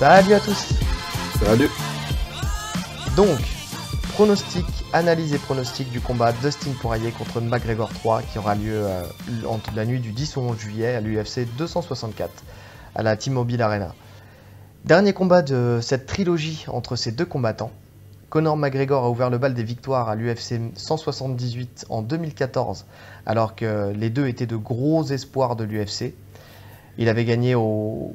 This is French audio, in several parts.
Salut à tous. Salut. Donc, analyse et pronostic du combat Dustin Poirier contre McGregor 3 qui aura lieu entre la nuit du 10 au 11 juillet à l'UFC 264 à la T-Mobile Arena. Dernier combat de cette trilogie entre ces deux combattants. Conor McGregor a ouvert le bal des victoires à l'UFC 178 en 2014 alors que les deux étaient de gros espoirs de l'UFC. Il avait gagné au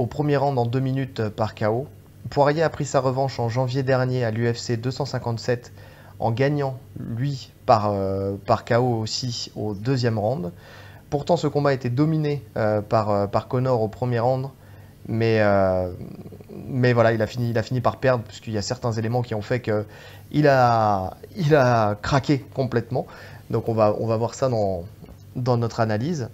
premier round en 2 minutes par KO. Poirier a pris sa revanche en janvier dernier à l'UFC 257 en gagnant, lui, par KO aussi au deuxième round. Pourtant, ce combat a été dominé par Conor au premier round. Mais voilà, il a fini par perdre puisqu'il y a certains éléments qui ont fait qu'il a craqué complètement. Donc on va voir ça dans notre analyse.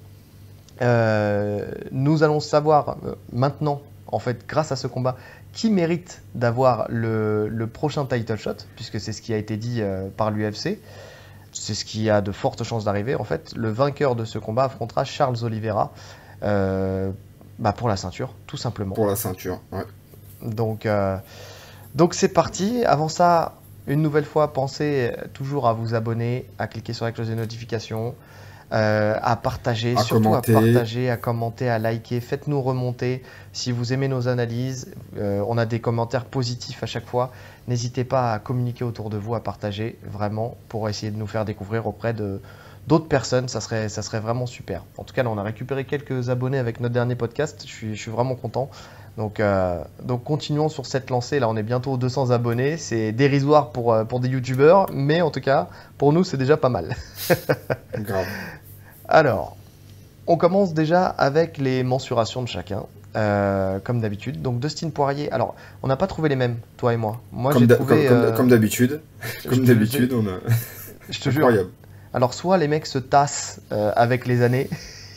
Nous allons savoir maintenant, en fait, grâce à ce combat, qui mérite d'avoir le prochain title shot, puisque c'est ce qui a été dit par l'UFC. C'est ce qui a de fortes chances d'arriver. En fait, le vainqueur de ce combat affrontera Charles Oliveira pour la ceinture, tout simplement. Pour la ceinture, ouais. Donc c'est parti. Avant ça, une nouvelle fois, pensez toujours à vous abonner, à cliquer sur la cloche de notification, à partager, à commenter, à liker. Faites-nous remonter si vous aimez nos analyses. On a des commentaires positifs à chaque fois. N'hésitez pas à communiquer autour de vous, à partager vraiment pour essayer de nous faire découvrir auprès d'autres personnes. Ça serait vraiment super. En tout cas, là, on a récupéré quelques abonnés avec notre dernier podcast. Je suis vraiment content. Donc continuons sur cette lancée. Là, on est bientôt aux 200 abonnés. C'est dérisoire pour des youtubeurs, mais en tout cas, pour nous, c'est déjà pas mal. Grave. Alors, on commence déjà avec les mensurations de chacun, comme d'habitude. Donc, Dustin Poirier. Alors, on n'a pas trouvé les mêmes, toi et moi. Moi, j'ai trouvé. Comme d'habitude. Comme d'habitude, on a. Je te jure. Incroyable. Alors, soit les mecs se tassent avec les années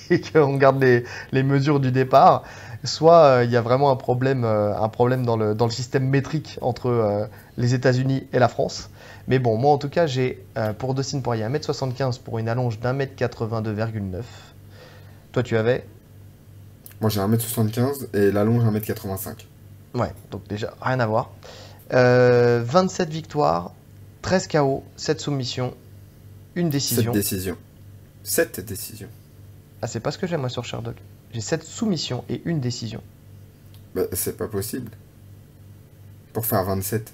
et qu'on garde les mesures du départ, soit il y a vraiment un problème dans le système métrique entre les États-Unis et la France. Mais bon, moi en tout cas, j'ai pour Dustin Poirier 1m75 pour une allonge d'1m82,9. Toi, tu avais? Moi, j'ai 1m75 et l'allonge 1m85. Ouais, donc déjà, rien à voir. 27 victoires, 13 KO, 7 soumissions, une décision. 7 décisions. Ah, c'est pas ce que j'ai moi sur Sherdog. J'ai 7 soumissions et une décision. Bah, c'est pas possible. Pour faire 27.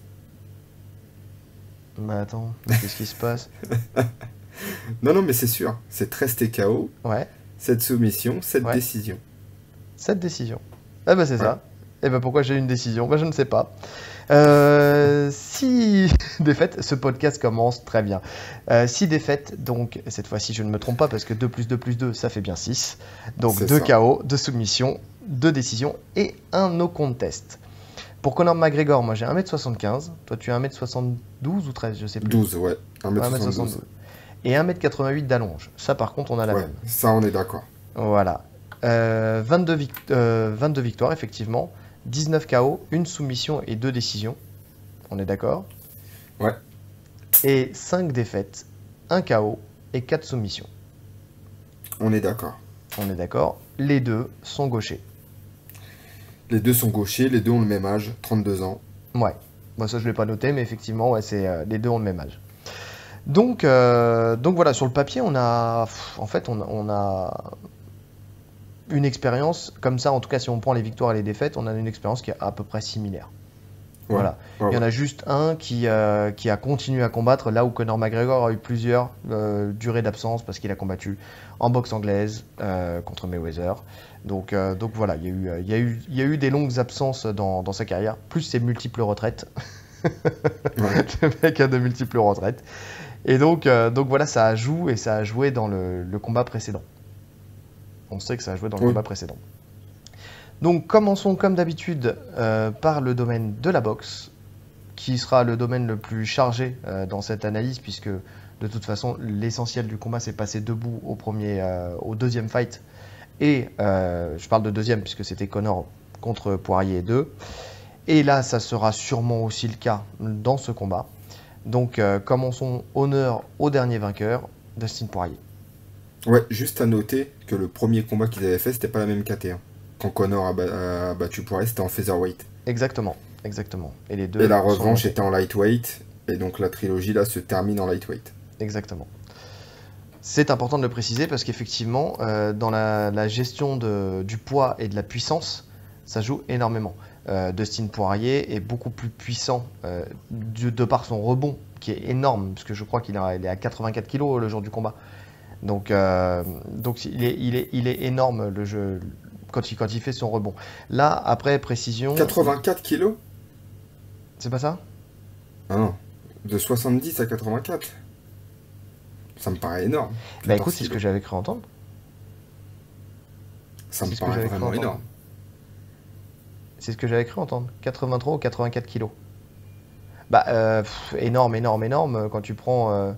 Bah attends, qu'est-ce qui se passe? Non, mais c'est sûr. C'est 13 TKO, Ouais. 7 soumissions, 7 décisions. 7 décisions. Ah bah c'est ça. Et bah pourquoi j'ai une décision? Bah je ne sais pas. 6 défaites, ce podcast commence très bien. 6 défaites, donc cette fois-ci je ne me trompe pas parce que 2 plus 2 plus 2 ça fait bien 6. Donc 2 KO, 2 soumissions, 2 décisions et un no contest. Pour Conor McGregor, moi j'ai 1m75, toi tu as 1m72 ou 13, je sais plus. 12, ouais. 1m72. Et 1m88 d'allonge. Ça par contre on a la même. Ça on est d'accord. Voilà. 22 victoires effectivement. 19 KO, une soumission et 2 décisions. On est d'accord? Ouais. Et 5 défaites, 1 KO et 4 soumissions. On est d'accord. On est d'accord. Les deux sont gauchers. Les deux sont gauchers, les deux ont le même âge, 32 ans. Ouais. Moi ça je ne l'ai pas noté, mais effectivement, ouais, les deux ont le même âge. Donc voilà, sur le papier, on a une expérience comme ça, en tout cas si on prend les victoires et les défaites, on a une expérience qui est à peu près similaire. Ouais, voilà. Il y en a juste un qui a continué à combattre, là où Conor McGregor a eu plusieurs durées d'absence parce qu'il a combattu en boxe anglaise contre Mayweather. Donc voilà, il y a eu des longues absences dans sa carrière, plus ses multiples retraites. Le mec a de multiples retraites. Et donc voilà, ça a joué dans le combat précédent. On sait que ça a joué dans le combat précédent. Donc commençons comme d'habitude par le domaine de la boxe, qui sera le domaine le plus chargé dans cette analyse, puisque de toute façon l'essentiel du combat s'est passé debout au deuxième fight. Et je parle de deuxième puisque c'était Conor contre Poirier 2. Et là ça sera sûrement aussi le cas dans ce combat. Donc commençons honneur au dernier vainqueur, Dustin Poirier. Ouais, juste à noter que le premier combat qu'ils avaient fait, c'était pas la même KT1. quand Conor a battu Poirier, c'était en featherweight. Exactement, exactement. Et les deux. Et la revanche était en lightweight. Et donc la trilogie là se termine en lightweight. Exactement. C'est important de le préciser parce qu'effectivement, dans la gestion du poids et de la puissance, ça joue énormément. Dustin Poirier est beaucoup plus puissant de par son rebond, qui est énorme, parce que je crois qu'il est à 84 kg le jour du combat. Donc il est énorme le jeu quand il fait son rebond. Là, après, précision... 84 kg? C'est pas ça? Ah non, de 70 à 84. Ça me paraît énorme. Bah écoute, c'est ce que j'avais cru entendre. Ça me paraît vraiment énorme. C'est ce que j'avais cru entendre. 83 ou 84 kilos. Bah, énorme. Quand tu prends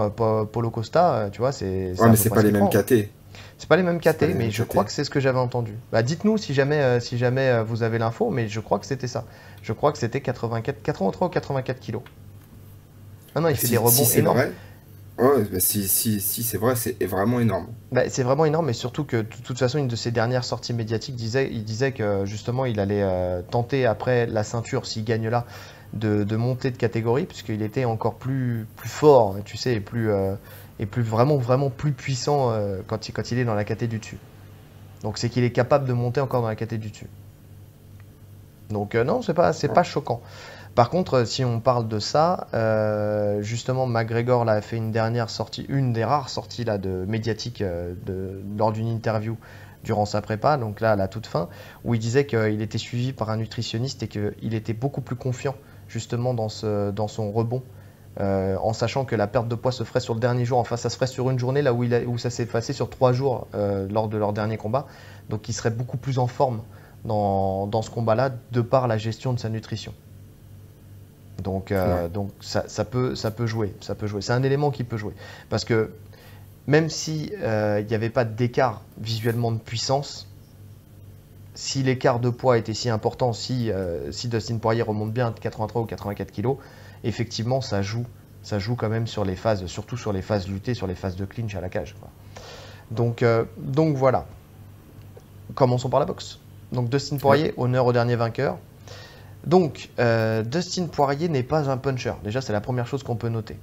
Paulo Costa, tu vois, c'est... Ouais, mais c'est pas les mêmes KT. C'est pas les mêmes KT, mais je crois que c'est ce que j'avais entendu. Bah, dites-nous si jamais vous avez l'info, mais je crois que c'était ça. Je crois que c'était 83 ou 84 kilos. Ah non, il fait des rebonds énormes. Vrai. Ouais, bah si c'est vrai, c'est vraiment énorme. Bah, c'est vraiment énorme, mais surtout que de toute façon, une de ses dernières sorties médiatiques il disait que justement, il allait tenter après la ceinture, s'il gagne là, de monter de catégorie, puisqu'il était encore plus fort, tu sais, et plus vraiment plus puissant quand il est dans la caté du dessus. Donc c'est qu'il est capable de monter encore dans la caté du dessus. Donc non, c'est pas choquant. Par contre, si on parle de ça, justement, McGregor là, a fait une dernière sortie, une des rares sorties là, médiatiques lors d'une interview durant sa prépa, donc là à la toute fin, où il disait qu'il était suivi par un nutritionniste et qu'il était beaucoup plus confiant justement dans son rebond, en sachant que la perte de poids se ferait sur le dernier jour, enfin ça se ferait sur une journée là où ça s'est passé sur 3 jours lors de leur dernier combat, donc il serait beaucoup plus en forme dans ce combat-là de par la gestion de sa nutrition. Donc ça peut jouer, C'est un élément qui peut jouer. Parce que même si il n'y avait pas d'écart visuellement de puissance, si l'écart de poids était si important, si Dustin Poirier remonte bien de 83 ou 84 kg, effectivement ça joue quand même sur les phases, surtout sur les phases luttées, sur les phases de clinch à la cage, quoi. Donc voilà. Commençons par la boxe. Donc Dustin Poirier, honneur au dernier vainqueur. Donc, Dustin Poirier n'est pas un puncher. Déjà, c'est la première chose qu'on peut noter.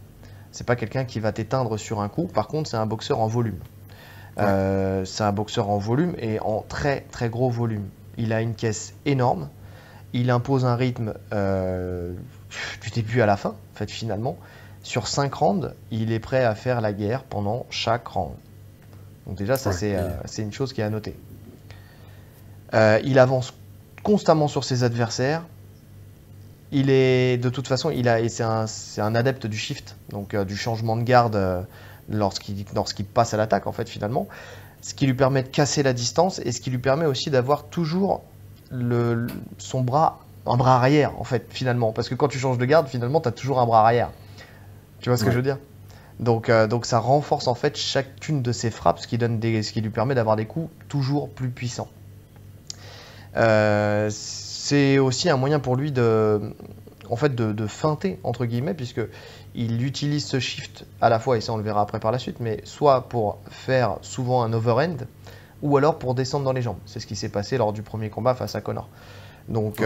C'est pas quelqu'un qui va t'éteindre sur un coup. Par contre, c'est un boxeur en volume. C'est un boxeur en volume et en très très gros volume. Il a une caisse énorme. Il impose un rythme du début à la fin, en fait, finalement. Sur 5 rounds, il est prêt à faire la guerre pendant chaque round. Donc déjà, ça c'est une chose qui est à noter. Il avance constamment sur ses adversaires. Il est de toute façon, c'est un adepte du shift, donc du changement de garde lorsqu'il passe à l'attaque en fait finalement, ce qui lui permet de casser la distance et ce qui lui permet aussi d'avoir toujours un bras arrière en fait finalement, parce que quand tu changes de garde finalement tu as toujours un bras arrière. Tu vois ce que je veux dire? Donc ça renforce en fait chacune de ses frappes, ce qui lui permet d'avoir des coups toujours plus puissants. C'est aussi un moyen pour lui de feinter, entre guillemets, puisqu'il utilise ce shift à la fois, et ça on le verra après par la suite, mais soit pour faire souvent un overhand, ou alors pour descendre dans les jambes. C'est ce qui s'est passé lors du premier combat face à Conor. Donc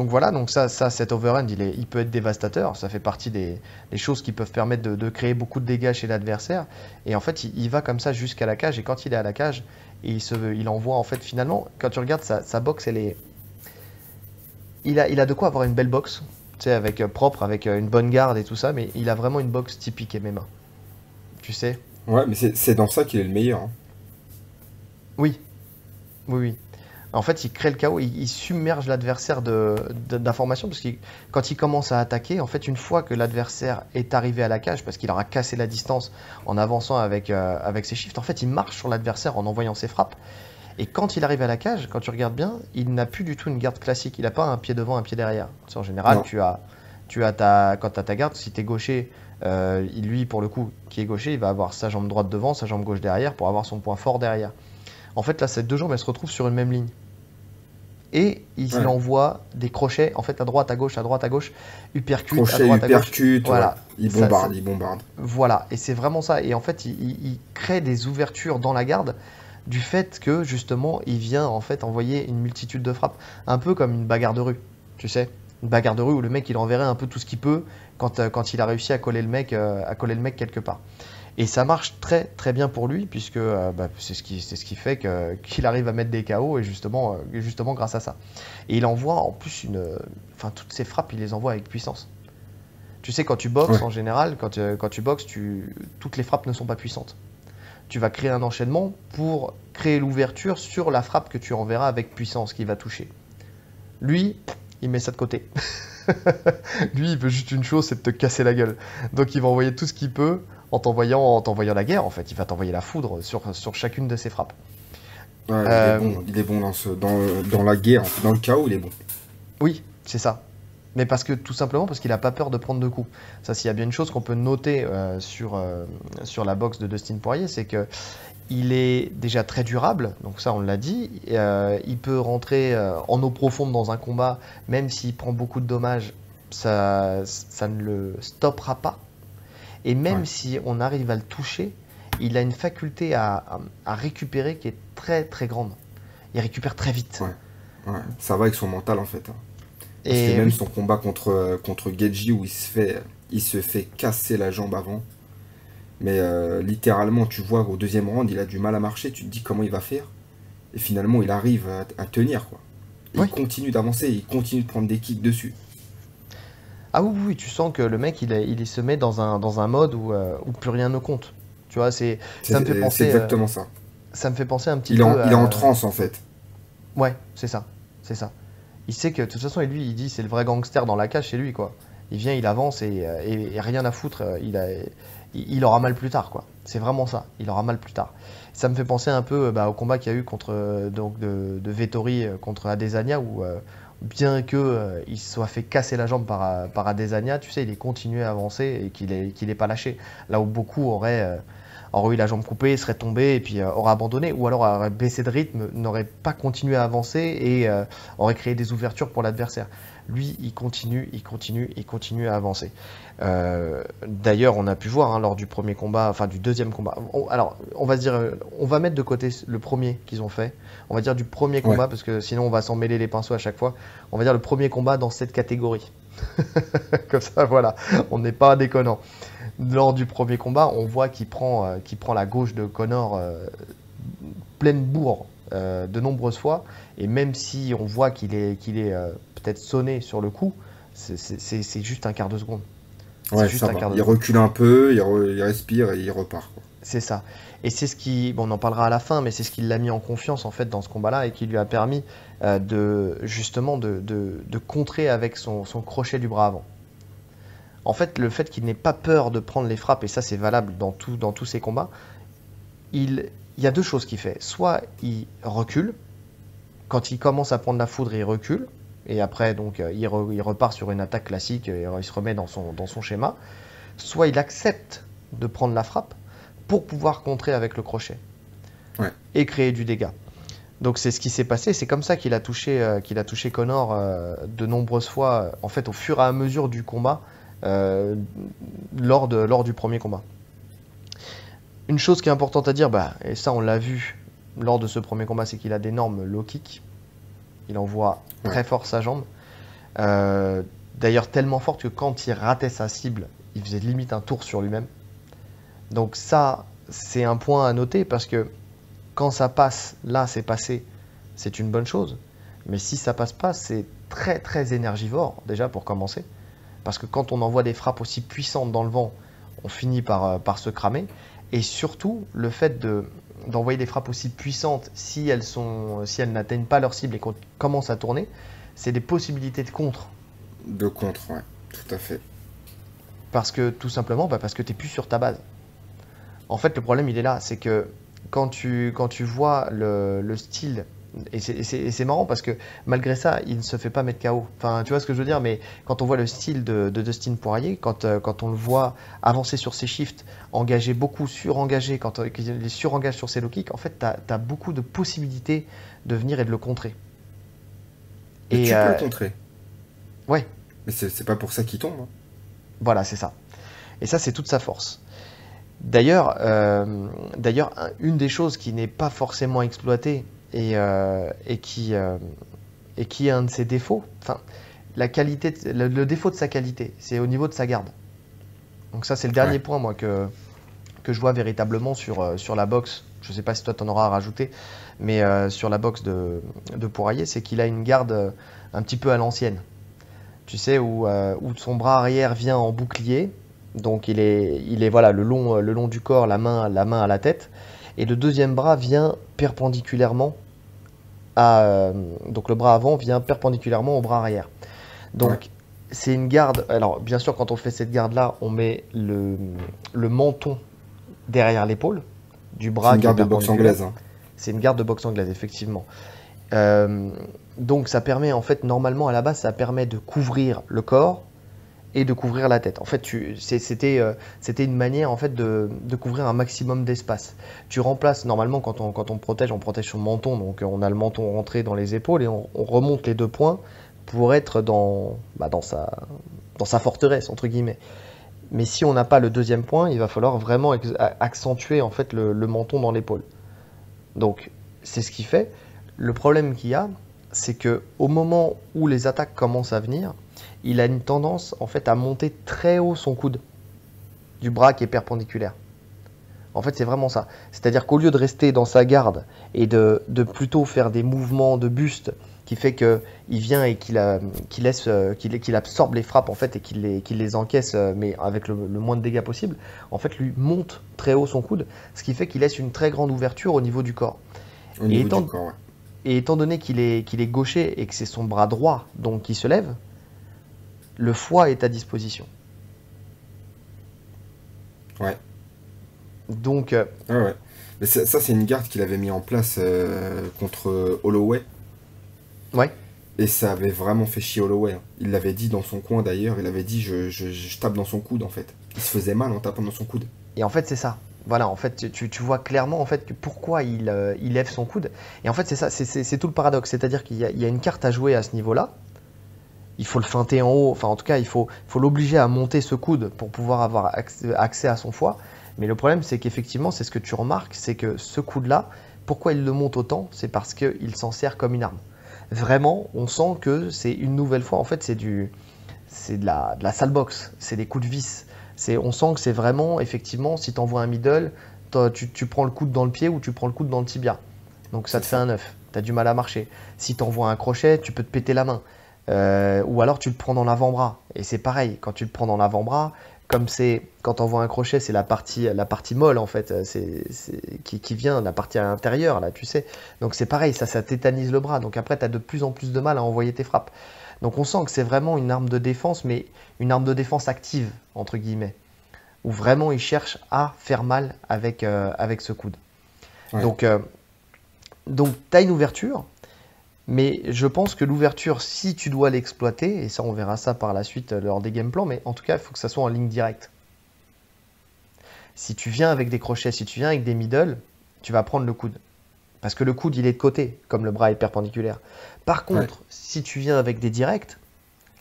voilà, cet overhand, il peut être dévastateur. Ça fait partie des choses qui peuvent permettre de créer beaucoup de dégâts chez l'adversaire. Et en fait, il va comme ça jusqu'à la cage, et quand il est à la cage, il envoie en fait finalement, quand tu regardes sa boxe, il a de quoi avoir une belle boxe, tu sais, avec une bonne garde et tout ça, mais il a vraiment une boxe typique MMA. Tu sais? Ouais, mais c'est dans ça qu'il est le meilleur. Hein. Oui. En fait, il crée le chaos, il submerge l'adversaire d'informations, parce que quand il commence à attaquer, en fait, une fois que l'adversaire est arrivé à la cage, parce qu'il aura cassé la distance en avançant avec ses shifts, en fait, il marche sur l'adversaire en envoyant ses frappes. Et quand il arrive à la cage, quand tu regardes bien, il n'a plus du tout une garde classique. Il n'a pas un pied devant, un pied derrière. En général, quand tu as ta garde, si tu es gaucher, lui, pour le coup, qui est gaucher, il va avoir sa jambe droite devant, sa jambe gauche derrière, pour avoir son point fort derrière. En fait, là, ces deux jambes, elles se retrouvent sur une même ligne. Et il envoie des crochets, en fait, à droite, à gauche, uppercut, crochet, à droite, à gauche. Voilà. Il bombarde. Voilà, et c'est vraiment ça. Et en fait, il crée des ouvertures dans la garde du fait que justement il vient en fait envoyer une multitude de frappes, un peu comme une bagarre de rue, tu sais, une bagarre de rue où le mec il enverrait un peu tout ce qu'il peut quand il a réussi à coller le mec quelque part. Et ça marche très très bien pour lui puisque c'est ce qui fait qu'il arrive à mettre des KO et justement grâce à ça. Et il envoie en plus enfin toutes ses frappes il les envoie avec puissance. Tu sais quand tu boxes Ouais, en général, quand tu boxes, toutes les frappes ne sont pas puissantes. Tu vas créer un enchaînement pour créer l'ouverture sur la frappe que tu enverras avec puissance qui va toucher. Lui, il met ça de côté. Lui, il veut juste une chose, c'est de te casser la gueule. Donc il va envoyer tout ce qu'il peut en t'envoyant la guerre, en fait. Il va t'envoyer la foudre sur chacune de ses frappes. ouais, Euh, il est bon dans la guerre, dans le chaos, il est bon. oui, c'est ça. Mais tout simplement parce qu'il n'a pas peur de prendre de coups. Ça, s'il y a bien une chose qu'on peut noter sur la boxe de Dustin Poirier, c'est que il est déjà très durable, donc ça on l'a dit. Il peut rentrer en eau profonde dans un combat, même s'il prend beaucoup de dommages, ça ne le stoppera pas. Et même Ouais, si on arrive à le toucher, il a une faculté à récupérer qui est très très grande. Il récupère très vite. ouais, ouais. Ça va avec son mental en fait, hein. Parce que Et même oui, son combat contre Geji où il se fait casser la jambe avant. Mais littéralement, tu vois, au deuxième round, il a du mal à marcher. Tu te dis comment il va faire. Et finalement, il arrive à tenir, quoi. Et il oui. continue d'avancer, il continue de prendre des kicks dessus. Ah oui, oui, oui, tu sens que le mec, il se met dans un mode où plus rien ne compte. Tu vois, C'est exactement ça. ça me fait penser un petit peu Il est en à, transe, en fait. ouais, c'est ça, c'est ça. Il sait que de toute façon, et lui, il dit c'est le vrai gangster dans la cage, c'est lui quoi. Il vient, il avance et rien à foutre, il aura mal plus tard quoi. C'est vraiment ça, il aura mal plus tard. Ça me fait penser un peu au combat qu'il y a eu contre donc de Vettori contre Adesanya où bien que il se soit fait casser la jambe par Adesanya, tu sais, il est continué à avancer et qu'il est pas lâché. Là où beaucoup auraient eu la jambe coupée, seraient tombés et puis auraient abandonné, ou alors auraient baissé de rythme, n'auraient pas continué à avancer et auraient créé des ouvertures pour l'adversaire. Lui, il continue, il continue, il continue à avancer. D'ailleurs, on a pu voir lors du premier combat, enfin du deuxième combat. Alors, on va se dire, on va mettre de côté le premier qu'ils ont fait. On va dire du premier Ouais, combat parce que sinon on va s'en mêler les pinceaux à chaque fois. On va dire le premier combat dans cette catégorie. Comme ça, voilà, on n'est pas déconnant. Lors du premier combat, on voit qu'il prend la gauche de Connor pleine bourre de nombreuses fois. Et même si on voit qu'il est peut-être sonné sur le coup, c'est juste un quart de seconde. C'est ouais, juste ça un va. quart de Il seconde. recule un peu, il respire et il repart, quoi. C'est ça. Et c'est ce qui, bon, on en parlera à la fin, mais c'est ce qui l'a mis en confiance en fait dans ce combat-là et qui lui a permis de justement de contrer avec son crochet du bras avant. En fait, le fait qu'il n'ait pas peur de prendre les frappes, et ça c'est valable dans tous ses combats, il y a deux choses qu'il fait. Soit il recule, quand il commence à prendre la foudre, il recule, et après donc il repart sur une attaque classique et il se remet dans son schéma. Soit il accepte de prendre la frappe pour pouvoir contrer avec le crochet Ouais, et créer du dégât. Donc c'est ce qui s'est passé, c'est comme ça qu'il a touché Connor de nombreuses fois, en fait au fur et à mesure du combat, euh, lors du premier combat. Une chose qui est importante à dire, et ça on l'a vu lors de ce premier combat, c'est qu'il a d'énormes low kicks. Il envoie ouais, très fort sa jambe. Euh, D'ailleurs tellement forte que quand il ratait sa cible, il faisait limite un tour sur lui-même. Donc ça, c'est un point à noter parce que quand ça passe, là c'est passé, c'est une bonne chose. Mais si ça passe pas, c'est très très énergivore déjà pour commencer. Parce que quand on envoie des frappes aussi puissantes dans le vent, on finit par se cramer. Et surtout, le fait d'envoyer des frappes aussi puissantes, si elles n'atteignent pas leur cible et qu'on commence à tourner, c'est des possibilités de contre. de contre, ouais, tout à fait. Parce que tout simplement, parce que tu n'es plus sur ta base. En fait, le problème, il est là. C'est que quand tu vois le style, et c'est marrant parce que malgré ça, il ne se fait pas mettre KO. Enfin, tu vois ce que je veux dire, mais quand on voit le style de Dustin Poirier, quand on le voit avancer sur ses shifts, engager beaucoup, surengager, quand il surengage sur ses low kicks, en fait, tu as beaucoup de possibilités de venir et de le contrer. Mais Et tu peux le contrer. ouais, Mais c'est pas pour ça qu'il tombe, hein. voilà, c'est ça. Et ça, c'est toute sa force. D'ailleurs, une des choses qui n'est pas forcément exploitée et qui est un de ses défauts, enfin, le défaut de sa qualité, c'est au niveau de sa garde. Donc ça, c'est le dernier Ouais. point, moi, que je vois véritablement sur la box. Je ne sais pas si toi, tu en auras à rajouter, mais sur la box de Poirier, c'est qu'il a une garde un petit peu à l'ancienne. Tu sais, où son bras arrière vient en bouclier, donc il est voilà, le long du corps, la main à la tête, et le deuxième bras vient perpendiculairement donc le bras avant vient perpendiculairement au bras arrière. Ouais. Donc c'est une garde, alors bien sûr quand on fait cette garde-là, on met le menton derrière l'épaule du C'est bras une qui est garde de boxe perpendiculaire. anglaise, hein. C'est une garde de boxe anglaise, effectivement. Euh, donc ça permet en fait, normalement à la base, ça permet de couvrir le corps et de couvrir la tête. En fait, c'était une manière en fait de couvrir un maximum d'espace. Tu remplaces normalement quand on protège son menton, donc on a le menton rentré dans les épaules et on remonte les deux points pour être dans sa forteresse entre guillemets. Mais si on n'a pas le deuxième point, il va falloir vraiment accentuer en fait le menton dans l'épaule. Donc c'est ce qui fait. Le problème qu'il y a, c'est que au moment où les attaques commencent à venir, il a une tendance en fait à monter très haut son coude du bras qui est perpendiculaire. En fait, c'est vraiment ça. C'est-à-dire qu'au lieu de rester dans sa garde et de plutôt faire des mouvements de buste qui fait qu'il vient et qu'il absorbe les frappes en fait et qu'il les encaisse mais avec le moins de dégâts possible, en fait, lui monte très haut son coude, ce qui fait qu'il laisse une très grande ouverture au niveau du corps. Au Et niveau du étant, corps, ouais. et étant donné qu'il est gaucher et que c'est son bras droit donc qui se lève, le foie est à disposition. Ouais. Donc, Ouais, ouais. Mais ça, c'est une garde qu'il avait mis en place contre Holloway. ouais. Et ça avait vraiment fait chier Holloway, hein. Il l'avait dit dans son coin d'ailleurs. Il avait dit je tape dans son coude en fait. Il se faisait mal en tapant dans son coude. Et en fait, c'est ça. Voilà, en fait, tu vois clairement en fait pourquoi il lève son coude. Et en fait, c'est ça, c'est tout le paradoxe. C'est-à-dire il y a une carte à jouer à ce niveau-là. Il faut le feinter en haut. Enfin, en tout cas, faut l'obliger à monter ce coude pour pouvoir avoir accès à son foie. Mais le problème, c'est qu'effectivement, c'est ce que tu remarques, c'est que ce coude-là, pourquoi il le monte autant? C'est parce qu'il s'en sert comme une arme. Vraiment, on sent que c'est une nouvelle fois, en fait, c'est de la sale boxe, c'est des coups de vis. On sent que c'est vraiment, effectivement, si tu envoies un middle, tu prends le coude dans le pied ou tu prends le coude dans le tibia. Donc ça C'est te fait ça. un œuf, tu as du mal à marcher. Si tu envoies un crochet, tu peux te péter la main. Ou alors tu le prends dans l'avant-bras. Et c'est pareil, quand tu le prends dans l'avant-bras, comme c'est quand tu envoies un crochet, c'est la partie molle en fait, qui vient, la partie à l'intérieur, là, tu sais. Donc c'est pareil, ça tétanise le bras. Donc après, tu as de plus en plus de mal à envoyer tes frappes. Donc on sent que c'est vraiment une arme de défense, mais une arme de défense active, entre guillemets, où vraiment il cherche à faire mal avec ce coude. Ouais. Donc, euh, donc tu as une ouverture, mais je pense que l'ouverture, si tu dois l'exploiter, et ça on verra ça par la suite lors des game plans, mais en tout cas il faut que ça soit en ligne directe. Si tu viens avec des crochets, si tu viens avec des middle, tu vas prendre le coude. Parce que le coude il est de côté, comme le bras est perpendiculaire. Par Ouais. contre, si tu viens avec des directs,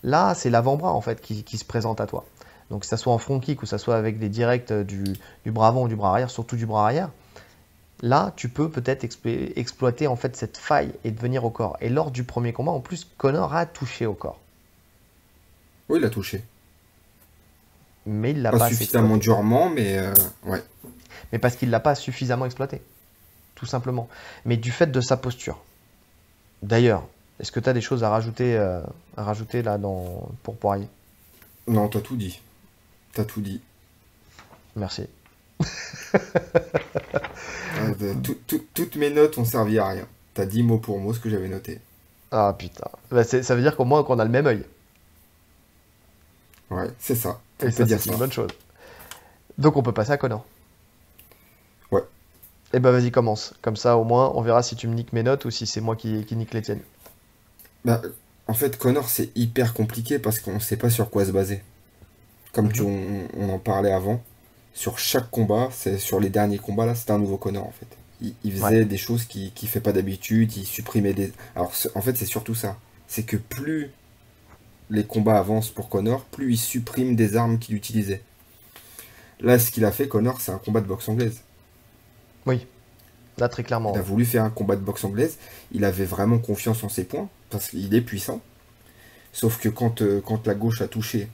là, c'est l'avant-bras en fait qui se présente à toi. Donc que ça soit en front kick ou ça soit avec des directs du bras avant ou du bras arrière, surtout du bras arrière, là, tu peux peut-être exploiter en fait cette faille et devenir au corps. Et lors du premier combat, en plus, Connor a touché au corps, Oui, il a touché. mais il l'a Pas pas assez suffisamment exploité. durement, mais ouais. Mais parce qu'il l'a pas suffisamment exploité, tout simplement. Mais du fait de sa posture. D'ailleurs, est-ce que tu as des choses à rajouter là pour Poirier? Non, t'as tout dit. T'as tout dit. Merci. Toutes mes notes ont servi à rien. T'as dit mot pour mot ce que j'avais noté. Ah putain. Bah, ça veut dire qu'au moins qu'on a le même œil. Ouais, c'est ça. Et On peut ça, dire c'est une ça. bonne chose. Donc on peut passer à Connor. Ouais. Eh ben vas-y, commence. Comme ça, au moins, on verra si tu me niques mes notes ou si c'est moi qui nique les tiennes. Bah, en fait, Connor, c'est hyper compliqué parce qu'on sait pas sur quoi se baser. Comme Mhm. on en parlait avant, sur chaque combat, c'est sur les derniers combats là, c'était un nouveau Connor en fait. Il Ouais. faisait des choses qu'il fait pas d'habitude, il supprimait des. Alors en fait, c'est surtout ça. C'est que plus les combats avancent pour Connor, plus il supprime des armes qu'il utilisait. Là, ce qu'il a fait, Connor, c'est un combat de boxe anglaise. Oui, là très clairement. Il a Ouais. voulu faire un combat de boxe anglaise. Il avait vraiment confiance en ses points, parce qu'il est puissant. Sauf que quand la gauche a touché,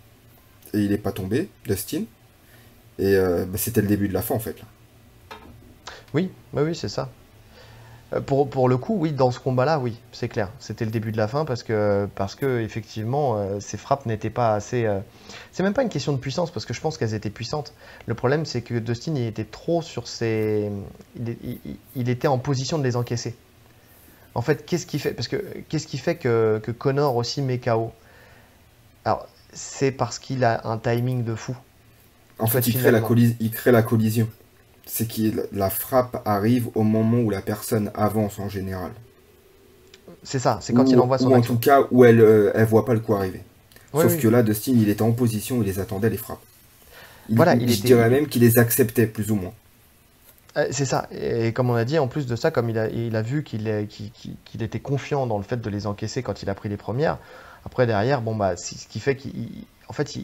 et il n'est pas tombé, Dustin, et bah, c'était le début de la fin, en fait. Là. Oui, oui, oui, c'est ça. Pour le coup, oui, dans ce combat-là, oui, c'est clair. C'était le début de la fin parce que effectivement, ses frappes n'étaient pas assez. C'est même pas une question de puissance parce que je pense qu'elles étaient puissantes. Le problème, c'est que Dustin, il était trop sur ses. Il était en position de les encaisser. En fait, qu'est-ce qui fait, parce que qu'est-ce qui fait que Connor aussi met KO? Alors, c'est parce qu'il a un timing de fou. En En fait, fait, finalement. il crée la collision. C'est que la frappe arrive au moment où la personne avance en général. C'est ça, c'est quand il envoie son Ou en tout action. cas, où elle voit pas le coup arriver. Oui, Sauf oui. que là, Dustin, il était en position, il les attendait, les frappes. Voilà, il Je était. dirais même qu'il les acceptait, plus ou moins. C'est ça. Et comme on a dit, en plus de ça, comme il a vu qu'il était confiant dans le fait de les encaisser quand il a pris les premières, après derrière, bon bah, ce qui fait en fait,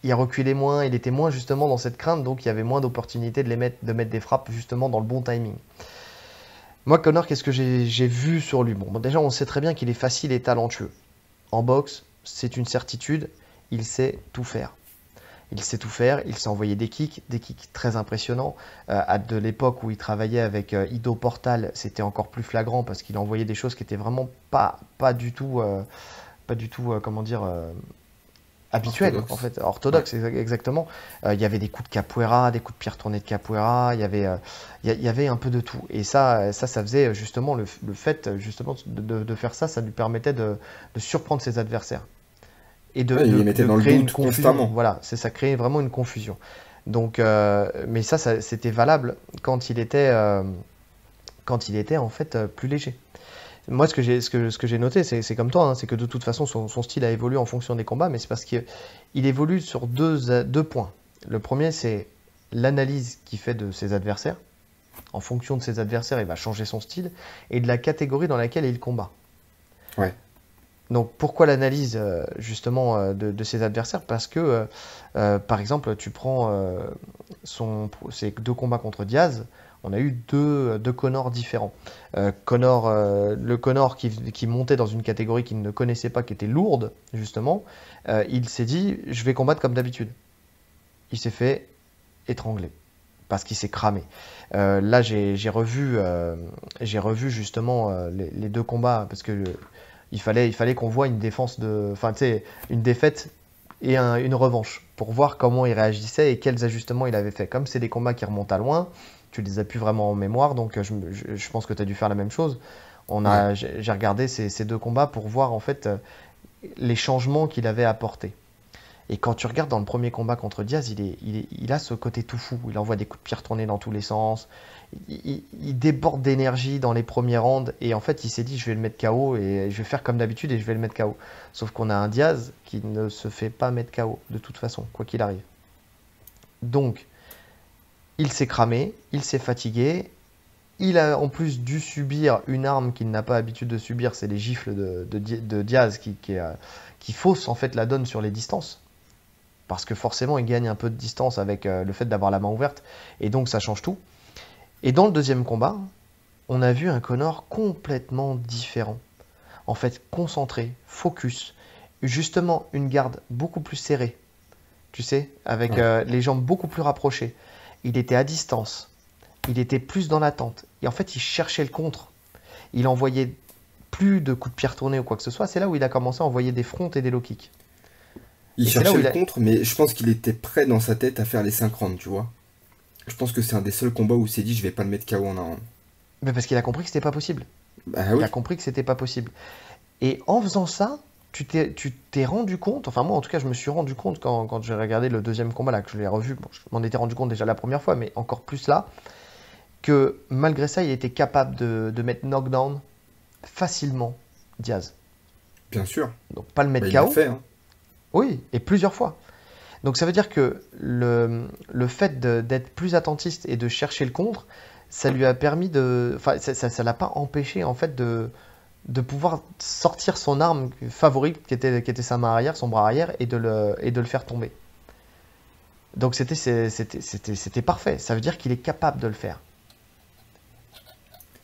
il a reculé moins, il était moins justement dans cette crainte, donc il y avait moins d'opportunités de mettre des frappes justement dans le bon timing. Moi, Connor, qu'est-ce que j'ai vu sur lui? Bon, déjà, on sait très bien qu'il est facile et talentueux. En boxe, c'est une certitude, il sait tout faire. Il sait tout faire, il sait envoyer des kicks très impressionnants. À de l'époque où il travaillait avec Ido Portal, c'était encore plus flagrant parce qu'il envoyait des choses qui étaient vraiment pas du tout, comment dire, habituelles, en Orthodoxe. fait, Ouais. orthodoxes, exactement. Il y avait des coups de capoeira, des coups de pied retournés de capoeira, il y avait un peu de tout. Et ça faisait justement le fait justement de faire ça, ça lui permettait de surprendre ses adversaires et Ouais, il les mettait de dans le créer une doute confusion. constamment. Voilà, c'est ça créait vraiment une confusion. Donc, mais c'était valable quand il était en fait plus léger. Moi, ce que j'ai noté, c'est comme toi, hein, c'est que de toute façon, son style a évolué en fonction des combats, mais c'est parce qu'il évolue sur deux points. Le premier, c'est l'analyse qu'il fait de ses adversaires. En fonction de ses adversaires, il va changer son style et de la catégorie dans laquelle il combat. Ouais. Donc pourquoi l'analyse justement de ses adversaires? Parce que par exemple tu prends ces deux combats contre Diaz, on a eu deux Connor différents. Le Connor qui montait dans une catégorie qu'il ne connaissait pas, qui était lourde justement, il s'est dit je vais combattre comme d'habitude. Il s'est fait étrangler parce qu'il s'est cramé. Là j'ai revu justement les deux combats parce que il fallait qu'on voit une défense enfin, tu sais, une défaite et une revanche pour voir comment il réagissait et quels ajustements il avait fait. Comme c'est des combats qui remontent à loin, tu les as plus vraiment en mémoire, donc je pense que tu as dû faire la même chose. Ouais. J'ai regardé ces deux combats pour voir en fait les changements qu'il avait apportés. Et quand tu regardes dans le premier combat contre Diaz, il a ce côté tout fou. Il envoie des coups de pied retournés dans tous les sens. Il déborde d'énergie dans les premiers rounds. Et en fait, il s'est dit, je vais le mettre KO et je vais faire comme d'habitude et je vais le mettre KO. Sauf qu'on a un Diaz qui ne se fait pas mettre KO de toute façon, quoi qu'il arrive. Donc, il s'est cramé, il s'est fatigué. Il a en plus dû subir une arme qu'il n'a pas l'habitude de subir, c'est les gifles de Diaz qui faussent en fait la donne sur les distances. Parce que forcément, il gagne un peu de distance avec le fait d'avoir la main ouverte, et donc ça change tout. Et dans le deuxième combat, on a vu un Connor complètement différent. En fait, concentré, focus, justement une garde beaucoup plus serrée, tu sais, avec Ouais. les jambes beaucoup plus rapprochées. Il était à distance, il était plus dans l'attente, et en fait, il cherchait le contre. Il envoyait plus de coups de pied retournés ou quoi que ce soit. C'est là où il a commencé à envoyer des fronts et des low kicks. Il Et c'est là cherchait où le il a, contre, mais je pense qu'il était prêt dans sa tête à faire les 5 rounds, tu vois. Je pense que c'est un des seuls combats où il s'est dit je vais pas le mettre KO en un round. mais parce qu'il a compris que c'était pas possible. Bah Il a oui. compris que c'était pas possible. Et en faisant ça, tu t'es rendu compte, enfin moi en tout cas je me suis rendu compte quand j'ai regardé le deuxième combat là, que je l'ai revu, bon, je m'en étais rendu compte déjà la première fois, mais encore plus là, que malgré ça il était capable de mettre knockdown facilement Diaz. Bien sûr. Donc pas le Bah mettre il l'a KO, fait, hein. oui, et plusieurs fois. Donc ça veut dire que le fait d'être plus attentiste et de chercher le contre, ça lui a permis de... Enfin, ça l'a pas empêché en fait de pouvoir sortir son arme favorite qui était sa main arrière, son bras arrière, et de le faire tomber. Donc c'était parfait. Ça veut dire qu'il est capable de le faire.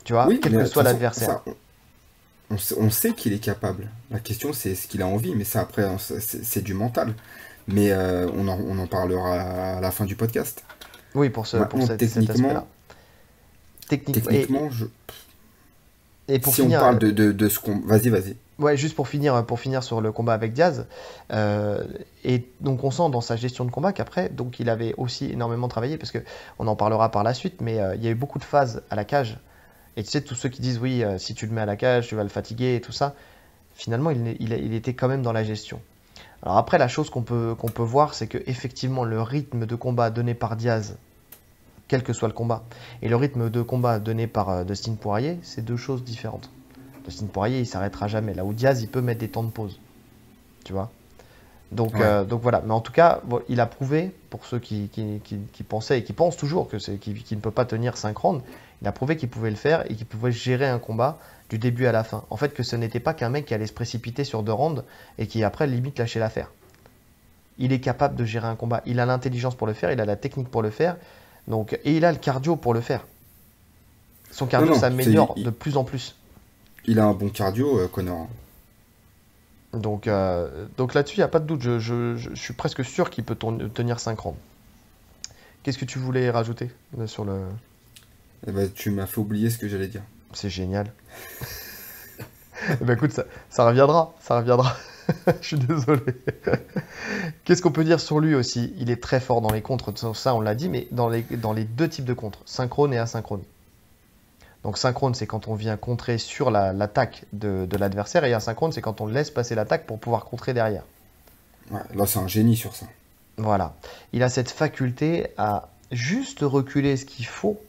Tu vois, Oui, quel mais que de toute soit façon, l'adversaire. ça, on sait qu'il est capable. La question, c'est ce qu'il a envie, mais ça, après, c'est du mental. Mais on en parlera à la fin du podcast. Oui, pour Maintenant, cet aspect-là. Et, techniquement, et pour si on finir, parle de ce qu'on... Vas-y, vas-y. ouais, juste pour finir sur le combat avec Diaz, euh, et donc on sent dans sa gestion de combat qu'après, donc il avait aussi énormément travaillé, parce que on en parlera par la suite, mais il y a eu beaucoup de phases à la cage. Et tu sais, tous ceux qui disent oui, si tu le mets à la cage, tu vas le fatiguer et tout ça, finalement, il était quand même dans la gestion. Alors après, la chose qu'on peut voir, c'est que effectivement, le rythme de combat donné par Diaz, quel que soit le combat, et le rythme de combat donné par Dustin Poirier, c'est deux choses différentes. Dustin Poirier, il s'arrêtera jamais. Là où Diaz, il peut mettre des temps de pause. Tu vois. Ouais. Donc voilà. Mais en tout cas, bon, il a prouvé, pour ceux qui pensaient et qui pensent toujours qu'il ne peut pas tenir 5 rounds, il a prouvé qu'il pouvait le faire et qu'il pouvait gérer un combat du début à la fin. En fait, que ce n'était pas qu'un mec qui allait se précipiter sur 2 rounds et qui après limite lâchait l'affaire. Il est capable de gérer un combat. Il a l'intelligence pour le faire, il a la technique pour le faire, donc, et il a le cardio pour le faire. Son Non, cardio non, s'améliore de plus en plus. il a un bon cardio, Connor. Donc là-dessus, il n'y a pas de doute. Je suis presque sûr qu'il peut tenir 5 rounds. Qu'est-ce que tu voulais rajouter sur le... Eh ben, tu m'as fait oublier ce que j'allais dire. C'est génial. Eh ben, écoute, ça reviendra. Ça reviendra. Je suis désolé. Qu'est-ce qu'on peut dire sur lui aussi? Il est très fort dans les contres. Ça, on l'a dit, mais dans les deux types de contres, synchrone et asynchrone. Donc synchrone, c'est quand on vient contrer sur l'attaque de l'adversaire, et asynchrone, c'est quand on laisse passer l'attaque pour pouvoir contrer derrière. Ouais, là, c'est un génie sur ça. Voilà. Il a cette faculté à juste reculer ce qu'il faut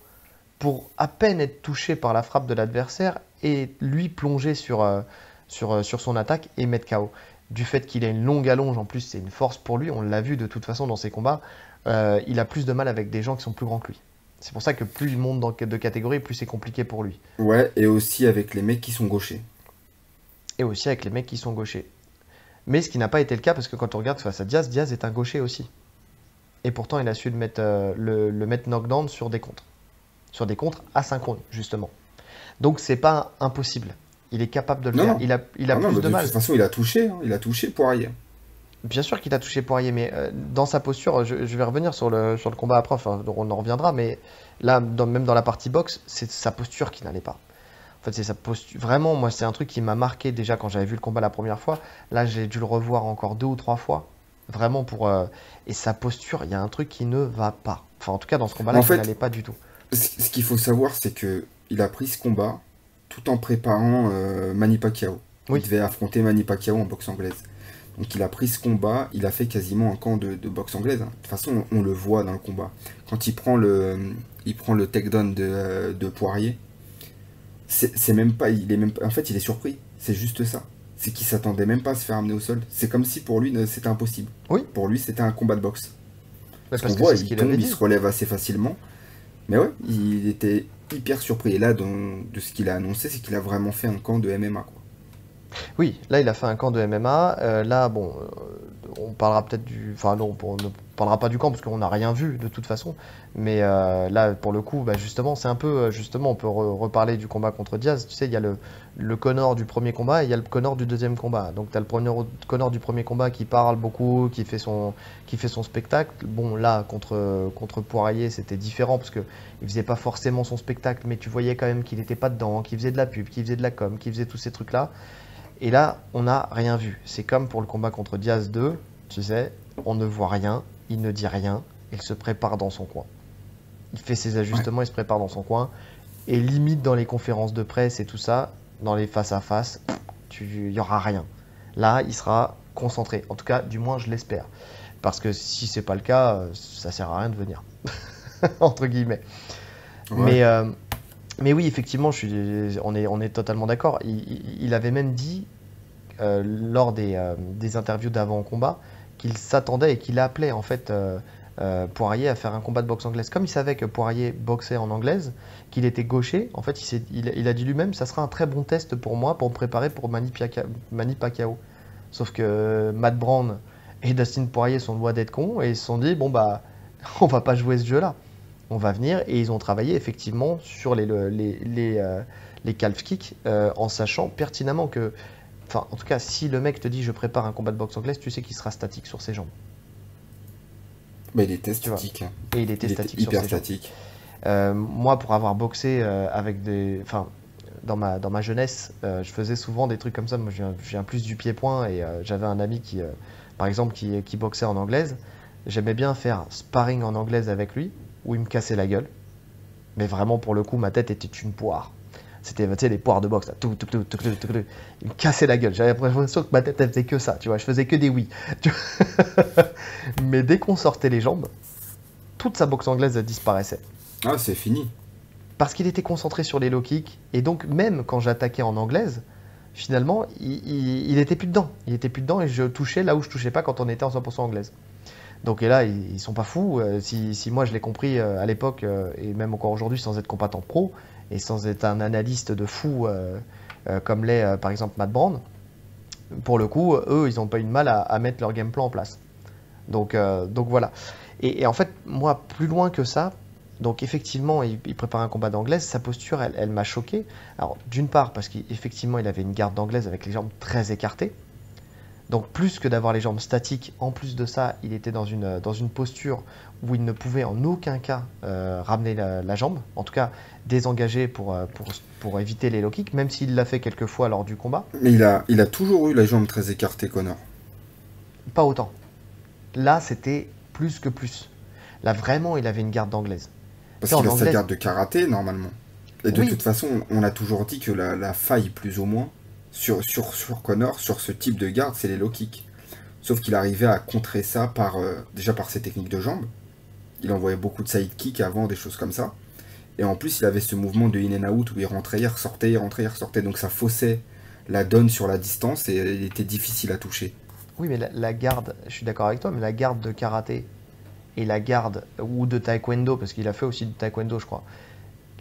pour à peine être touché par la frappe de l'adversaire et lui plonger sur son attaque et mettre KO. Du fait qu'il a une longue allonge, en plus, c'est une force pour lui. On l'a vu de toute façon dans ses combats. Il a plus de mal avec des gens qui sont plus grands que lui. C'est pour ça que plus il monte de catégorie, plus c'est compliqué pour lui. Ouais, et aussi avec les mecs qui sont gauchers. Et aussi avec les mecs qui sont gauchers. Mais ce qui n'a pas été le cas, parce que quand on regarde face à Diaz, Diaz est un gaucher aussi. Et pourtant, il a su le mettre knockdown sur des contres. Sur des contres asynchrones, justement. Donc, c'est pas impossible. Il est capable de le Non, faire. non. Il a Ah non, plus mais de de mal. toute façon, il a touché. Hein. Il a touché Poirier. Bien sûr qu'il a touché Poirier, mais dans sa posture, je vais revenir sur le combat après, enfin, on en reviendra, mais là, même dans la partie boxe, c'est sa posture qui n'allait pas. En fait, c'est sa posture. Vraiment, moi, c'est un truc qui m'a marqué déjà quand j'avais vu le combat la première fois. Là, j'ai dû le revoir encore 2 ou 3 fois. Vraiment pour. Et sa posture, il y a un truc qui ne va pas. Enfin, en tout cas, dans ce combat-là, En qui fait, n'allait pas du tout. ce qu'il faut savoir, c'est que il a pris ce combat tout en préparant Manny Pacquiao. Il Oui, devait affronter Manny Pacquiao en boxe anglaise. Donc il a pris ce combat, il a fait quasiment un camp de boxe anglaise. Hein. De toute façon, on le voit dans le combat. Quand il prend le takedown de Poirier, c'est même pas, il est même pas, en fait, il est surpris. C'est juste ça. C'est qu'il s'attendait même pas à se faire amener au sol. C'est comme si pour lui, c'était impossible. oui, Pour lui, c'était un combat de boxe. mais Parce parce qu'on que voit, c'est ce il qu'il tombe, avait il se dit. relève assez facilement. Mais ouais, il était hyper surpris. Et là, de ce qu'il a annoncé, c'est qu'il a vraiment fait un camp de MMA, quoi. Oui, là il a fait un camp de MMA. Là, bon, on parlera peut-être du. Enfin, non, on ne parlera pas du camp parce qu'on n'a rien vu de toute façon. Mais là, pour le coup, bah, justement, c'est un peu. Justement, on peut reparler du combat contre Diaz. Tu sais, il y a le Connor du premier combat et il y a le Connor du deuxième combat. Donc, tu as le Connor du premier combat qui parle beaucoup, qui fait son spectacle. Bon, là, contre Poirier, c'était différent parce qu'il faisait pas forcément son spectacle, mais tu voyais quand même qu'il n'était pas dedans, qu'il faisait de la pub, qu'il faisait de la com, qu'il faisait tous ces trucs-là. Et là, on n'a rien vu. C'est comme pour le combat contre Diaz 2, tu sais, on ne voit rien, il ne dit rien, il se prépare dans son coin. Il fait ses Ouais. ajustements, il se prépare dans son coin. Et limite dans les conférences de presse et tout ça, dans les face-à-face, il n'y aura rien. Là, il sera concentré. En tout cas, du moins, je l'espère. Parce que si c'est pas le cas, ça sert à rien de venir. Entre guillemets. Ouais. Mais, euh, mais oui, effectivement, on est totalement d'accord. Il avait même dit lors des interviews d'avant-combat qu'il s'attendait et qu'il appelait en fait Poirier à faire un combat de boxe anglaise. Comme il savait que Poirier boxait en anglaise, qu'il était gaucher, en fait, il a dit lui-même, ça sera un très bon test pour moi pour me préparer pour Manny Pacquiao. Sauf que Matt Brown et Dustin Poirier sont loin d'être cons et ils se sont dit, bon bah, On va pas jouer ce jeu-là. On va venir et ils ont travaillé effectivement sur les calf kicks en sachant pertinemment que, enfin en tout cas si le mec te dit je prépare un combat de boxe anglaise, tu sais qu'il sera statique sur ses jambes. Bah, il était Tu vois. statique, hein. Et il était Il était statique sur hyper ses jambes. statique. Moi pour avoir boxé enfin dans ma jeunesse, je faisais souvent des trucs comme ça. Moi je viens plus du pied-point et j'avais un ami qui, par exemple, qui boxait en anglaise. J'aimais bien faire sparring en anglaise avec lui où il me cassait la gueule. Mais vraiment, pour le coup, ma tête était une poire. C'était, tu sais, les poires de boxe, là. Tout, tout, tout, tout, tout, tout, tout. Il me cassait la gueule. J'avais l'impression que ma tête, elle faisait que ça, tu vois. Je faisais que des oui. Tu vois. Mais dès qu'on sortait les jambes, toute sa boxe anglaise, elle disparaissait. Ah, c'est fini. Parce qu'il était concentré sur les low kicks. Et donc, même quand j'attaquais en anglaise, finalement, il était plus dedans. Il était plus dedans et je touchais là où je touchais pas quand on était en 100% anglaise. Donc et là, ils sont pas fous. Si moi je l'ai compris à l'époque et même encore aujourd'hui sans être combattant pro et sans être un analyste de fou comme l'est par exemple Matt Brand, pour le coup, eux, ils n'ont pas eu de mal à mettre leur game plan en place. Donc voilà. Et en fait, moi, plus loin que ça, donc effectivement, il prépare un combat d'anglaise. Sa posture, elle m'a choqué. Alors d'une part parce qu'effectivement, il avait une garde d'anglaise avec les jambes très écartées. Donc plus que d'avoir les jambes statiques, en plus de ça, il était dans une posture où il ne pouvait en aucun cas ramener la jambe, en tout cas désengager pour éviter les low kicks, même s'il l'a fait quelques fois lors du combat, Mais il a toujours eu la jambe très écartée, Connor. pas autant. Là, c'était plus que plus. Là, vraiment, il avait une garde d'anglaise. Tu Parce sais, qu'il en a sa anglaise, garde de karaté, normalement. Et de oui, toute façon, on a toujours dit que la faille, plus ou moins, sur Connor, sur ce type de garde, c'est les low kicks. Sauf qu'il arrivait à contrer ça déjà par ses techniques de jambes. Il envoyait beaucoup de side kicks avant, des choses comme ça. Et en plus, il avait ce mouvement de in and out où il rentrait, il ressortait, il rentrait, il ressortait. Donc ça faussait la donne sur la distance et il était difficile à toucher. oui, mais la garde, je suis d'accord avec toi, mais la garde de karaté et la garde ou de taekwondo, parce qu'il a fait aussi du taekwondo, je crois,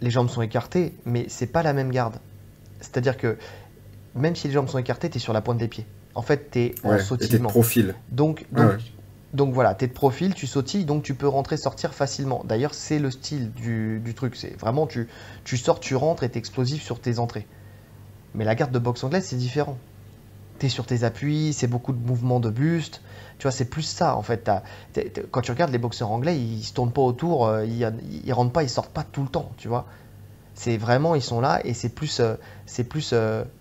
les jambes sont écartées, mais c'est pas la même garde. C'est-à-dire que même si les jambes sont écartées, tu es sur la pointe des pieds. En fait, tu es en Ouais, et t'es de sautillement. profil. Donc, Ouais, donc, ouais. donc voilà, tu es de profil, tu sautilles, donc tu peux rentrer, sortir facilement. D'ailleurs, c'est le style du truc. C'est vraiment, tu sors, tu rentres et tu es explosif sur tes entrées. Mais la garde de boxe anglaise, c'est différent. Tu es sur tes appuis, c'est beaucoup de mouvements de buste. Tu vois, c'est plus ça en fait. Quand tu regardes les boxeurs anglais, ils se tournent pas autour, ils rentrent pas, ils sortent pas tout le temps, tu vois. C'est vraiment, ils sont là et c'est plus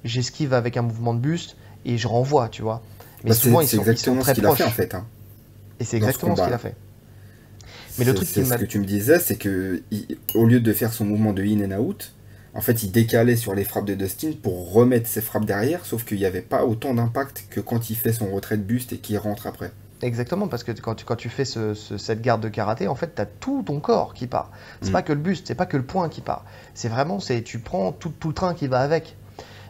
j'esquive avec un mouvement de buste et je renvoie, tu vois. Mais Bah, souvent, c'est ils sont exactement ce très qu'il a fait en proches. fait, hein, Et c'est dans ce exactement ce qu'il a combat-là. fait. Mais le truc qui C'est ce m'a. que tu me disais, c'est que au lieu de faire son mouvement de in and out, en fait, il décalait sur les frappes de Dustin pour remettre ses frappes derrière, sauf qu'il n'y avait pas autant d'impact que quand il fait son retrait de buste et qu'il rentre après. Exactement, parce que quand tu fais cette garde de karaté, en fait, tu as tout ton corps qui part. C'est Mm. pas que le buste, c'est pas que le poing qui part. C'est vraiment, tu prends tout le train qui va avec.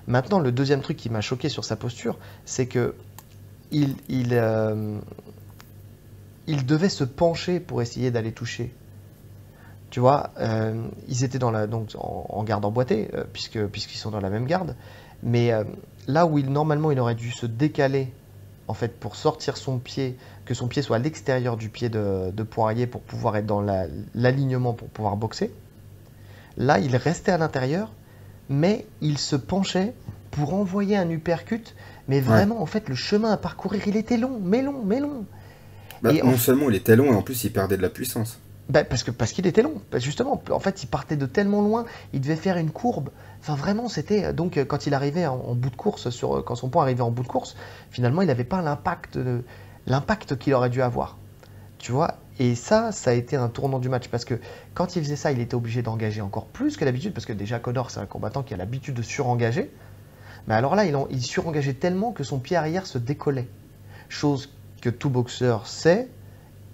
Maintenant, le deuxième truc qui m'a choqué sur sa posture, c'est que il, il, euh, il devait se pencher pour essayer d'aller toucher. Tu vois, ils étaient donc en garde emboîtée, puisqu'ils sont dans la même garde. Mais là où normalement il aurait dû se décaler, en fait, pour sortir son pied, que son pied soit à l'extérieur du pied de Poirier pour pouvoir être dans l'alignement pour pouvoir boxer, là il restait à l'intérieur, mais il se penchait pour envoyer un uppercut. Mais Ouais. vraiment, en fait, le chemin à parcourir, il était long, mais long, mais long. Bah, Et en non seulement il était long, et en plus il perdait de la puissance. Bah, parce qu'il était long. Bah, justement, en fait, il partait de tellement loin, il devait faire une courbe. Enfin, vraiment, c'était donc quand il arrivait en bout de course, quand son point arrivait en bout de course, finalement, il n'avait pas l'impact qu'il aurait dû avoir. Tu vois? Et ça a été un tournant du match parce que quand il faisait ça, il était obligé d'engager encore plus que d'habitude parce que déjà Connor, c'est un combattant qui a l'habitude de surengager. Mais alors là, il surengageait tellement que son pied arrière se décollait. Chose que tout boxeur sait,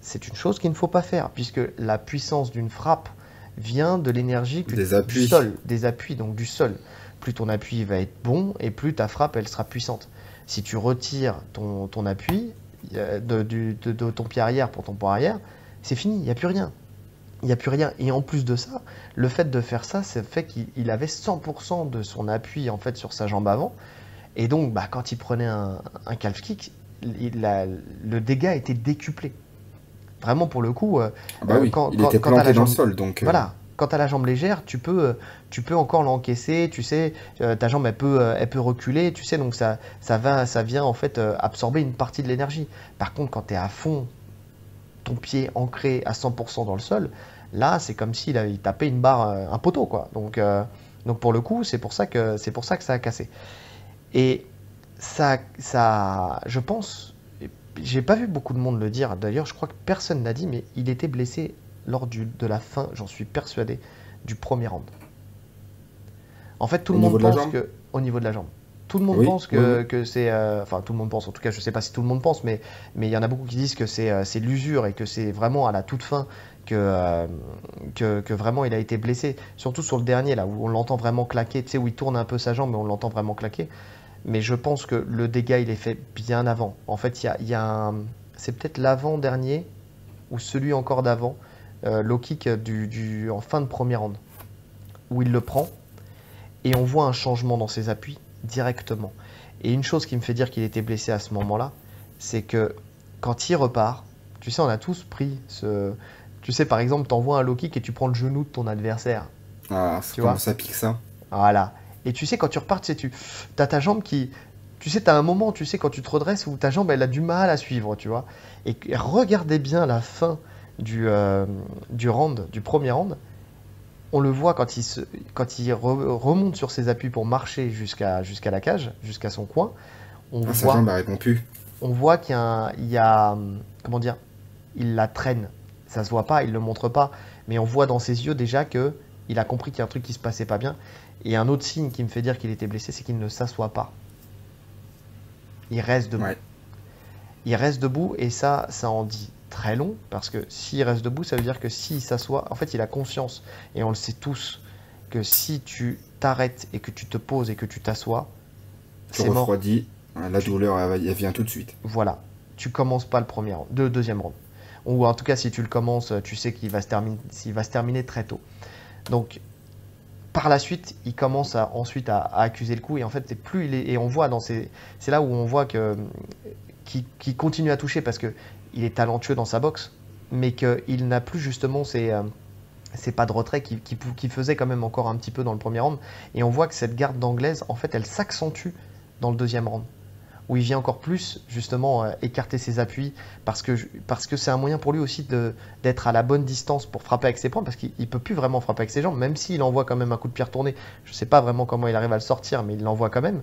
c'est une chose qu'il ne faut pas faire, puisque la puissance d'une frappe vient de l'énergie Des du appuis. sol, des appuis, donc du sol. Plus ton appui va être bon, et plus ta frappe, elle sera puissante. Si tu retires ton appui de ton pied arrière pour ton poing arrière, c'est fini, il n'y a plus rien. Il n'y a plus rien. Et en plus de ça, le fait de faire ça, c'est fait qu'il avait 100% de son appui en fait sur sa jambe avant. Et donc, bah, quand il prenait un calf kick, le dégât était décuplé. Vraiment, pour le coup, Ah bah oui, il était quand tu as la planté dans le jambe, sol, donc voilà, quand tu as la jambe légère, tu peux encore l'encaisser, tu sais, ta jambe, elle peut reculer, tu sais, donc ça vient en fait absorber une partie de l'énergie. Par contre, quand tu es à fond, ton pied ancré à 100% dans le sol, là, c'est comme il tapait une barre, un poteau, quoi. Donc pour le coup, c'est pour ça que ça a cassé. Et je pense, j'ai pas vu beaucoup de monde le dire. D'ailleurs, je crois que personne n'a dit, mais il était blessé de la fin, j'en suis persuadé, du premier round. En fait, tout au le niveau monde de la pense jambe. que, au niveau de la jambe, tout le monde Oui, pense oui, oui. que c'est, enfin tout le monde pense, en tout cas je sais pas si tout le monde pense, mais il y en a beaucoup qui disent que c'est l'usure et que c'est vraiment à la toute fin que vraiment il a été blessé. Surtout sur le dernier là où on l'entend vraiment claquer, tu sais où il tourne un peu sa jambe mais on l'entend vraiment claquer. Mais je pense que le dégât il est fait bien avant. En fait c'est peut-être l'avant-dernier ou celui encore d'avant, low kick en fin de premier round où il le prend et on voit un changement dans ses appuis directement. Et une chose qui me fait dire qu'il était blessé à ce moment-là, c'est que quand il repart, tu sais, on a tous pris ce. Tu sais, par exemple, t'envoies un low kick et tu prends le genou de ton adversaire, Ah, tu comment vois? ça pique ça? Voilà. Et tu sais, quand tu repars, tu sais, as ta jambe qui. Tu sais, tu as un moment, tu sais, quand tu te redresses où ta jambe, elle a du mal à suivre, tu vois. Et regardez bien la fin du premier round. On le voit quand il remonte sur ses appuis pour marcher jusqu'à la cage, jusqu'à son coin. On Ah, sa jambe voit, elle répond plus. on voit comment dire, il la traîne. Ça se voit pas, il le montre pas, mais on voit dans ses yeux déjà que il a compris qu'il y a un truc qui se passait pas bien. Et un autre signe qui me fait dire qu'il était blessé, c'est qu'il ne s'assoit pas. Il reste debout. Ouais. Il reste debout et ça en dit très long parce que s'il reste debout, ça veut dire que s'il s'assoit, en fait, il a conscience et on le sait tous que si tu t'arrêtes et que tu te poses et que tu t'assois, Tu c'est mort. refroidis. La Tu, douleur, elle vient tout de suite. voilà, tu commences pas le deuxième round. Ou en tout cas, si tu le commences, tu sais s'il va se terminer très tôt. Donc, par la suite, il commence ensuite à accuser le coup et en fait, et on voit c'est là où on voit qu'il continue à toucher parce que il est talentueux dans sa boxe, mais qu'il n'a plus justement ces pas de retrait qui faisaient quand même encore un petit peu dans le premier round. Et on voit que cette garde d'anglaise, en fait, elle s'accentue dans le deuxième round, où il vient encore plus justement écarter ses appuis, parce que c'est un moyen pour lui aussi d'être à la bonne distance pour frapper avec ses poings, parce qu'il ne peut plus vraiment frapper avec ses jambes, même s'il envoie quand même un coup de pied retourné. Je ne sais pas vraiment comment il arrive à le sortir, mais il l'envoie quand même.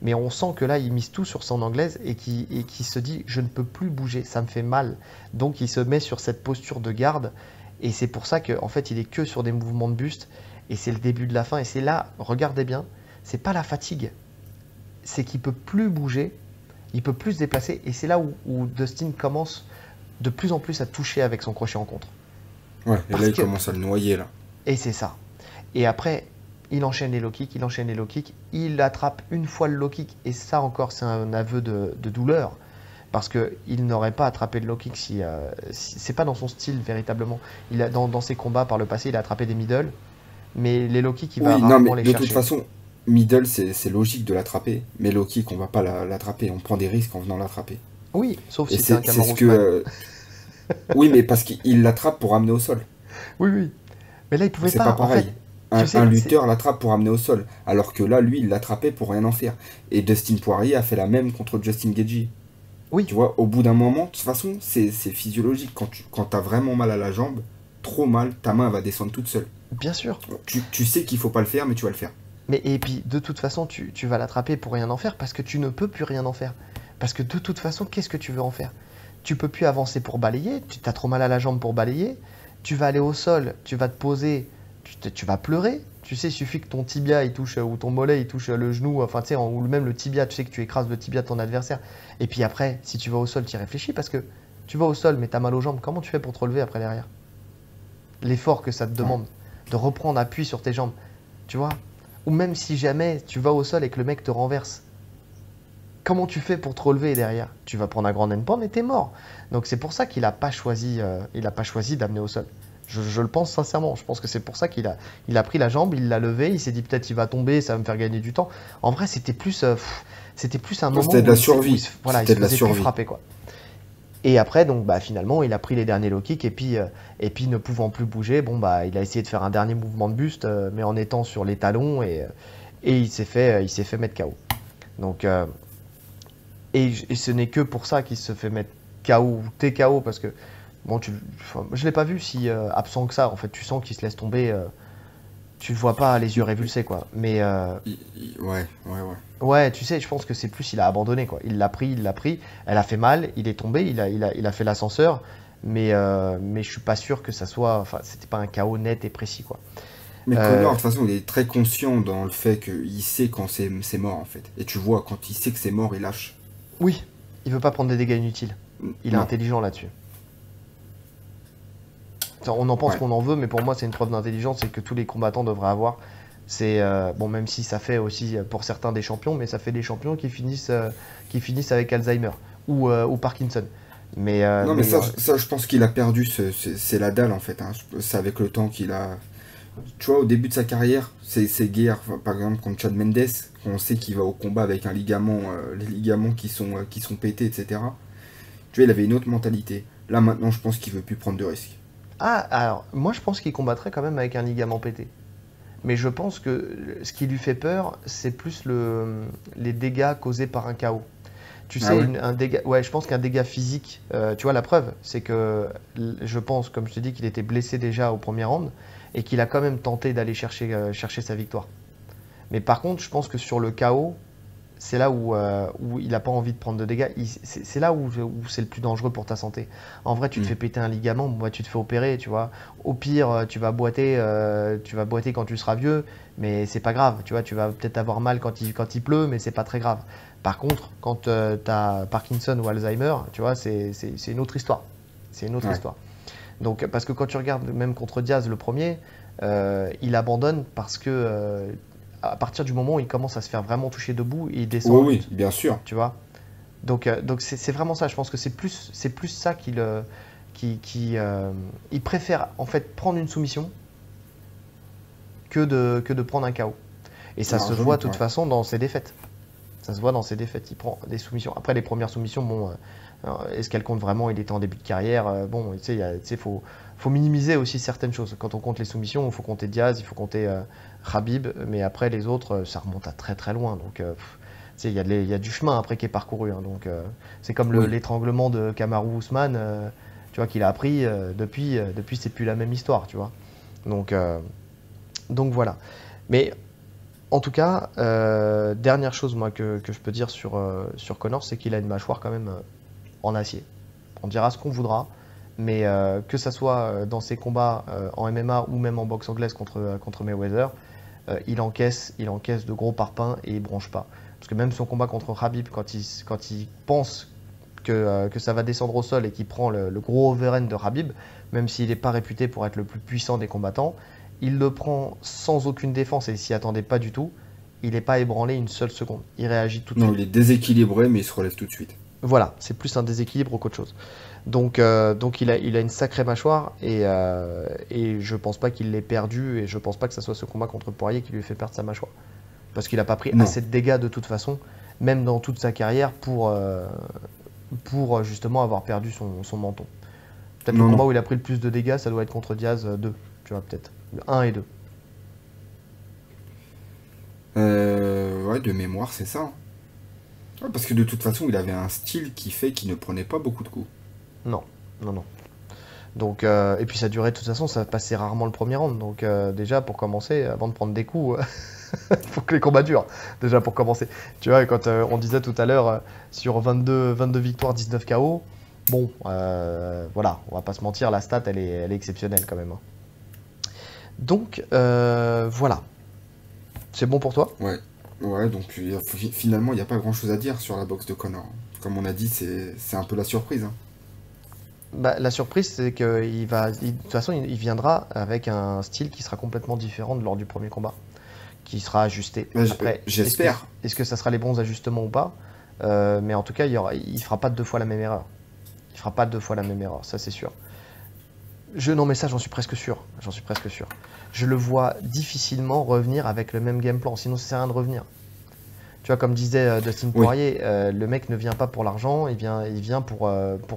Mais on sent que là, il mise tout sur son anglaise et qui se dit, je ne peux plus bouger, ça me fait mal. Donc il se met sur cette posture de garde. Et c'est pour ça qu'en fait, il est que sur des mouvements de buste. Et c'est le début de la fin. Et c'est là, regardez bien, c'est pas la fatigue. C'est qu'il peut plus bouger, il peut plus se déplacer. Et c'est là où Dustin commence de plus en plus à toucher avec son crochet en contre. Ouais, et là, Parce il que, commence à le noyer, là. et c'est ça. Et après, il enchaîne les low kicks, il enchaîne les low kicks, il attrape une fois le low kick, et ça encore, c'est un aveu de douleur, parce qu'il n'aurait pas attrapé le low kick si c'est pas dans son style véritablement. Dans ses combats par le passé, il a attrapé des middle, mais les low kicks, il va Oui, non, mais rarement les de toute chercher. façon, middle, c'est logique de l'attraper. Mais low kick, on va pas l'attraper. On prend des risques en venant l'attraper. Oui, sauf Et si t'es un c'est Kamaru ce que. Usman. Oui, mais parce qu'il l'attrape pour amener au sol. Oui, oui. Mais là, il pouvait C'est pas pas. En fait, pareil. tu Un sais, lutteur l'attrape pour amener au sol. Alors que là, lui, il l'attrapait pour rien en faire. Et Dustin Poirier a fait la même contre Justin Gaethje. oui, Tu vois, au bout d'un moment, de toute façon, c'est physiologique. Quand t'as vraiment mal à la jambe, trop mal, ta main va descendre toute seule. bien sûr. Tu sais qu'il faut pas le faire, mais tu vas le faire. Mais et puis, de toute façon, tu vas l'attraper pour rien en faire parce que tu ne peux plus rien en faire. Parce que de toute façon, qu'est-ce que tu veux en faire? Tu peux plus avancer pour balayer, tu as trop mal à la jambe pour balayer, tu vas aller au sol, tu vas te poser, tu vas pleurer. Tu sais, il suffit que ton tibia il touche, ou ton mollet il touche le genou, enfin tu sais, ou même le tibia, tu sais que tu écrases le tibia de ton adversaire. Et puis après, si tu vas au sol, tu y réfléchis parce que tu vas au sol, mais tu as mal aux jambes, comment tu fais pour te relever après derrière? L'effort que ça te Ouais. demande de reprendre appui sur tes jambes, tu vois? Ou même si jamais tu vas au sol et que le mec te renverse, comment tu fais pour te relever derrière? Tu vas prendre un grand endpoint et t'es mort. Donc c'est pour ça qu'il n'a pas choisi d'amener au sol. Je le pense sincèrement. Je pense que c'est pour ça il a pris la jambe, il l'a levé, il s'est dit peut-être il va tomber, ça va me faire gagner du temps. En vrai, c'était plus un Non, moment c'était de la où survie. voilà, il C'était se de la faisait plus survie. frapper quoi. Et après, donc, bah, finalement, il a pris les derniers low kicks et puis ne pouvant plus bouger, bon, bah, il a essayé de faire un dernier mouvement de buste, mais en étant sur les talons et il s'est fait mettre KO. Donc, et ce n'est que pour ça qu'il se fait mettre KO ou TKO parce que, bon, je l'ai pas vu si absent que ça. En fait, tu sens qu'il se laisse tomber. Tu le vois pas les yeux révulsés, quoi. Mais Ouais. ouais, tu sais, je pense que c'est plus il a abandonné, quoi. Il l'a pris. Elle a fait mal, il est tombé, il a fait l'ascenseur. Mais je suis pas sûr que ça soit. Enfin, c'était pas un KO net et précis, quoi. Mais Connor, Euh, de toute façon, il est très conscient dans le fait qu'il sait quand c'est mort, en fait. Et tu vois, quand il sait que c'est mort, il lâche. oui, il veut pas prendre des dégâts inutiles. Il est Non, intelligent là-dessus. On en pense ouais. qu'on en veut, mais pour moi, c'est une preuve d'intelligence et que tous les combattants devraient avoir. C'est bon, même si ça fait aussi pour certains des champions, mais ça fait des champions qui finissent avec Alzheimer ou Parkinson. Non, mais Mais ça, je pense qu'il a perdu, c'est la dalle, en fait. Hein. C'est avec le temps qu'il a... Tu vois, au début de sa carrière, ses guerres, enfin, par exemple, contre Chad Mendes, on sait qu'il va au combat avec un ligament, les ligaments qui sont pétés, etc. Tu vois, il avait une autre mentalité. Là, maintenant, je pense qu'il veut plus prendre de risques. ah, alors moi je pense qu'il combattrait quand même avec un ligament pété. Mais je pense que ce qui lui fait peur, c'est plus les dégâts causés par un KO. Tu Ah sais, ouais? un dégât, ouais, je pense qu'un dégât physique, tu vois, la preuve, c'est que je pense, comme je te dis, qu'il était blessé déjà au premier round et qu'il a quand même tenté d'aller chercher sa victoire. Mais par contre, je pense que sur le KO, c'est là où il n'a pas envie de prendre de dégâts. C'est là où c'est le plus dangereux pour ta santé. En vrai, tu te Hmm. fais péter un ligament, bon, bah, tu te fais opérer, tu vois. Au pire, tu vas boiter quand tu seras vieux, mais c'est pas grave. Tu vois, tu vas peut-être avoir mal quand il pleut, mais c'est pas très grave. Par contre, quand tu as Parkinson ou Alzheimer, tu vois, c'est une autre histoire. C'est une autre Ouais. histoire. Donc, parce que quand tu regardes même contre Diaz, le premier, il abandonne parce que à partir du moment où il commence à se faire vraiment toucher debout, il descend en Oui, oui, lutte, bien sûr. tu vois. Donc c'est vraiment ça. Je pense que c'est plus ça il préfère en fait prendre une soumission que de prendre un KO. Et ça se voit Largement, de toute ouais. façon dans ses défaites. Ça se voit dans ses défaites. Il prend des soumissions. Après les premières soumissions, bon, est-ce qu'elles comptent vraiment? Il était en début de carrière. Bon, tu sais, faut minimiser aussi certaines choses. Quand on compte les soumissions, il faut compter Diaz, il faut compter Khabib, mais après les autres, ça remonte à très très loin. Donc, tu sais, il y a du chemin après qui est parcouru. Hein. Donc, c'est comme Oui. l'étranglement de Kamaru Usman, tu vois, qu'il a appris depuis, c'est plus la même histoire, tu vois. Donc, euh, donc voilà. Mais en tout cas, dernière chose moi que je peux dire sur Connor, c'est qu'il a une mâchoire quand même en acier. On dira ce qu'on voudra, mais que ça soit dans ses combats en MMA ou même en boxe anglaise contre Mayweather, il encaisse de gros parpaings et il bronche pas. Parce que même son combat contre Khabib, quand il pense que ça va descendre au sol et qu'il prend le gros overhand de Khabib, même s'il n'est pas réputé pour être le plus puissant des combattants, il le prend sans aucune défense et il s'y attendait pas du tout. Il n'est pas ébranlé une seule seconde. Il réagit tout de Non, suite. il est déséquilibré, mais il se relève tout de suite. Voilà, c'est plus un déséquilibre qu'autre chose. Donc il a une sacrée mâchoire et je pense pas qu'il l'ait perdu et je pense pas que ça soit ce combat contre Poirier qui lui fait perdre sa mâchoire. Parce qu'il n'a pas pris Non, assez de dégâts de toute façon, même dans toute sa carrière, pour justement avoir perdu son menton. Peut-être le non, combat non. où il a pris le plus de dégâts, ça doit être contre Diaz 2, tu vois, peut-être. Le 1 et 2. Ouais, de mémoire, c'est ça. Hein. Ouais, parce que de toute façon, il avait un style qui fait qu'il ne prenait pas beaucoup de coups. Non, non, non. Donc, et puis ça durait de toute façon, ça passait rarement le premier round. Donc déjà, pour commencer, avant de prendre des coups, il faut que les combats durent. Déjà pour commencer. Tu vois, quand on disait tout à l'heure, sur 22 victoires, 19 KO, bon, voilà, on va pas se mentir, la stat, elle est exceptionnelle quand même. Hein. Donc, voilà. C'est bon pour toi? Ouais. Ouais, donc finalement, il n'y a pas grand-chose à dire sur la boxe de Connor. Comme on a dit, c'est un peu la surprise. Hein. Bah, la surprise, c'est de toute façon, il viendra avec un style qui sera complètement différent de lors du premier combat, qui sera ajusté. Ouais, Après, j'espère. est-ce que ça sera les bons ajustements ou pas? Mais en tout cas, il fera pas deux fois la même erreur. Il fera pas deux fois la même erreur, ça c'est sûr. Non, mais ça, j'en suis presque sûr. J'en suis presque sûr. Je le vois difficilement revenir avec le même game plan, sinon ça sert à rien de revenir. Tu vois, comme disait Dustin Oui, Poirier, le mec ne vient pas pour l'argent, il vient pour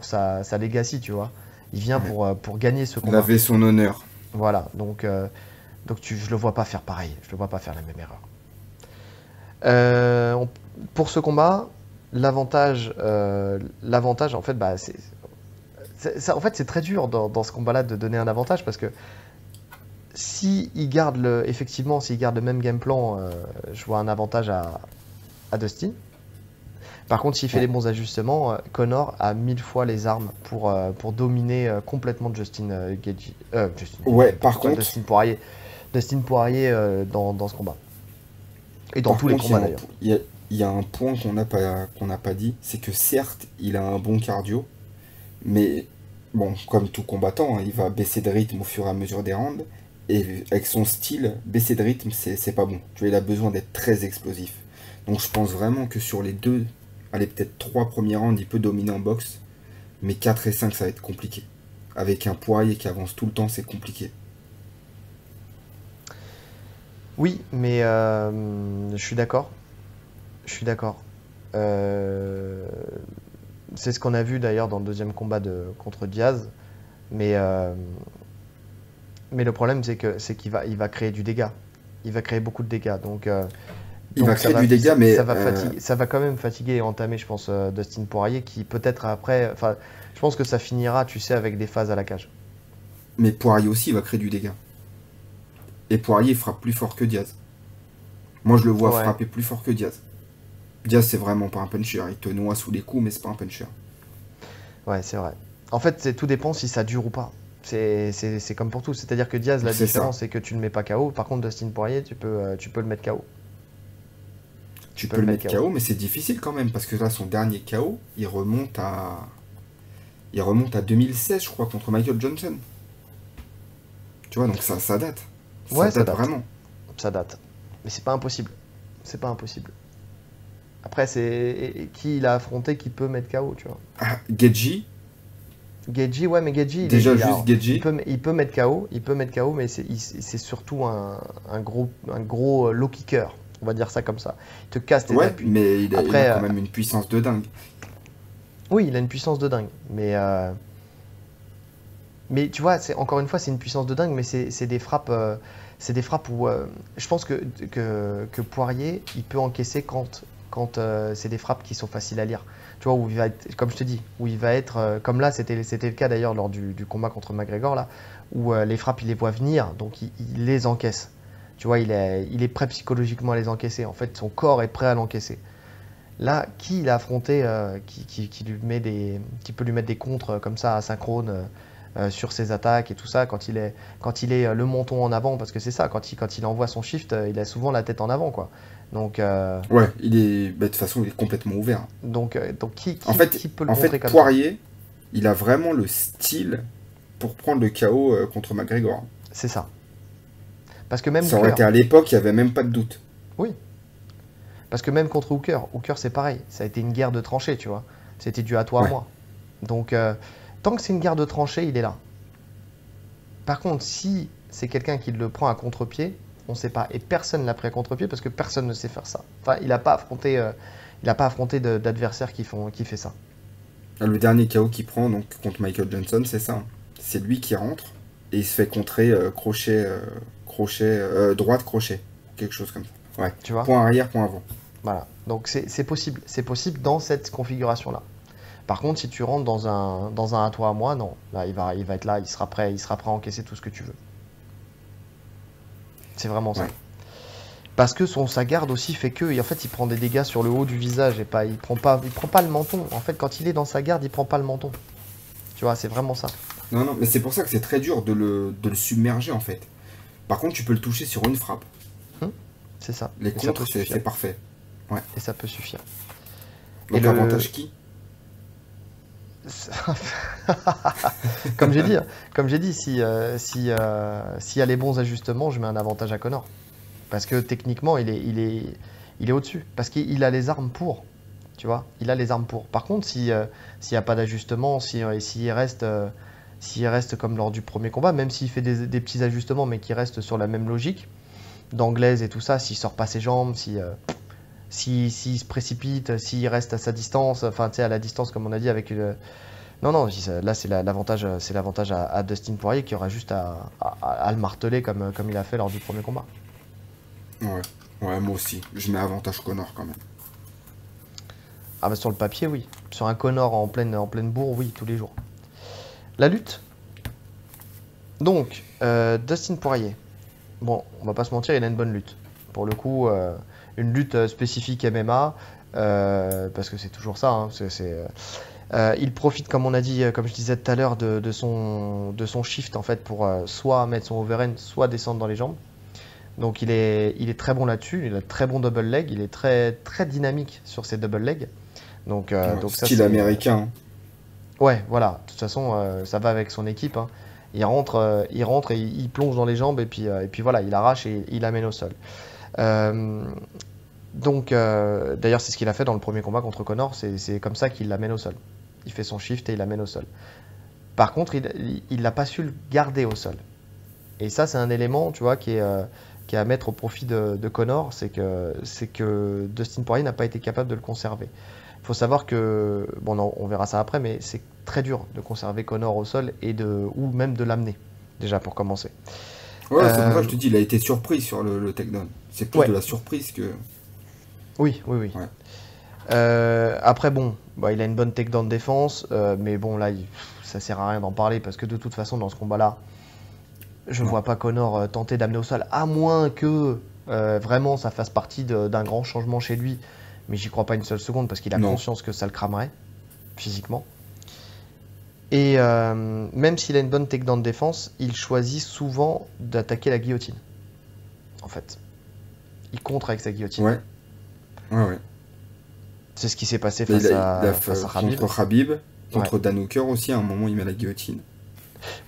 sa legacy, tu vois. Il vient ouais. pour gagner ce Il combat. avait son honneur. Voilà, donc je le vois pas faire pareil, je le vois pas faire la même erreur. Euh, on- pour ce combat, l'avantage en fait, bah, en fait, c'est très dur dans ce combat-là de donner un avantage parce que si il garde effectivement, s'il garde le même game plan, je vois un avantage à Dustin. Par contre, s'il fait Ouais, les bons ajustements, Connor a 1000 fois les armes pour dominer complètement Justin ouais, Gaethje, n'importe quoi, Dustin Poirier dans ce combat. Et dans par tous les contre, combats d'ailleurs. il y a un point qu'on n'a pas dit, c'est que certes, il a un bon cardio, mais bon, comme tout combattant, hein, il va baisser de rythme au fur et à mesure des rounds. Et avec son style, baisser de rythme, c'est pas bon. Tu vois, il a besoin d'être très explosif. Donc je pense vraiment que sur les deux, allez, peut-être trois premiers rounds, il peut dominer en boxe. Mais 4 et 5 ça va être compliqué. Avec un Poirier qui avance tout le temps, c'est compliqué. Oui, mais je suis d'accord. Je suis d'accord. Euh, c'est ce qu'on a vu d'ailleurs dans le deuxième combat contre Diaz. Mais, euh, mais le problème, c'est qu'il va créer du dégât. Il va créer beaucoup de dégâts. Il va Donc créer du dégât, mais ça va quand même fatiguer et entamer, je pense, Dustin Poirier, qui peut-être après. Enfin, je pense que ça finira, tu sais, avec des phases à la cage. Poirier aussi va créer du dégât. Et Poirier frappe plus fort que Diaz. Moi, je le vois Ouais, frapper plus fort que Diaz. Diaz, c'est vraiment pas un puncher. Il te noie sous les coups, mais c'est pas un puncher. ouais, c'est vrai. En fait, tout dépend si ça dure ou pas. C'est comme pour tout. C'est-à-dire que Diaz, la C'est ça. différence, c'est que tu le mets pas KO. Par contre, Dustin Poirier, tu peux le mettre KO. Tu Tu peux peux le le mettre mettre KO. KO, mais c'est difficile quand même, parce que là, son dernier KO, il remonte à 2016, je crois, contre Michael Johnson. Tu vois, donc ça date. Ça Ouais, ça date date. vraiment. Ça date. Mais c'est pas impossible. C'est pas impossible. Après, qui il a affronté qui peut mettre KO, tu vois. Ah, Geji, Geji, ouais, mais Geji, déjà juste Geji. il peut mettre KO, mais c'est surtout un gros low kicker, on va dire ça comme ça. Il te casse tes Ouais, appuis. mais il a Après, quand même une puissance de dingue. oui, il a une puissance de dingue, mais tu vois, encore une fois, c'est une puissance de dingue, mais c'est des frappes où je pense que Poirier, il peut encaisser quand c'est des frappes qui sont faciles à lire. Tu vois, où il va être, comme je te dis, où il va être, comme là, c'était le cas d'ailleurs lors du combat contre McGregor, là, où les frappes, il les voit venir, donc il les encaisse. Tu vois, il est prêt psychologiquement à les encaisser. En fait, son corps est prêt à l'encaisser. Là, qui il a affronté qui peut lui mettre des contres comme ça asynchrone sur ses attaques et tout ça quand il est le menton en avant parce que c'est ça quand il envoie son shift il a souvent la tête en avant quoi. Donc euh, Ouais, bah, de toute façon, il est complètement ouvert. donc qui peut le En contrer fait, comme ça? Poirier, il a vraiment le style pour prendre le KO contre McGregor. C'est ça. Parce que même Ça aurait Hooker, été à l'époque, il n'y avait même pas de doute. oui, parce que même contre Hooker c'est pareil. Ça a été une guerre de tranchées, tu vois. C'était du à toi à Ouais, moi. Donc tant que c'est une guerre de tranchées, il est là. Par contre, si c'est quelqu'un qui le prend à contre-pied, on ne sait pas. Et personne ne l'a pris à contre-pied parce que personne ne sait faire ça. Enfin, il n'a pas affronté d'adversaires qui fait ça. le dernier KO qu'il prend donc, contre Michael Johnson, c'est ça, hein. C'est lui qui rentre et il se fait contrer droite, crochet. Quelque chose comme ça. Ouais. Tu vois? Point arrière, point avant. Voilà. Donc c'est possible. C'est possible dans cette configuration-là. Par contre, si tu rentres dans un à toi à moi, non. Là, il va être là, il sera prêt à encaisser tout ce que tu veux. C'est vraiment ça. Ouais. Parce que sa garde aussi fait que, et en fait, il prend des dégâts sur le haut du visage et pas, il prend pas le menton. En fait, quand il est dans sa garde, il prend pas le menton. Tu vois, c'est vraiment ça. Non, non, mais c'est pour ça que c'est très dur de le submerger en fait. Par contre, tu peux le toucher sur une frappe. Hum, c'est ça. Les Et ça peut contres, suffire. c'est parfait. Ouais. Et ça peut suffire. Et Donc avantage qui? comme j'ai dit, s'il y a les bons ajustements, je mets un avantage à Connor. Parce que techniquement, il est au-dessus. Parce qu'il a les armes pour. Tu vois, il a les armes pour. Par contre, s'il n'y a pas d'ajustement, s'il reste comme lors du premier combat, même s'il fait des petits ajustements, mais qu'il reste sur la même logique, d'anglaise et tout ça, s'il sort pas ses jambes, s'il se précipite, s'il reste à sa distance, enfin, tu sais, à la distance, comme on a dit, avec une. Non, non, là, c'est l'avantage à Dustin Poirier qui aura juste à le marteler comme il a fait lors du premier combat. Ouais. Ouais, moi aussi. Je mets avantage Connor quand même. Ah, bah, sur le papier, oui. Sur un Connor en pleine bourre, oui, tous les jours. La lutte. Donc, Dustin Poirier. Bon, on va pas se mentir, il a une bonne lutte. Pour le coup, une lutte spécifique MMA, parce que c'est toujours ça. Hein, il profite, comme on a dit, comme je disais tout à l'heure, de son shift en fait pour soit mettre son overhand, soit descendre dans les jambes. Donc il est très bon là-dessus. Il a très bon double leg. Il est très très dynamique sur ses double legs. Donc, Ouais, donc ça style c'est américain. ouais, voilà. De toute façon, ça va avec son équipe. Hein. Il rentre et il plonge dans les jambes et puis voilà, il arrache et il amène au sol. Euh, d'ailleurs, c'est ce qu'il a fait dans le premier combat contre Connor. C'est comme ça qu'il l'amène au sol. Il fait son shift et il l'amène au sol. Par contre, il n'a pas su le garder au sol. Et ça, c'est un élément, tu vois, qui est à mettre au profit de Connor, c'est que Dustin Poirier n'a pas été capable de le conserver. Il faut savoir que, bon, non, on verra ça après, mais c'est très dur de conserver Connor au sol ou même de l'amener, déjà pour commencer. Ouais, c'est pour ça Euh, que je te dis, il a été surpris sur le takedown. C'est plus ouais, de la surprise que. oui, oui, oui. Ouais. Après, bon, bah, il a une bonne takedown défense, mais bon, là, ça sert à rien d'en parler parce que de toute façon, dans ce combat-là, je Non. vois pas Connor tenter d'amener au sol, à moins que vraiment ça fasse partie d'un grand changement chez lui. Mais j'y crois pas une seule seconde parce qu'il a Non. conscience que ça le cramerait physiquement. Et même s'il a une bonne takedown de défense, il choisit souvent d'attaquer la guillotine. En fait, il contre avec sa guillotine. Ouais. Ouais, ouais. C'est ce qui s'est passé Mais face à Khabib. contre Khabib, Ouais. contre Dan Hooker aussi, à un moment, il met la guillotine.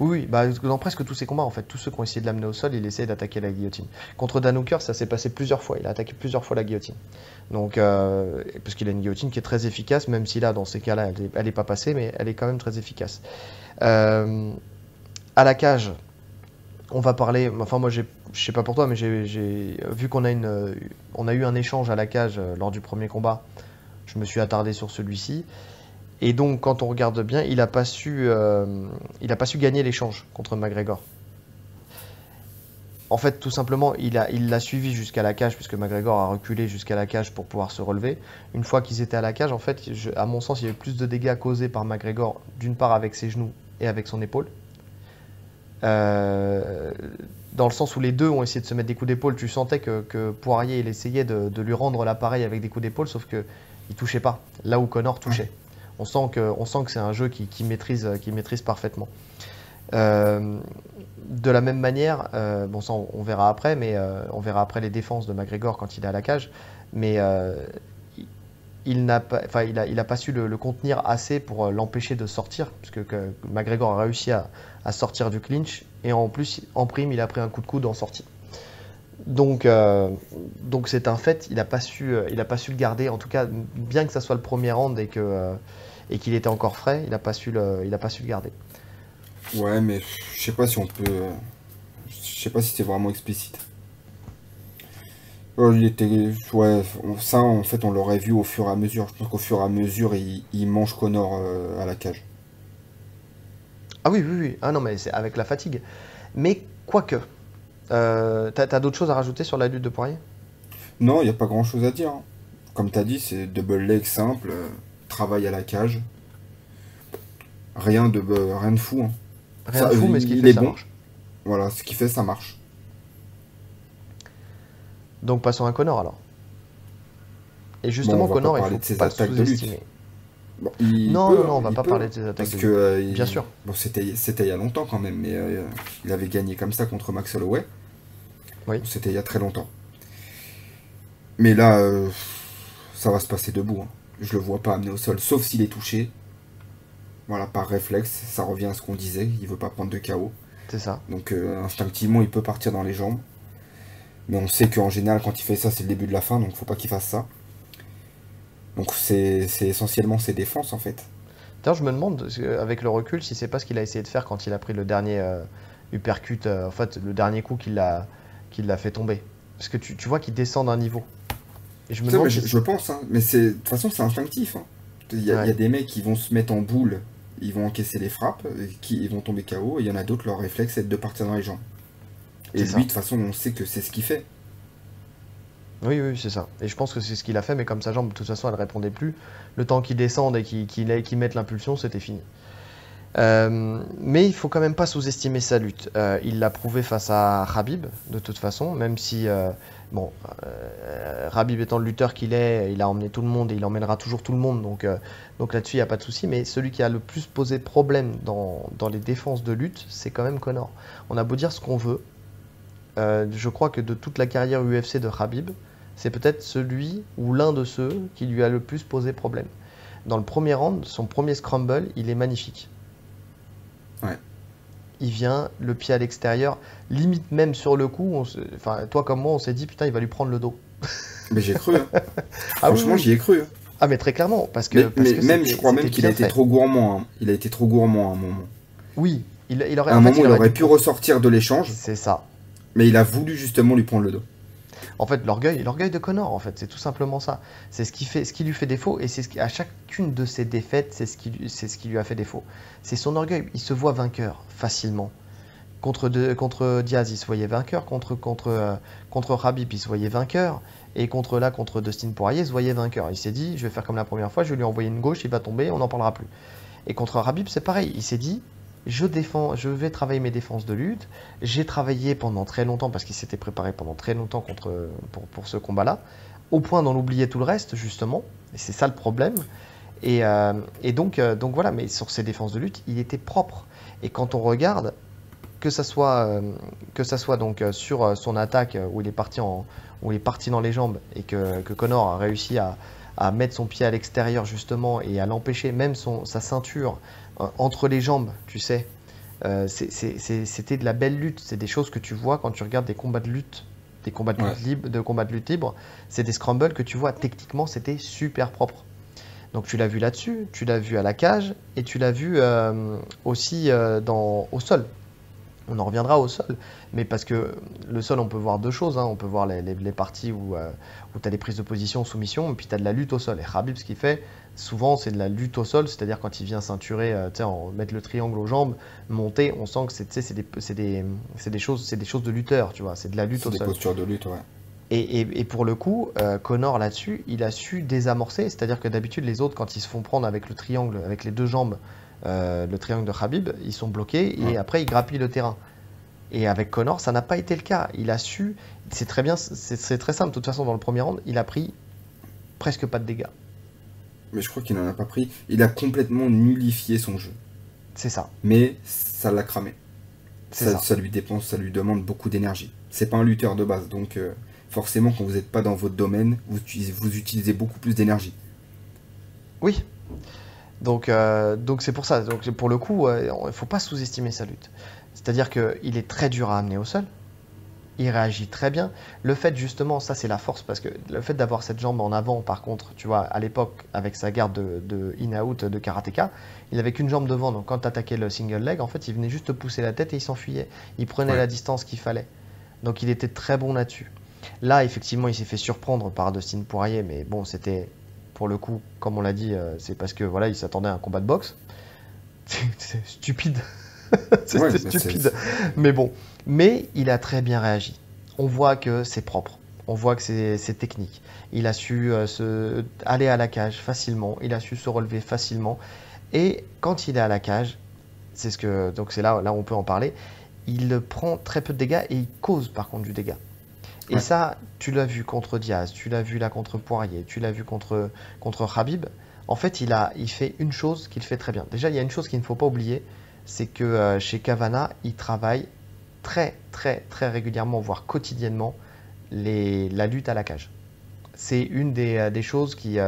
Oui, oui, bah, dans presque tous ses combats, en fait, tous ceux qui ont essayé de l'amener au sol, il essaie d'attaquer la guillotine. Contre Dan Hooker, ça s'est passé plusieurs fois. Il a attaqué plusieurs fois la guillotine. Donc, parce qu'il a une guillotine qui est très efficace, même si là, dans ces cas-là, elle est pas passée, mais elle est quand même très efficace. Euh, à la cage, on va parler. Enfin, moi, je sais pas pour toi, mais j'ai vu on a eu un échange à la cage lors du premier combat. Je me suis attardé sur celui-ci. Et donc, quand on regarde bien, il a pas su gagner l'échange contre McGregor. En fait, tout simplement, il l'a suivi jusqu'à la cage, puisque McGregor a reculé jusqu'à la cage pour pouvoir se relever. Une fois qu'ils étaient à la cage, en fait, à mon sens, il y avait plus de dégâts causés par McGregor, d'une part avec ses genoux et avec son épaule. Euh, Dans le sens où les deux ont essayé de se mettre des coups d'épaule, tu sentais que Poirier il essayait de lui rendre l'appareil avec des coups d'épaule, sauf qu'il ne touchait pas, là où Connor Ouais. touchait. On sent que c'est un jeu qui maîtrise parfaitement. Euh, de la même manière, bon ça on verra après, mais on verra après les défenses de McGregor quand il est à la cage, mais il n'a pas, enfin, il a pas su le contenir assez pour l'empêcher de sortir, puisque McGregor a réussi à sortir du clinch, et en plus, en prime, il a pris un coup de coude en sortie. Donc, donc c'est un fait, il a pas su le garder, en tout cas, bien que ça soit le premier round et qu'il était encore frais, il a pas su le garder. Ouais, mais je sais pas si on peut. Je sais pas si c'est vraiment explicite. Il était. Ouais, ça, en fait, on l'aurait vu au fur et à mesure. Je pense qu'au fur et à mesure, il mange Connor à la cage. Ah oui, oui, oui, ah non, mais c'est avec la fatigue. Mais quoique, t'as d'autres choses à rajouter sur la lutte de Poirier? Non, il n'y a pas grand chose à dire, hein. Comme t'as dit, c'est double leg simple, travail à la cage. Rien de fou, hein. Rien Ça, de fou, mais ce qu'il il fait, est ça bon. marche. Voilà, ce qu'il fait, ça marche. Donc passons à Connor alors. Et Bon, on justement, va pas Connor, il parler faut de ses pas le attaques de lutte. sous-estimer. Bon, Non, non, non, on va il pas peut, parler de ses attaques parce de que lutte. Bien sûr. bon, c'était il y a longtemps quand même, mais il avait gagné comme ça contre Max Holloway. Oui. Bon, c'était il y a très longtemps. Mais là, ça va se passer debout, hein. Je le vois pas amener au sol, sauf s'il est touché. Voilà, par réflexe, ça revient à ce qu'on disait, il veut pas prendre de KO. C'est ça. Donc instinctivement, il peut partir dans les jambes. Mais on sait qu'en général, quand il fait ça, c'est le début de la fin, donc faut pas qu'il fasse ça. Donc c'est essentiellement ses défenses en fait. D'ailleurs, je me demande, avec le recul, si c'est pas ce qu'il a essayé de faire quand il a pris le dernier uppercut, en fait, le dernier coup qui l'a fait tomber. Parce que tu vois qu'il descend d'un niveau. Et je me Tu sais, demande mais si... je pense, hein, mais de toute façon, c'est instinctif, hein. Il y a Ouais, des mecs qui vont se mettre en boule, ils vont encaisser les frappes, ils vont tomber KO, et il y en a d'autres, leur réflexe, c'est de partir dans les jambes. Et c'est lui, ça. de toute façon, on sait que c'est ce qu'il fait. Oui, oui, c'est ça. Et je pense que c'est ce qu'il a fait, mais comme sa jambe, de toute façon, elle répondait plus. Le temps qu'il descende et qu'il mette l'impulsion, c'était fini. Mais il faut quand même pas sous-estimer sa lutte. Il l'a prouvé face à Khabib, de toute façon, même si, bon, Khabib étant le lutteur qu'il est, il a emmené tout le monde et il emmènera toujours tout le monde, donc là-dessus, il n'y a pas de souci. Mais celui qui a le plus posé problème dans les défenses de lutte, c'est quand même Conor. On a beau dire ce qu'on veut, je crois que de toute la carrière UFC de Khabib, c'est peut-être celui ou l'un de ceux qui lui a le plus posé problème. Dans le premier round, son premier scramble, il est magnifique. Ouais. Il vient, le pied à l'extérieur, limite même sur le coup, enfin, toi comme moi, on s'est dit, putain, il va lui prendre le dos. Mais j'ai cru, hein. Ah oui, Franchement, oui. j'y ai cru, hein. Ah mais très clairement, parce Mais que même, je crois même c'était qu'il a bien été fait. trop gourmand, hein. Il a été trop gourmand à un moment. Oui, il aurait, À un en fait, moment, il il aurait aurait dû pu ressortir de l'échange, C'est ça. mais il a voulu justement lui prendre le dos. En fait, l'orgueil de Connor, en fait, c'est tout simplement ça. C'est ce qui lui fait défaut, et à chacune de ses défaites, c'est ce qui lui a fait défaut. C'est son orgueil. Il se voit vainqueur facilement. Contre Diaz, il se voyait vainqueur. Contre Khabib, il se voyait vainqueur. Et contre Dustin Poirier, il se voyait vainqueur. Il s'est dit, je vais faire comme la première fois, je vais lui envoyer une gauche, il va tomber, on n'en parlera plus. Et contre Khabib, c'est pareil. Il s'est dit, je vais travailler mes défenses de lutte. J'ai travaillé pendant très longtemps, parce qu'il s'était préparé pendant très longtemps pour ce combat-là, au point d'en oublier tout le reste, justement. Et c'est ça le problème. Donc voilà, mais sur ses défenses de lutte, il était propre. Et quand on regarde, que ça soit donc sur son attaque où il est parti dans les jambes et que Conor a réussi à mettre son pied à l'extérieur justement et à l'empêcher, même sa ceinture entre les jambes, tu sais, c'était de la belle lutte. C'est des choses que tu vois quand tu regardes des combats de lutte, Ouais. combats de lutte libre. C'est des scrambles que tu vois techniquement, c'était super propre. Donc tu l'as vu là-dessus, tu l'as vu à la cage et tu l'as vu aussi au sol. On en reviendra au sol, mais parce que le sol, on peut voir deux choses, hein. On peut voir les parties où tu as des prises de position, soumission, et puis tu as de la lutte au sol. Et Khabib, ce qu'il fait, souvent, c'est de la lutte au sol, c'est-à-dire quand il vient ceinturer, mettre le triangle aux jambes, monter, on sent que c'est des choses de lutteur, tu vois, c'est de la lutte C'est au des sol. postures de lutte, ouais. Et pour le coup, Conor là-dessus, il a su désamorcer, c'est-à-dire que d'habitude, les autres, quand ils se font prendre avec le triangle, avec les deux jambes, le triangle de Khabib, ils sont bloqués Ouais. et après ils grappillent le terrain. Et avec Conor, ça n'a pas été le cas. Il a su, c'est très bien, c'est très simple. De toute façon, dans le premier round, il a pris presque pas de dégâts. Mais je crois qu'il n'en a pas pris. Il a complètement nullifié son jeu. C'est ça, Mais ça l'a cramé. c'est ça. Ça lui dépense, ça lui demande beaucoup d'énergie. C'est pas un lutteur de base, donc forcément, quand vous n'êtes pas dans votre domaine, vous utilisez beaucoup plus d'énergie. Oui. Donc c'est pour ça. Donc pour le coup, il ne faut pas sous-estimer sa lutte. C'est-à-dire qu'il est très dur à amener au sol. Il réagit très bien. Le fait justement, ça c'est la force, parce que le fait d'avoir cette jambe en avant, par contre, tu vois, à l'époque, avec sa garde de in-out de karatéka, il avait qu'une jambe devant, donc quand tu attaquais le single leg, en fait, il venait juste te pousser la tête et il s'enfuyait. Il prenait Ouais. la distance qu'il fallait. Donc il était très bon là-dessus. Là, effectivement, il s'est fait surprendre par Dustin Poirier, mais bon, c'était, pour le coup, comme on l'a dit, c'est parce que voilà, il s'attendait à un combat de boxe. C'est stupide. Ouais, C'était bah stupide. Mais bon, mais il a très bien réagi. On voit que c'est propre. On voit que c'est technique. Il a su aller à la cage facilement. Il a su se relever facilement. Et quand il est à la cage, donc c'est là où on peut en parler. Il prend très peu de dégâts et il cause par contre du dégât. Et ouais. ça, tu l'as vu contre Diaz, tu l'as vu là contre Poirier, tu l'as vu contre Khabib. En fait, il fait une chose qu'il fait très bien. Déjà, il y a une chose qu'il ne faut pas oublier, c'est que chez Cavana, il travaille très très très régulièrement, voire quotidiennement, la lutte à la cage. C'est une des choses qui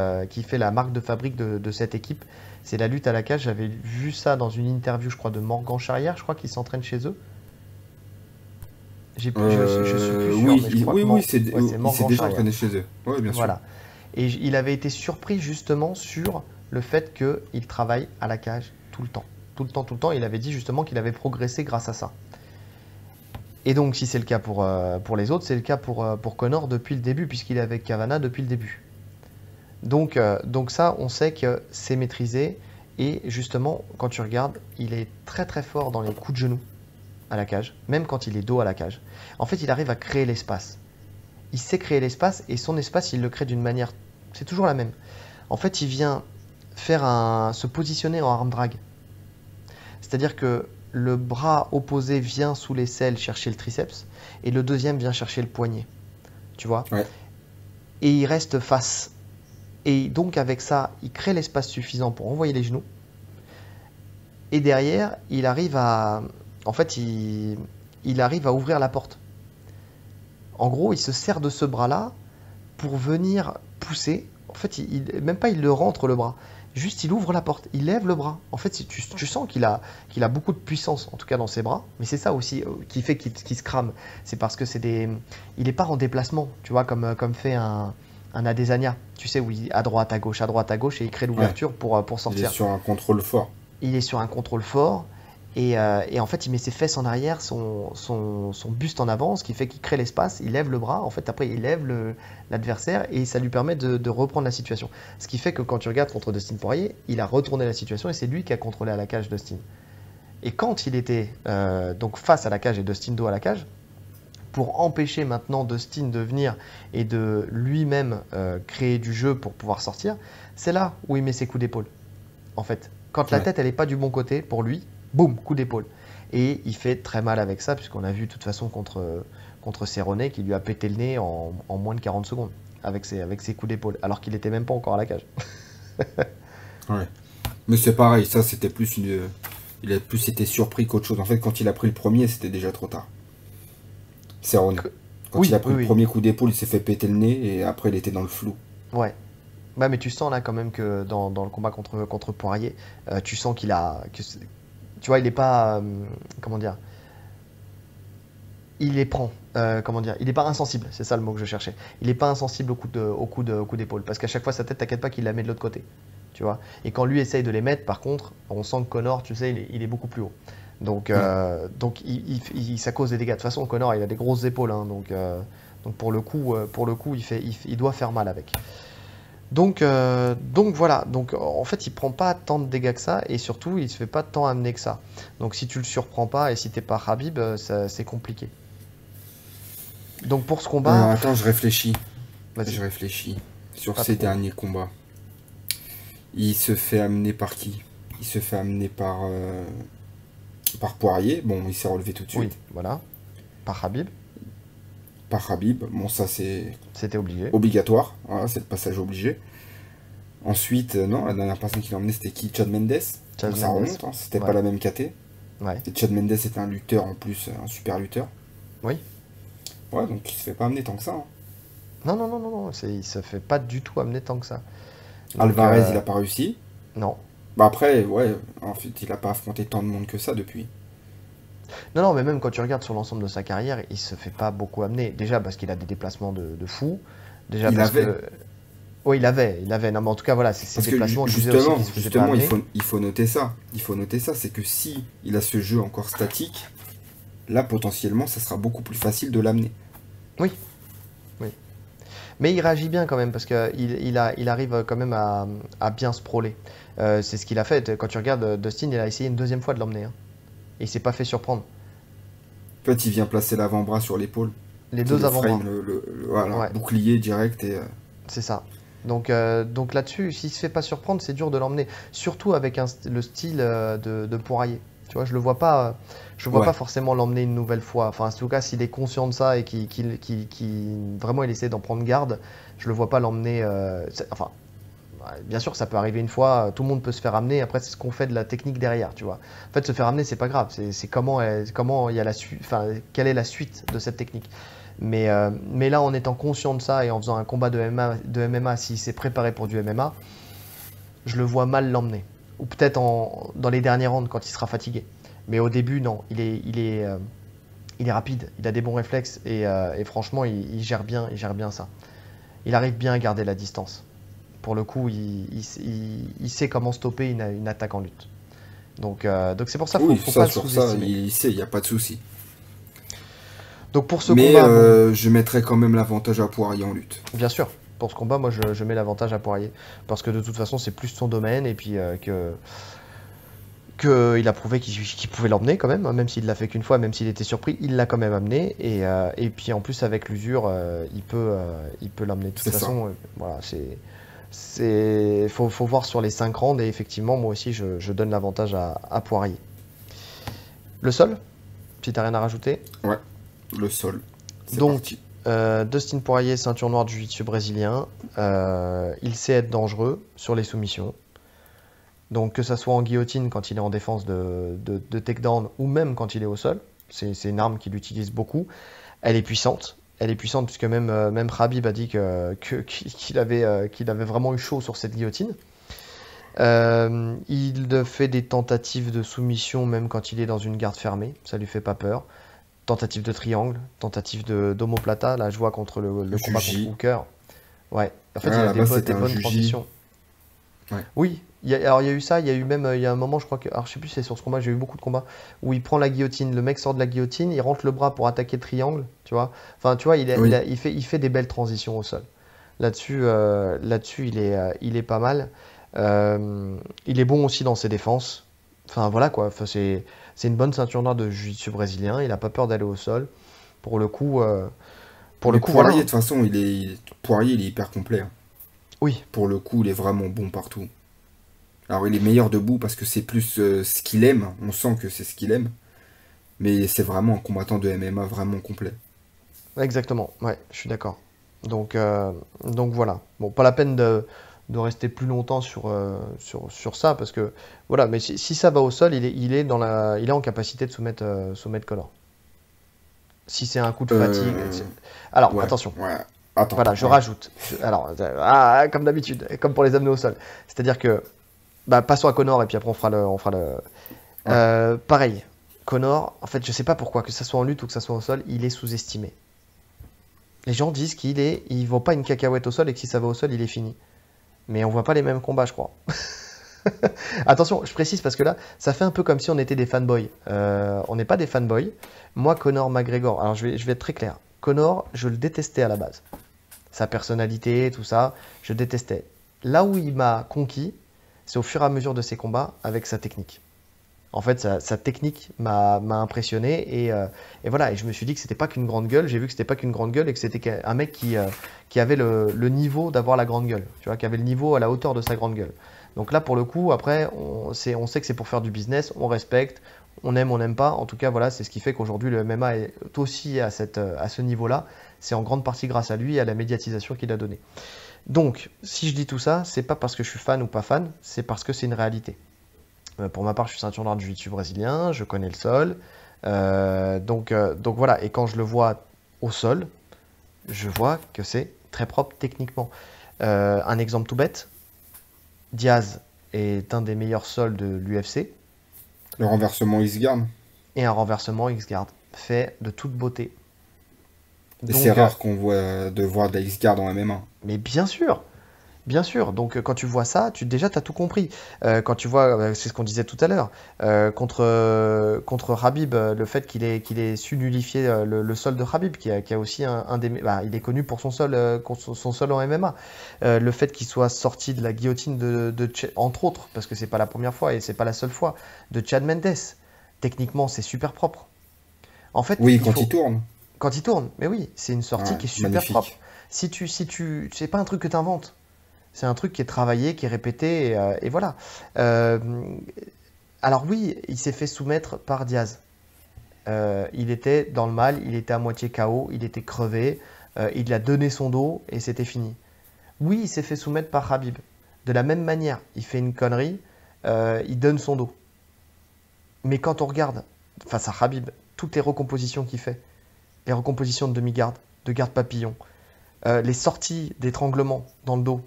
fait la marque de fabrique de cette équipe, c'est la lutte à la cage. J'avais vu ça dans une interview, je crois, de Morgan Charrière, je crois qu'il s'entraîne chez eux. Je suis plus sûr, Oui, mais je crois oui, que oui, ouais, c'est il s'est Morgan déjà Charrière. entraîné chez eux. Oui, bien sûr. Voilà. Et il avait été surpris justement sur le fait qu'il travaille à la cage tout le temps. Tout le temps, tout le temps. Il avait dit justement qu'il avait progressé grâce à ça. Et donc, si c'est le cas pour les autres, c'est le cas pour Conor depuis le début, puisqu'il est avec Kavanagh depuis le début. Donc ça, on sait que c'est maîtrisé. Et justement, quand tu regardes, il est très très fort dans les coups de genoux à la cage, même quand il est dos à la cage. En fait, il arrive à créer l'espace. Il sait créer l'espace, et son espace, il le crée d'une manière... C'est toujours la même. En fait, il vient se positionner en arm drag. C'est-à-dire que le bras opposé vient sous l'aisselle chercher le triceps, et le deuxième vient chercher le poignet. Tu vois? Ouais. Et il reste face. Et donc avec ça, il crée l'espace suffisant pour envoyer les genoux. Et derrière, il arrive à... En fait, il arrive à ouvrir la porte. En gros, il se sert de ce bras-là pour venir pousser. En fait, même pas il le rentre le bras. Juste, il ouvre la porte, il lève le bras. En fait, tu sens qu'il a beaucoup de puissance, en tout cas dans ses bras. Mais c'est ça aussi qui fait qu'il se crame. C'est parce que il n'est pas en déplacement, tu vois, comme fait un Adesanya. Tu sais, où il à droite, à gauche, et il crée l'ouverture pour sortir. Il est sur un contrôle fort. Il est sur un contrôle fort. Et en fait, il met ses fesses en arrière, son buste en avant, ce qui fait qu'il crée l'espace, il lève le bras, en fait, après, il lève l'adversaire et ça lui permet de reprendre la situation. Ce qui fait que quand tu regardes contre Dustin Poirier, il a retourné la situation et c'est lui qui a contrôlé à la cage Dustin. Et quand il était donc face à la cage et Dustin dos à la cage, pour empêcher maintenant Dustin de venir et de lui-même créer du jeu pour pouvoir sortir, c'est là où il met ses coups d'épaule. En fait, quand la tête, elle n'est pas du bon côté pour lui, boum, coup d'épaule. Et il fait très mal avec ça, puisqu'on a vu de toute façon contre Cerrone qui lui a pété le nez en moins de 40 secondes avec ses coups d'épaule, alors qu'il n'était même pas encore à la cage. Ouais. Mais c'est pareil, ça c'était plus il a plus été surpris qu'autre chose. En fait, quand il a pris le premier, c'était déjà trop tard. Cerrone. Quand il a pris le premier coup d'épaule, il s'est fait péter le nez et après il était dans le flou. Ouais. Bah, mais tu sens là quand même que dans le combat contre Poirier, tu sens qu'il a... tu vois, il n'est pas... comment dire? Il les prend. Comment dire? Il n'est pas insensible, c'est ça le mot que je cherchais. Il n'est pas insensible au coup d'épaule. Parce qu'à chaque fois, sa tête, t'inquiète pas qu'il la met de l'autre côté. Tu vois? Et quand lui essaye de les mettre, par contre, on sent que Conor, tu sais, il est beaucoup plus haut. Donc ça cause des dégâts. De toute façon, Conor, il a des grosses épaules. Hein, donc pour le coup, il doit faire mal avec. Donc voilà, donc en fait il prend pas tant de dégâts que ça et surtout il se fait pas tant amener que ça. Donc si tu le surprends pas et si t'es pas Khabib, c'est compliqué. Donc pour ce combat... attends, je réfléchis. Vas-y. Je réfléchis sur Pas ces trop. derniers combats. Il se fait amener par qui? Il se fait amener par Poirier. Bon, il s'est relevé tout de Oui, suite. voilà. Par Khabib, Par Khabib. Bon, ça c'est c'était obligé. obligatoire. Voilà, c'est le passage obligé. Ensuite, non, la dernière personne qui l'a emmené c'était qui? Chad Mendes. Chad Donc ça Mendes. remonte, hein, c'était Ouais. pas la même KT. Ouais. Et Chad Mendes était un lutteur en plus, un super lutteur. Oui. Ouais, donc il se fait pas amener tant que ça. Hein. Non, il se fait pas du tout amener tant que ça. Donc, Alvarez, il a pas réussi. Non. Bah après, ouais, en fait, il a pas affronté tant de monde que ça depuis. Non, mais même quand tu regardes sur l'ensemble de sa carrière, il se fait pas beaucoup amener. Déjà parce qu'il a des déplacements de fou. Déjà Il parce avait. que... Oui, il avait. Non, mais en tout cas, voilà, c'est ces Parce que déplacements qui faisaient aussi qu'il se faisait pas justement, amener. il faut noter ça. Il faut noter ça, c'est que si il a ce jeu encore statique, là potentiellement, ça sera beaucoup plus facile de l'amener. Oui. Mais il réagit bien quand même parce qu'il arrive quand même à bien se proler. C'est ce qu'il a fait. Quand tu regardes Dustin, il a essayé une deuxième fois de l'emmener. Hein. Et il s'est pas fait surprendre. En fait, il vient placer l'avant-bras sur l'épaule. Les C'est deux le avant-bras. frame, voilà, Ouais. bouclier direct et. C'est ça. Donc là-dessus, s'il se fait pas surprendre, c'est dur de l'emmener. Surtout avec le style de Poirier. Tu vois, je le vois pas forcément l'emmener une nouvelle fois. Enfin, en tout cas, s'il est conscient de ça et qu'il vraiment il essaie d'en prendre garde, je le vois pas l'emmener. Enfin, bien sûr, ça peut arriver une fois. Tout le monde peut se faire amener. Après, c'est ce qu'on fait de la technique derrière, tu vois. En fait, se faire amener, c'est pas grave. C'est comment il y a la suite. Enfin, quelle est la suite de cette technique. Mais là, en étant conscient de ça et en faisant un combat de MMA, s'il s'est préparé pour du MMA, je le vois mal l'emmener. Ou peut-être dans les derniers rounds quand il sera fatigué. Mais au début, non. Il est rapide, il a des bons réflexes et franchement, il gère bien ça. Il arrive bien à garder la distance. Pour le coup, il sait comment stopper une attaque en lutte. Donc c'est pour ça qu'il Oui, faut ça, pas le sur ça, sous-estimer. il sait, il n'y a pas de souci. Donc pour ce Mais combat, bon, je mettrais quand même l'avantage à Poirier en lutte. bien sûr, pour ce combat, moi je mets l'avantage à Poirier. Parce que de toute façon, c'est plus son domaine et puis il a prouvé qu'il pouvait l'emmener quand même, hein, même s'il l'a fait qu'une fois, même s'il était surpris, il l'a quand même amené. Et puis en plus, avec l'usure, il peut l'emmener. De toute C'est ça. façon, voilà, faut voir sur les 5 rounds. Et effectivement, moi aussi, je donne l'avantage à Poirier. Le sol, si t'as rien à rajouter. Ouais, le sol. C'est Donc, parti. Dustin Poirier, ceinture noire du jiu-jitsu brésilien. Il sait être dangereux sur les soumissions. Donc, que ça soit en guillotine quand il est en défense de takedown ou même quand il est au sol, c'est une arme qu'il utilise beaucoup. Elle est puissante. Elle est puissante puisque même Khabib a dit qu'il avait vraiment eu chaud sur cette guillotine. Il fait des tentatives de soumission même quand il est dans une garde fermée. Ça lui fait pas peur. Tentative de triangle, tentative d'omoplata. Là, je vois contre le combat contre Juji. Hooker. Ouais. En fait, Ouais, il à a la des, base, bo- c'était des un bonnes Juji. transitions. Ouais. Oui, alors il y a eu ça, il y a eu même, il y a un moment, je crois que, alors je sais plus si c'est sur ce combat, j'ai eu beaucoup de combats, où il prend la guillotine, le mec sort de la guillotine, il rentre le bras pour attaquer le triangle, tu vois. Enfin, tu vois, Oui. il fait des belles transitions au sol. Là-dessus, il est pas mal. Il est bon aussi dans ses défenses. Enfin, voilà quoi, enfin, c'est une bonne ceinture noire de jiu-jitsu brésilien, il a pas peur d'aller au sol. Pour le coup, euh, pour le Mais coup, voilà, Poirier, de hein. toute façon, Poirier, il est hyper complet, hein. Oui, Pour le coup, il est vraiment bon partout. Alors, il est meilleur debout parce que c'est plus ce qu'il aime. On sent que c'est ce qu'il aime. Mais c'est vraiment un combattant de MMA vraiment complet. exactement, ouais, je suis d'accord. Donc, euh, donc voilà. Bon, pas la peine de rester plus longtemps sur ça, parce que voilà, mais si ça va au sol, il est en capacité de soumettre Connor. Si c'est un coup de fatigue. Euh, Alors, ouais, attention, ouais. Attends, voilà, je ouais. rajoute. Comme d'habitude, comme pour les amener au sol. C'est-à-dire que, bah, passons à Connor et puis après on fera le. Ouais. Pareil, Connor, en fait, je sais pas pourquoi, que ça soit en lutte ou que ça soit au sol, il est sous-estimé. Les gens disent il vaut pas une cacahuète au sol et que si ça va au sol, il est fini. Mais on voit pas les mêmes combats, je crois. Attention, je précise parce que là, ça fait un peu comme si on était des fanboys. On n'est pas des fanboys. Moi, Conor McGregor, alors je vais être très clair. Conor, je le détestais à la base. Sa personnalité, tout ça, je détestais. Là où il m'a conquis, c'est au fur et à mesure de ses combats avec sa technique. En fait, sa technique m'a impressionné et voilà. Et je me suis dit que c'était pas qu'une grande gueule. J'ai vu que c'était pas qu'une grande gueule et que c'était un mec qui avait le niveau d'avoir la grande gueule. Tu vois, qui avait le niveau à la hauteur de sa grande gueule. Donc là, pour le coup, après, on sait que c'est pour faire du business. On respecte, on n'aime pas. En tout cas, voilà, c'est ce qui fait qu'aujourd'hui le MMA est aussi à ce niveau-là. C'est en grande partie grâce à lui et à la médiatisation qu'il a donnée. Donc, si je dis tout ça, c'est pas parce que je suis fan ou pas fan, c'est parce que c'est une réalité. Pour ma part, je suis ceinture noire du jiu-jitsu brésilien, je connais le sol. Donc voilà, et quand je le vois au sol, je vois que c'est très propre techniquement. Un exemple tout bête, Diaz est un des meilleurs sols de l'UFC Le renversement X-Guard. et un renversement X-Guard fait de toute beauté. Et c'est Donc, rare de voir de la X-Guard en MMA. mais bien sûr, bien sûr, donc quand tu vois ça, déjà tu as tout compris. Quand tu vois, c'est ce qu'on disait tout à l'heure, contre Khabib, le fait qu'il ait su nullifier le sol de Khabib, qui a aussi un des. Bah, il est connu pour son sol en MMA. Le fait qu'il soit sorti de la guillotine entre autres, parce que c'est pas la première fois et c'est pas la seule fois, de Chad Mendes. Techniquement, c'est super propre. En fait, Oui, quand il tourne. quand il tourne, mais oui, c'est une sortie Ouais, qui est super propre. magnifique. C'est pas un truc que tu inventes. C'est un truc qui est travaillé, qui est répété, et voilà. Euh, alors oui, il s'est fait soumettre par Diaz. Il était dans le mal, il était à moitié KO, il était crevé, il a donné son dos et c'était fini. Oui, il s'est fait soumettre par Khabib. De la même manière, il fait une connerie, il donne son dos. Mais quand on regarde face à Khabib, toutes les recompositions qu'il fait, les recompositions de demi-garde, de garde papillon, les sorties d'étranglement dans le dos.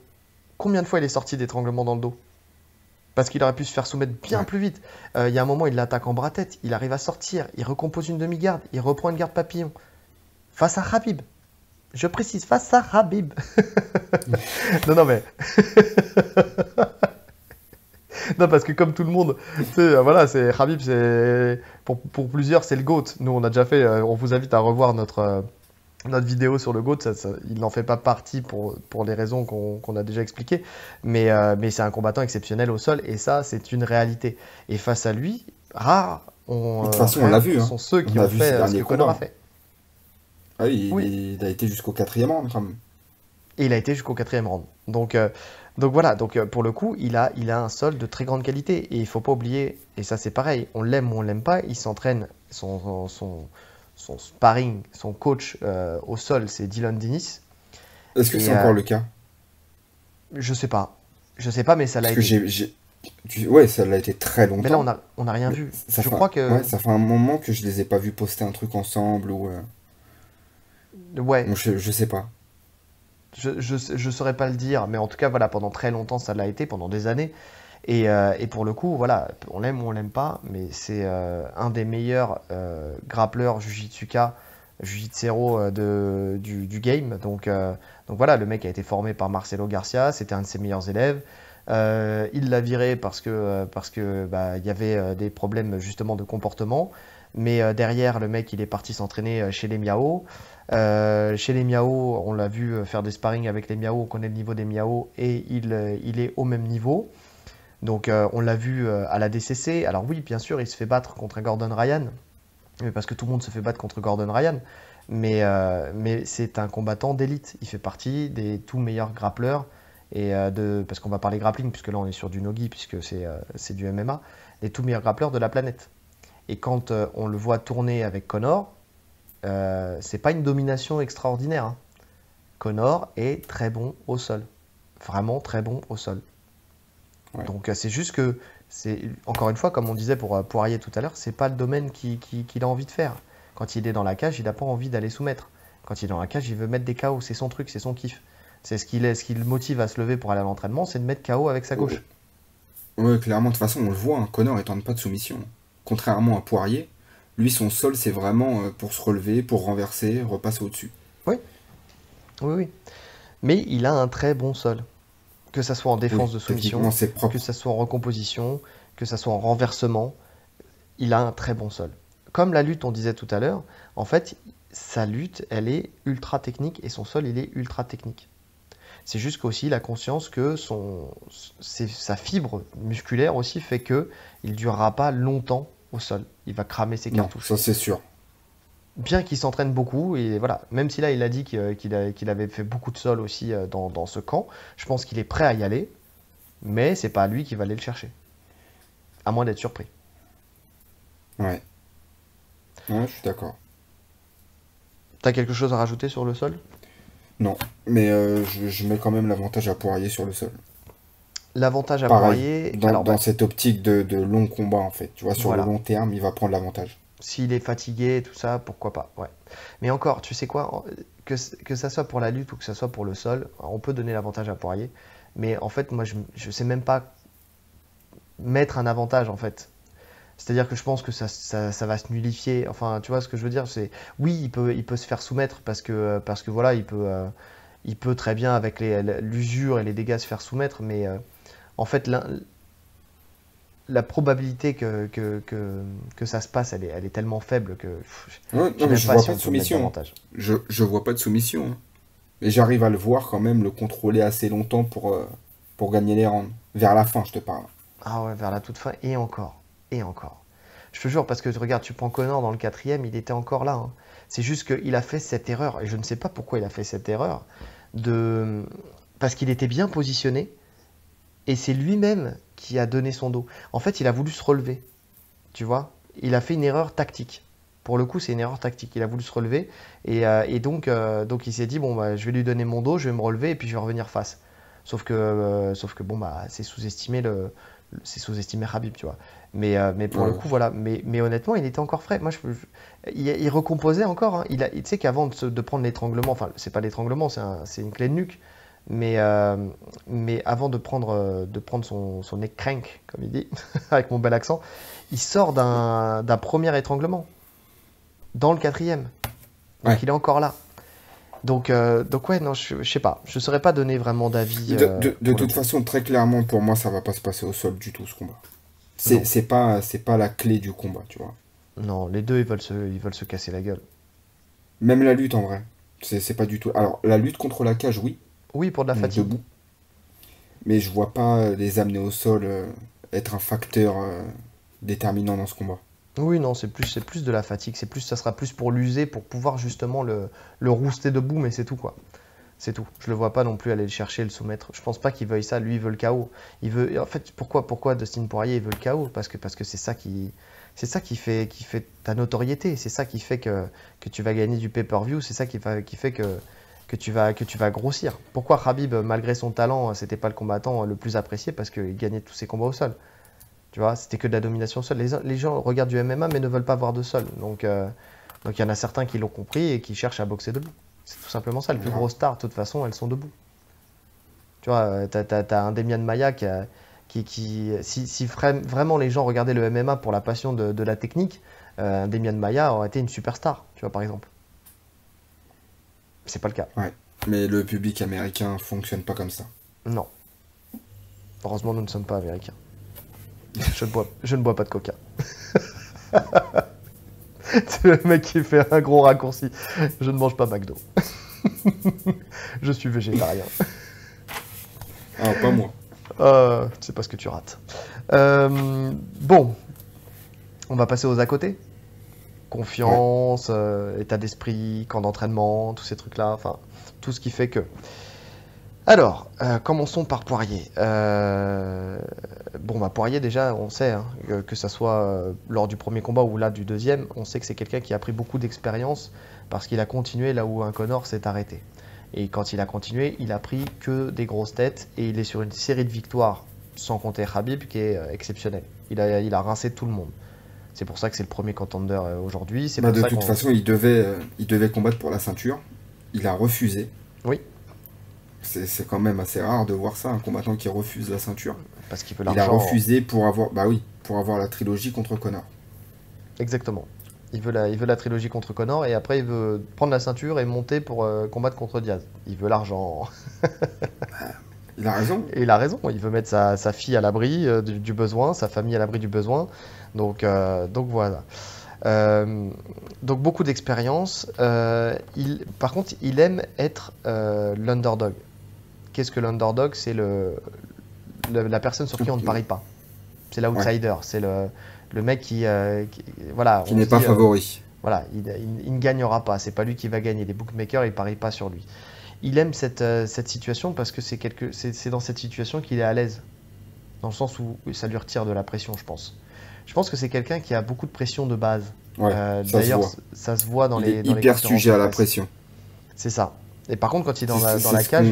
Combien de fois il est sorti d'étranglement dans le dos? Parce qu'il aurait pu se faire soumettre bien Ouais. plus vite. Il y a un moment, il l'attaque en bras-tête, il arrive à sortir, il recompose une demi-garde, il reprend une garde papillon. Face à Khabib. Je précise, face à Khabib. Non, non, mais. Non, parce que comme tout le monde, tu sais, voilà, c'est Khabib, pour plusieurs, c'est le GOAT. Nous, on a déjà fait, on vous invite à revoir notre vidéo sur le GOAT. Il n'en fait pas partie pour les raisons qu'on a déjà expliquées, mais c'est un combattant exceptionnel au sol, et ça, c'est une réalité. Et face à lui, De toute façon, on l'a vu, hein. sont ceux On qui a ont vu ces fait ce derniers que Conor a combats. fait. Ah oui, Oui, il a été jusqu'au quatrième round, quand même. et il a été jusqu'au quatrième round. Donc voilà, pour le coup, il a un sol de très grande qualité. Et il faut pas oublier, et ça c'est pareil, on l'aime ou on l'aime pas, il s'entraîne, son sparring, son coach au sol, c'est Dylan Dennis. Est-ce que c'est Et encore le cas? je sais pas. Je sais pas, mais ça l'a Parce que été. Ouais, ça l'a été très Mais là, longtemps. on a rien Mais vu. Je crois ouais, que. ça fait un moment que je les ai pas vus poster un truc ensemble ou. Ouais, Donc je sais pas. je saurais pas le dire, mais en tout cas, voilà, pendant très longtemps, ça l'a été, pendant des années. Et pour le coup, voilà, on l'aime ou on l'aime pas, mais c'est un des meilleurs grappleurs Jiu-Jitsuka, Jiu-Jitsero du game. Donc voilà, le mec a été formé par Marcelo Garcia, c'était un de ses meilleurs élèves. Il l'a viré parce que bah, il y avait des problèmes justement de comportement. Mais derrière, le mec, il est parti s'entraîner chez les Miao. Chez les Miao, on l'a vu faire des sparring avec les Miao, on connaît le niveau des Miao et il est au même niveau. Donc on l'a vu à la DCC. Alors oui, bien sûr, il se fait battre contre un Gordon Ryan, mais parce que tout le monde se fait battre contre Gordon Ryan. Mais c'est un combattant d'élite. Il fait partie des tout meilleurs grappleurs. Parce qu'on va parler grappling, puisque là on est sur du nogi, puisque c'est du MMA, les tout meilleurs grappleurs de la planète. Et quand on le voit tourner avec Conor, c'est pas une domination extraordinaire, hein. Conor est très bon au sol. Vraiment très bon au sol. Ouais. Donc c'est juste que, encore une fois, comme on disait pour Poirier tout à l'heure, c'est pas le domaine qu'il a envie de faire. Quand il est dans la cage, il n'a pas envie d'aller soumettre. Quand il est dans la cage, il veut mettre des KO, c'est son truc, c'est son kiff. C'est ce qui le motive à se lever pour aller à l'entraînement, c'est de mettre KO avec sa Oh, gauche. ouais, clairement, de toute façon, on le voit, hein, Connor ne tente pas de soumission. Contrairement à Poirier, lui, son sol, c'est vraiment pour se relever, pour renverser, repasser au-dessus. Oui, oui, oui. Mais il a un très bon sol. Que ça soit en Oui, défense de techniquement, soumission, c'est que propre. ça soit en recomposition, que ça soit en renversement, il a un très bon sol. Comme la lutte, on disait tout à l'heure, en fait, sa lutte, elle est ultra technique et son sol, il est ultra technique. C'est juste qu'aussi, il a conscience que sa fibre musculaire aussi fait que il durera pas longtemps au sol. Il va cramer ses Non, cartouches. ça c'est sûr. Bien qu'il s'entraîne beaucoup, et voilà, même si là il a dit qu'il avait fait beaucoup de sol aussi dans ce camp, je pense qu'il est prêt à y aller, mais c'est pas lui qui va aller le chercher, à moins d'être surpris. Ouais, ouais, je suis d'accord. T'as quelque chose à rajouter sur le sol? Non, mais je mets quand même l'avantage à Poirier sur le sol. L'avantage à Pareil, Poirier, dans, alors dans bah, cette optique de long combat, en fait. Tu vois, sur le voilà, long terme, il va prendre l'avantage. s'il est fatigué et tout ça, pourquoi pas, ouais. Mais encore, tu sais quoi, que ça soit pour la lutte ou que ça soit pour le sol, on peut donner l'avantage à Poirier, mais en fait, moi je sais même pas mettre un avantage en fait. C'est-à-dire que je pense que ça va se nullifier. Enfin, tu vois ce que je veux dire, c'est oui, il peut se faire soumettre parce que voilà, il peut très bien avec l'usure et les dégâts se faire soumettre, mais en fait, la probabilité que ça se passe, elle est tellement faible que Ouais, je non, sais mais même je pas vois si pas on de peut mettre soumission, hein. d'avantage. Je vois pas de soumission, hein. Mais j'arrive à le voir quand même, le contrôler assez longtemps pour gagner les rounds. Vers la fin, je te parle. Ah ouais, vers la toute fin, et encore, et encore. Je te jure, parce que regarde, tu prends Connor dans le quatrième, il était encore là, hein. C'est juste qu'il a fait cette erreur, et je ne sais pas pourquoi il a fait cette erreur, de... parce qu'il était bien positionné, et c'est lui-même qui a donné son dos. En fait, il a voulu se relever, tu vois. Il a fait une erreur tactique. Pour le coup, c'est une erreur tactique. Il a voulu se relever, et donc il s'est dit, bon, bah, je vais lui donner mon dos, je vais me relever, et puis je vais revenir face. Sauf que bon, bah, c'est sous-estimé Khabib, tu vois. Mais pour le Ouais. coup, voilà. Mais honnêtement, il était encore frais. Moi, il recomposait encore, hein. Tu sais qu'avant de prendre l'étranglement, enfin, c'est pas l'étranglement, c'est une clé de nuque. Mais avant de prendre son neck crank, comme il dit, avec mon bel accent, il sort d'un premier étranglement dans le quatrième. Ouais. Donc il est encore là. Donc ouais, non, je sais pas. Je saurais pas donner vraiment d'avis De pour le toute coup. façon, très clairement, pour moi, ça va pas se passer au sol du tout, ce combat. Non, C'est pas la clé du combat, tu vois. non, les deux ils veulent se casser la gueule. Même la lutte, en vrai. C'est pas du tout. Alors, la lutte contre la cage, oui, Oui, pour de la donc fatigue. debout. Mais je vois pas les amener au sol être un facteur déterminant dans ce combat. Oui, non, c'est plus de la fatigue. Ça sera plus pour l'user, pour pouvoir justement le rooster debout, mais c'est tout quoi. C'est tout. Je le vois pas non plus aller le chercher, le soumettre. Je pense pas qu'il veuille ça. Lui, il veut le chaos. Il veut. En fait, pourquoi Dustin Poirier il veut le chaos? Parce que c'est ça qui fait ta notoriété. C'est ça qui fait que tu vas gagner du pay-per-view. C'est ça qui fait que tu vas grossir. Pourquoi Khabib, malgré son talent, c'était pas le combattant le plus apprécié parce qu'il gagnait tous ses combats au sol. Tu vois, c'était que de la domination au sol. Les gens regardent du MMA mais ne veulent pas voir de sol. Donc il y en a certains qui l'ont compris et qui cherchent à boxer debout. C'est tout simplement ça. Les plus Voilà. grosses stars, de toute façon, elles sont debout. Tu vois, t'as un Demian Maia si vraiment les gens regardaient le MMA pour la passion de la technique, un Demian Maia aurait été une superstar, tu vois, par exemple. C'est pas le cas. Ouais. Mais le public américain fonctionne pas comme ça. Non. Heureusement, nous ne sommes pas américains. Je ne bois pas de coca. C'est le mec qui fait un gros raccourci. Je ne mange pas McDo. Je suis végétarien. Ah, pas moi. C'est pas ce que tu rates. Bon, on va passer aux à côté. Ouais. Confiance, état d'esprit, camp d'entraînement, tous ces trucs-là. Enfin, tout ce qui fait que. Alors, commençons par Poirier. Bon, bah Poirier déjà, on sait, hein, que ça soit lors du premier combat ou là du deuxième, on sait que c'est quelqu'un qui a pris beaucoup d'expérience parce qu'il a continué là où un Conor s'est arrêté. Et quand il a continué, il a pris que des grosses têtes et il est sur une série de victoires, sans compter Khabib, qui est exceptionnelle. Il a rincé tout le monde. C'est pour ça que c'est le premier contender aujourd'hui. C'est Bah, pour de ça toute qu'on. façon, il devait combattre pour la ceinture. Il a refusé. Oui, C'est quand même assez rare de voir ça, un combattant qui refuse la ceinture. parce qu'il veut Il a l'argent. refusé pour avoir, bah oui, pour avoir la trilogie contre Conor. Exactement. Il veut la trilogie contre Conor et après il veut prendre la ceinture et monter pour combattre contre Diaz. Il veut l'argent. Il a raison. Et il a raison, il veut mettre sa fille à l'abri du besoin, sa famille à l'abri du besoin. Donc voilà. Euh, donc beaucoup d'expérience. Par contre, il aime être l'underdog. Qu'est-ce que l'underdog? C'est la personne sur qui on ne parie pas. C'est Ouais. l'outsider. C'est le mec voilà, Qui on n'est se pas dit, favori. voilà, il ne gagnera pas. C'est pas lui qui va gagner. Les bookmakers, ils parient pas sur lui. Il aime cette situation parce que c'est dans cette situation qu'il est à l'aise. Dans le sens où ça lui retire de la pression, je pense. Je pense que c'est quelqu'un qui a beaucoup de pression de base. Ouais, ça se D'ailleurs, voit. ça se voit Il est dans les hyper conférences sujet de à la presse. pression. C'est ça. Et par contre, quand il est dans C'est la ce cage,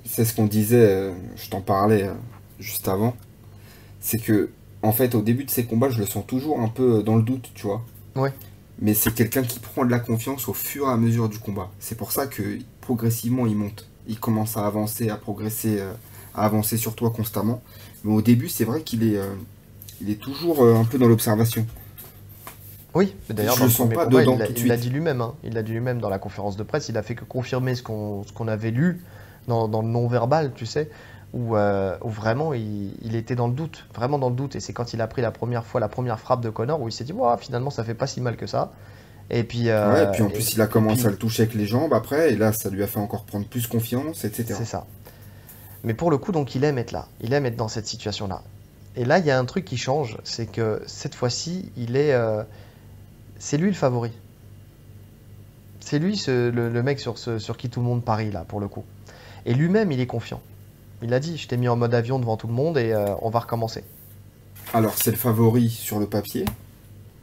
c'est ce qu'on disait, je t'en parlais juste avant. C'est que, en fait, au début de ses combats, je le sens toujours un peu dans le doute, tu vois. ouais, Mais c'est quelqu'un qui prend de la confiance au fur et à mesure du combat. C'est pour ça que progressivement il monte. Il commence à avancer, à progresser, à avancer sur toi constamment. Mais au début, c'est vrai il est toujours un peu dans l'observation. oui. D'ailleurs, Je dans le le sens premier pas combat, dedans tout de il l'a suite. dit lui-même. Hein. Il l'a dit lui-même dans la conférence de presse. Il a fait que confirmer ce qu'on avait lu dans le non-verbal, tu sais, où vraiment il était dans le doute, vraiment dans le doute. Et c'est quand il a pris la première fois la première frappe de Connor où il s'est dit, Ouah, finalement, ça fait pas si mal que ça. Et puis, Ouais, et puis en plus il a et commencé à puis le toucher avec les jambes après, et là ça lui a fait encore prendre plus confiance, c'est etc. ça. Mais pour le coup, donc, il aime être là. Il aime être dans cette situation-là. Et là, il y a un truc qui change, c'est que cette fois-ci, c'est lui le favori. C'est lui le mec sur qui tout le monde parie, là, pour le coup. Et lui-même, il est confiant. Il a dit, je t'ai mis en mode avion devant tout le monde et on va recommencer. Alors c'est le favori sur le papier,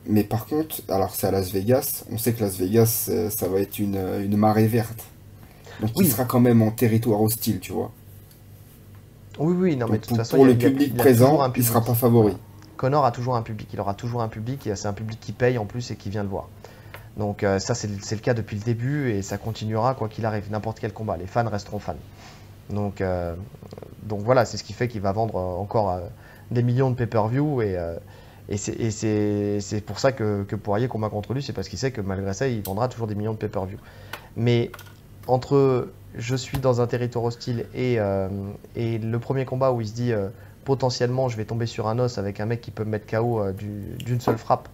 mais par contre, alors c'est à Las Vegas, on sait que Las Vegas ça va être une marée verte. Donc il Oui, sera quand même en territoire hostile, tu vois. oui, oui, non, mais Donc de toute façon, pour le public il a toujours présent, un il sera pas public. Voilà. favori. Connor a toujours un public, il aura toujours un public, et c'est un public qui paye en plus et qui vient le voir. Donc ça, c'est le cas depuis le début et ça continuera quoi qu'il arrive, n'importe quel combat. Les fans resteront fans. Donc, euh, donc voilà, c'est ce qui fait qu'il va vendre encore des millions de pay-per-view c'est pour ça que Poirier combat contre lui, c'est parce qu'il sait que malgré ça, il vendra toujours des millions de pay-per-view. Mais entre je suis dans un territoire hostile et le premier combat où il se dit potentiellement je vais tomber sur un os avec un mec qui peut me mettre KO d'une seule frappe.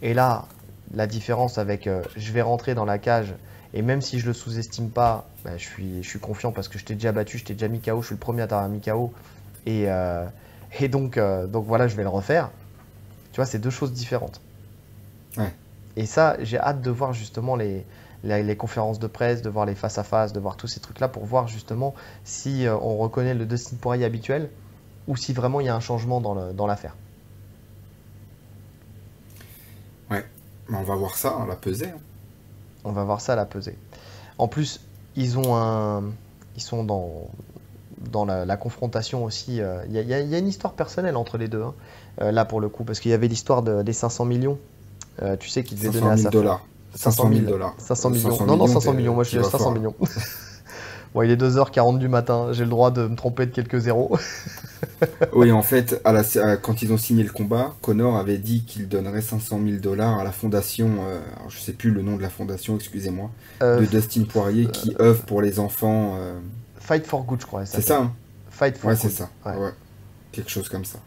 Et là, la différence avec je vais rentrer dans la cage et même si je le sous-estime pas, bah, je suis confiant parce que je t'ai déjà battu, je t'ai déjà mis KO, je suis le premier à t'avoir mis KO. Et, donc voilà, je vais le refaire. Tu vois, c'est deux choses différentes. Ouais. Et ça, j'ai hâte de voir justement les conférences de presse, de voir les face-à-face, de voir tous ces trucs-là pour voir justement si on reconnaît le Dustin Poirier habituel ou si vraiment il y a un changement dans l'affaire. Ouais. Mais on va voir ça, on va peser. Hein. On va voir ça à la pesée. En plus, ils sont dans la confrontation aussi. Il y a une histoire personnelle entre les deux, hein, là pour le coup, parce qu'il y avait l'histoire des 500 millions. Tu sais qu'il devait donner à 500 sa 000 dollars. 500 000 dollars. 500 millions. 500 Non, non, millions, 500 millions. Moi, je tu suis vas 500 fort. millions. Bon, il est 2h40 du matin. J'ai le droit de me tromper de quelques zéros. Oui, en fait, quand ils ont signé le combat, Conor avait dit qu'il donnerait 500 000 dollars à la fondation, alors je sais plus le nom de la fondation, excusez-moi, Euh, de Dustin Poirier qui œuvre pour les enfants. Fight for Good, je crois. C'est ça, hein? Fight for Ouais, Good. c'est ça. Ouais. Ouais. Quelque chose comme ça.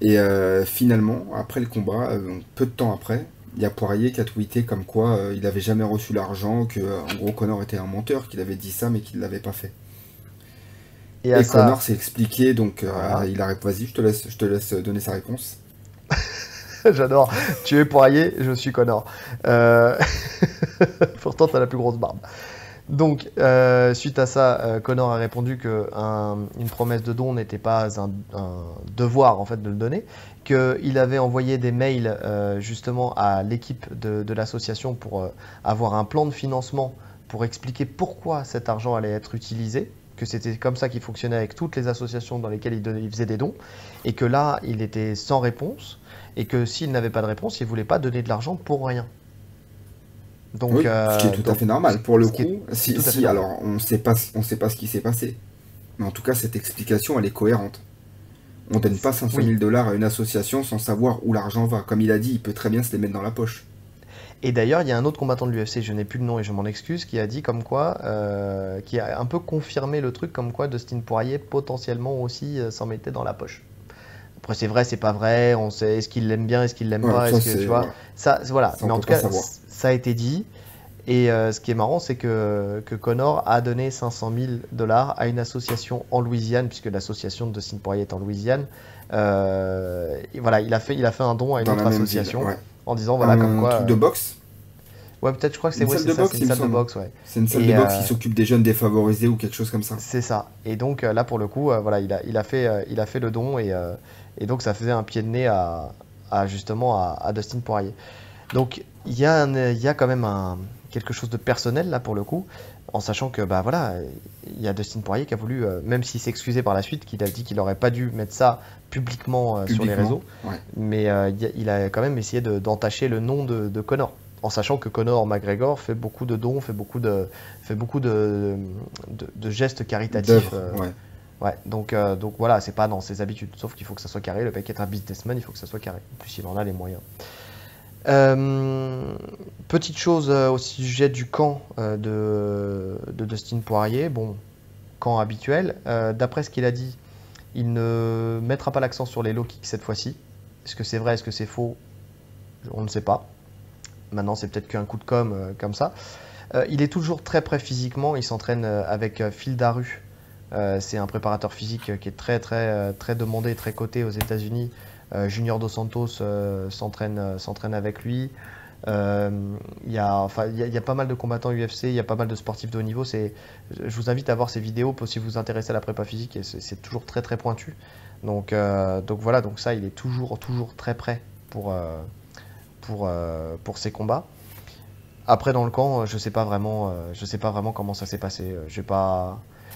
Et finalement, après le combat, peu de temps après, il y a Poirier qui a tweeté comme quoi il avait jamais reçu l'argent, que en gros Conor était un menteur, qu'il avait dit ça mais qu'il l'avait pas fait. Et à Et ça, Conor s'est expliqué, donc voilà. vas-y, je te laisse donner sa réponse. J'adore. Tu es Poirier, je suis Connor. Euh, Pourtant, t'as la plus grosse barbe. Donc, suite à ça, Connor a répondu que une promesse de don n'était pas un devoir en fait de le donner, qu'il avait envoyé des mails justement à l'équipe de l'association pour avoir un plan de financement pour expliquer pourquoi cet argent allait être utilisé, que c'était comme ça qu'il fonctionnait avec toutes les associations dans lesquelles il faisait des dons, et que là, il était sans réponse, et que s'il n'avait pas de réponse, il ne voulait pas donner de l'argent pour rien. Donc, Oui, ce qui est tout à fait normal. Pour le ce qui est coup, si, tout à fait si, normal. alors on sait pas ce qui s'est passé. Mais en tout cas, cette explication, elle est cohérente. On donne pas 500 Oui. 000 dollars à une association sans savoir où l'argent va. Comme il a dit, il peut très bien se les mettre dans la poche. Et d'ailleurs, il y a un autre combattant de l'UFC, je n'ai plus le nom et je m'en excuse, qui a dit comme quoi, qui a un peu confirmé le truc comme quoi Dustin Poirier potentiellement aussi s'en mettait dans la poche. Après, c'est vrai, c'est pas vrai, on sait est-ce qu'il l'aime bien, est-ce qu'il l'aime Voilà, pas, ça est-ce que tu c'est. vois, Voilà. ça, voilà. Ça, on Mais en peut tout pas cas, savoir. ça a été dit. Et ce qui est marrant, c'est que Conor a donné 500 000 dollars à une association en Louisiane, puisque l'association de Dustin Poirier est en Louisiane. Et voilà, il a fait un don à une Dans la autre même ville, association ouais. en disant voilà comme Un quoi. truc de boxe. Ouais, peut-être, je crois que c'est Une ouais, salle c'est de ça, boxe, c'est une il me salle de semble. boxe, ouais. C'est une salle de Et boxe qui s'occupe des jeunes défavorisés ou quelque chose comme ça. c'est ça. Et donc là, pour le coup, voilà, il a fait le don et donc ça faisait un pied de nez justement à Dustin Poirier. Donc il y a quand même quelque chose de personnel là pour le coup, en sachant que bah voilà, il y a Dustin Poirier qui a voulu, même s'il s'est excusé par la suite, qu'il a dit qu'il aurait pas dû mettre ça publiquement sur les Publiquement. réseaux, Ouais. mais il a quand même essayé d'entacher le nom de Conor. En sachant que Conor McGregor fait beaucoup de dons, fait beaucoup de gestes caritatifs. D'œuvre, ouais. Ouais, donc voilà, c'est pas dans ses habitudes. Sauf qu'il faut que ça soit carré. Le mec est un businessman, il faut que ça soit carré. En plus, il en a les moyens. Petite chose au sujet du camp de Dustin Poirier. Bon, camp habituel. D'après ce qu'il a dit, il ne mettra pas l'accent sur les low kicks cette fois-ci. Est-ce que c'est vrai, est-ce que c'est faux? On ne sait pas. Maintenant, c'est peut-être qu'un coup de com comme ça. Il est toujours très prêt physiquement. Il s'entraîne avec Phil Daru. C'est un préparateur physique qui est très demandé, très coté aux États-Unis. Junior Dos Santos s'entraîne avec lui. Il y a pas mal de combattants UFC, il y a pas mal de sportifs de haut niveau. Je vous invite à voir ces vidéos si vous vous intéressez à la prépa physique. Et c'est toujours très pointu. Donc voilà, donc ça, il est toujours très prêt pour ces combats. Après dans le camp, je sais pas vraiment comment ça s'est passé.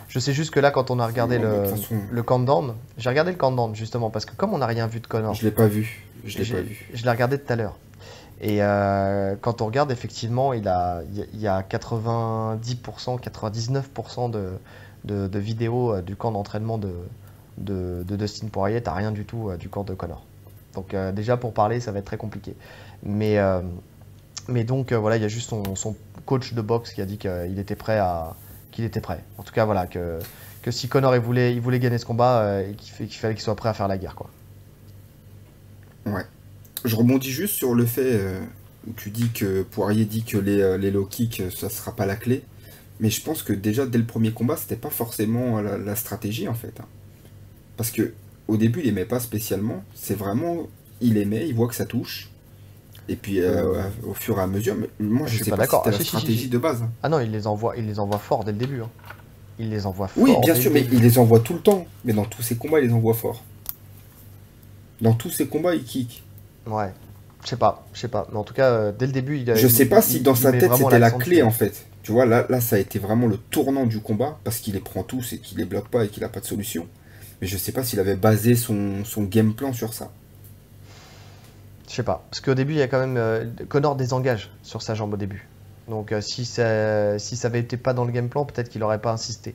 Je sais juste que là, quand on a regardé Bon, bah, de toute façon, le countdown, j'ai regardé le countdown justement parce que comme on n'a rien vu de Conor, je l'ai pas vu. Je l'ai pas vu. je l'ai regardé tout à l'heure. Et quand on regarde, effectivement, il y a 90%, 99% de vidéos du camp d'entraînement de Dustin Poirier. T'as rien du tout du camp de Conor. Donc déjà pour parler, ça va être très compliqué. Mais Mais donc voilà, il y a juste son coach de boxe qui a dit qu'il était prêt qu'il était prêt. En tout cas voilà que si Conor il voulait gagner ce combat, qu'il fallait qu'il soit prêt à faire la guerre quoi. Ouais. Je rebondis juste sur le fait où tu dis que Poirier dit que les low kicks, ça sera pas la clé. Mais je pense que déjà dès le premier combat, c'était pas forcément la stratégie en fait, hein. Parce que au début, il aimait pas spécialement. C'est vraiment, il aimait, il voit que ça touche. Et puis au fur et à mesure, mais moi Je je suis sais pas pas si d'accord. c'était Ah, la si, si, si, stratégie si. de base, hein. Ah non, il les envoie fort dès le début, hein. Il les envoie Oui, fort bien dès sûr, le mais début. il les envoie tout le temps. Mais dans tous ses combats, il les envoie fort. Dans tous ses combats, il kick. Ouais. Je sais pas. Mais en tout cas, dès le début, Je sais pas si dans il sa met tête vraiment c'était la l'accent dessus, clé hein. en fait. Tu vois, là ça a été vraiment le tournant du combat parce qu'il les prend tous et qu'il les bloque pas et qu'il a pas de solution. Mais je sais pas s'il avait basé son game plan sur ça. Je sais pas. Parce qu'au début, il y a quand même. Connor désengage sur sa jambe au début. Donc si ça avait été pas dans le game plan, peut-être qu'il aurait pas insisté.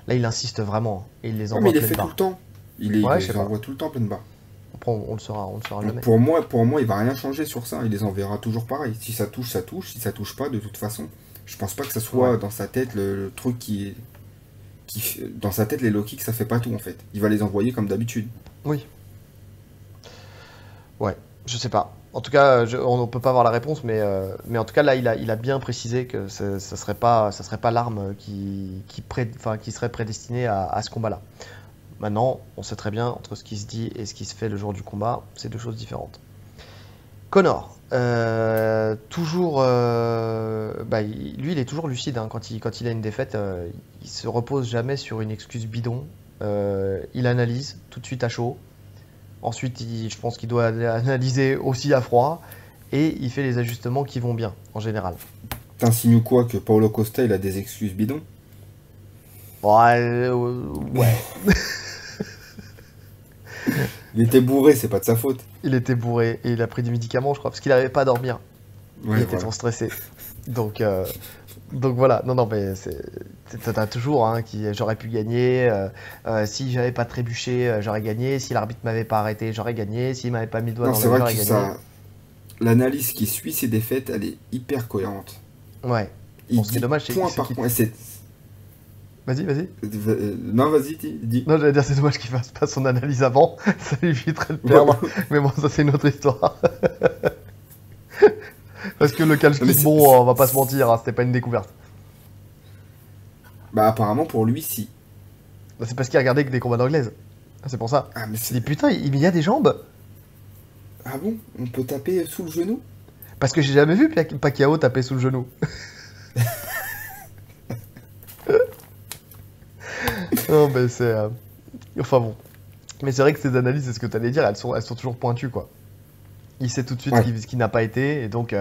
Là, il insiste vraiment, hein, et il les Ouais, mais envoie il les pleine fait tout le barre. temps. Il Ouais, je sais les pas. envoie tout le temps plein de barres. Après, on le saura Donc jamais. pour moi, il va rien changer sur ça. Il les enverra toujours pareil. Si ça touche, ça touche. Si ça touche pas, de toute façon, je pense pas que ça Ouais. soit dans sa tête le truc dans sa tête les low kicks, ça fait pas tout en fait. Il va les envoyer comme d'habitude. Oui. Ouais. Je sais pas. En tout cas, on ne peut pas avoir la réponse, mais en tout cas, là, il a bien précisé que ça serait pas l'arme qui serait prédestinée à ce combat-là. Maintenant, on sait très bien, entre ce qui se dit et ce qui se fait le jour du combat, c'est deux choses différentes. Connor, toujours, lui, il est toujours lucide hein, quand il a une défaite. Il se repose jamais sur une excuse bidon. Il analyse tout de suite à chaud. Ensuite, je pense qu'il doit analyser aussi à froid. Et il fait les ajustements qui vont bien, en général. T'insinues quoi que Paulo Costa il a des excuses bidons? Ouais, ouais. Il était bourré, c'est pas de sa faute. Il était bourré et il a pris des médicaments, je crois, parce qu'il n'avait pas à dormir. Il Ouais, était voilà. trop stressé. Donc, donc voilà, non, mais t'as toujours hein, j'aurais pu gagner. Si j'avais pas trébuché, j'aurais gagné. Si l'arbitre m'avait pas arrêté, j'aurais gagné. S'il m'avait pas mis le doigt Non, dans c'est l'œil, vrai j'aurais que gagné. l'analyse qui suit ses défaites, elle est hyper cohérente. Ouais. Bon, Il ce qui est dit dommage, c'est point c'est par qu'il. point. Vas-y, vas-y. Non, vas-y, dis. Non, j'allais dire, c'est dommage qu'il fasse pas son analyse avant. Ça lui éviterait de perdre. Mais bon, ça, c'est une autre histoire. Parce que le Non, mais calcul, bon, on va pas se mentir, hein, c'était pas une découverte. Bah, apparemment, pour lui, si. Bah, c'est parce qu'il regardait que des combats d'anglaise. C'est pour ça. Ah, mais Il s'est dit, putain, il y a des jambes. Ah bon? On peut taper sous le genou? Parce que j'ai jamais vu Pacquiao taper sous le genou. Non, mais c'est. Enfin bon. Mais c'est vrai que ces analyses, c'est ce que tu allais dire, elles sont toujours pointues, quoi. Il sait tout de suite Ouais. ce qui n'a pas été, et donc.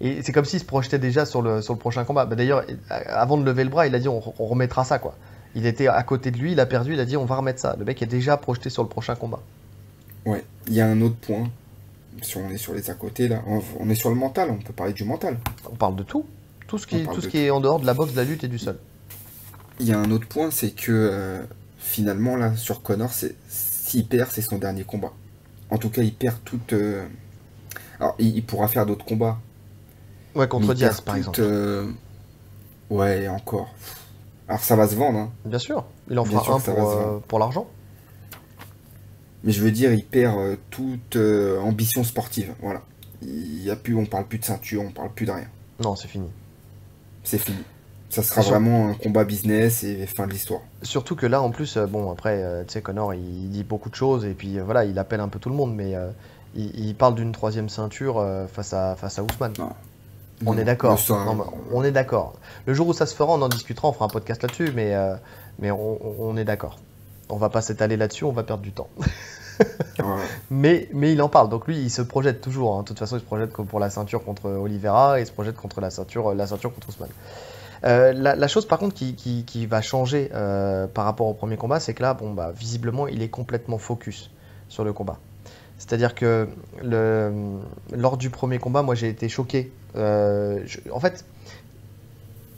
Et c'est comme s'il se projetait déjà sur le prochain combat. Bah, d'ailleurs, avant de lever le bras, il a dit on remettra ça, quoi. Il était à côté de lui, il a perdu, il a dit on va remettre ça. Le mec est déjà projeté sur le prochain combat. Ouais. Il y a un autre point. Si on est sur les à côté, là, on est sur le mental, on peut parler du mental. On parle de tout. Tout ce On qui, parle tout ce de qui est en dehors de la boxe, de la lutte et du sol. Il y a un autre point, c'est que finalement, là, sur Connor, s'il perd, c'est son dernier combat. En tout cas, il perd toute. Alors, il pourra faire d'autres combats, Ouais, mais contre il Diaz, perd par toute. exemple. Ouais, encore. Alors, ça va se vendre, hein. Bien sûr. Il en Bien fera sûr un que ça va se vendre. pour l'argent. Mais je veux dire, il perd toute ambition sportive. Voilà. On parle plus de ceinture, on parle plus de rien. Non, c'est fini. C'est fini. Ça Et sera vraiment un combat business et fin de l'histoire. surtout que là, en plus, bon, après, tu sais, Connor, il dit beaucoup de choses, et puis voilà, il appelle un peu tout le monde, mais il parle d'une troisième ceinture face à Ousmane. Non. On Non, est d'accord. ça, Non, mais on est d'accord. Le jour où ça se fera, on en discutera, on fera un podcast là-dessus, mais on est d'accord. On va pas s'étaler là-dessus, on va perdre du temps. ouais. Mais il en parle, donc lui, il se projette toujours, hein. De toute façon, il se projette pour la ceinture contre Oliveira, et il se projette contre la ceinture contre Ousmane. La chose par contre qui va changer par rapport au premier combat, c'est que là, bon, bah, visiblement, il est complètement focus sur le combat. C'est-à-dire que lors du premier combat, moi j'ai été choqué. En fait,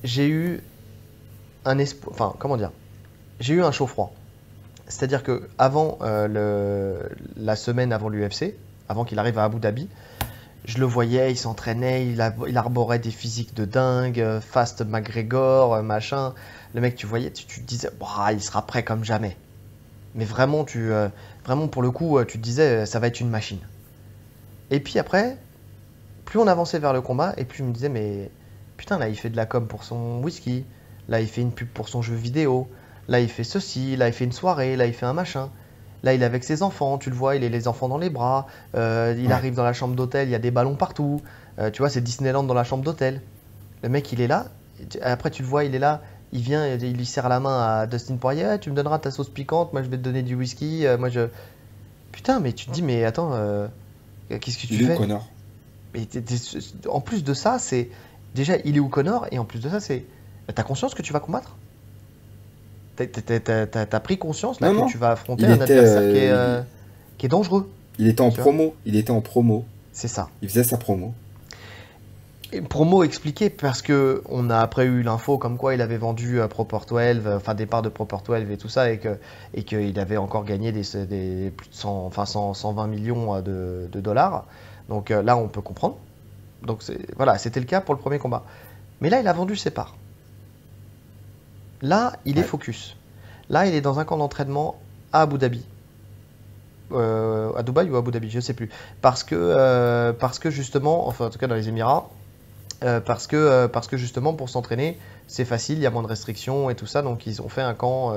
j'ai eu un espoir. Enfin, comment dire? J'ai eu un chaud-froid. C'est-à-dire que avant la semaine avant l'UFC, avant qu'il arrive à Abu Dhabi, Je le voyais, il s'entraînait, il arborait des physiques de dingue, Fast McGregor, machin. Le mec, tu voyais, tu te disais, bah, il sera prêt comme jamais. Mais vraiment, vraiment pour le coup, tu te disais, ça va être une machine. Et puis après, plus on avançait vers le combat, et plus je me disais, mais putain, là, il fait de la com pour son whisky, là, il fait une pub pour son jeu vidéo, là, il fait ceci, là, il fait une soirée, là, il fait un machin. Là, il est avec ses enfants, tu le vois, il a les enfants dans les bras, il Ouais. arrive dans la chambre d'hôtel, il y a des ballons partout. Tu vois, c'est Disneyland dans la chambre d'hôtel. Le mec, il est là, après, tu le vois, il est là, il vient, il lui serre la main à Dustin Poirier. Ah, tu me donneras ta sauce piquante, moi, je vais te donner du whisky, moi, je. Putain, mais tu te dis, mais attends, qu'est-ce que tu Il est où, fais? Connor? Et en plus de ça, c'est. Déjà, il est où Connor? Et en plus de ça, c'est. T'as conscience que tu vas combattre? T'as pris conscience là Non, que non. tu vas affronter Il un était, adversaire euh, qui est dangereux, il était en tu vois? promo. Il était en promo. C'est ça. Il faisait sa promo. Et promo expliqué parce que on a après eu l'info comme quoi il avait vendu Proper 12, enfin des parts de Proper 12 et tout ça, et qu'il avait encore gagné des plus de 100, enfin 120 millions de dollars. Donc là, on peut comprendre. Donc voilà, c'était le cas pour le premier combat. Mais là, il a vendu ses parts. Là, il est Ouais. focus. Là, il est dans un camp d'entraînement à Abu Dhabi. À Dubaï ou à Abu Dhabi, je sais plus. Parce que justement, enfin en tout cas dans les Émirats, parce que justement pour s'entraîner, c'est facile, il y a moins de restrictions et tout ça. Donc ils ont fait un camp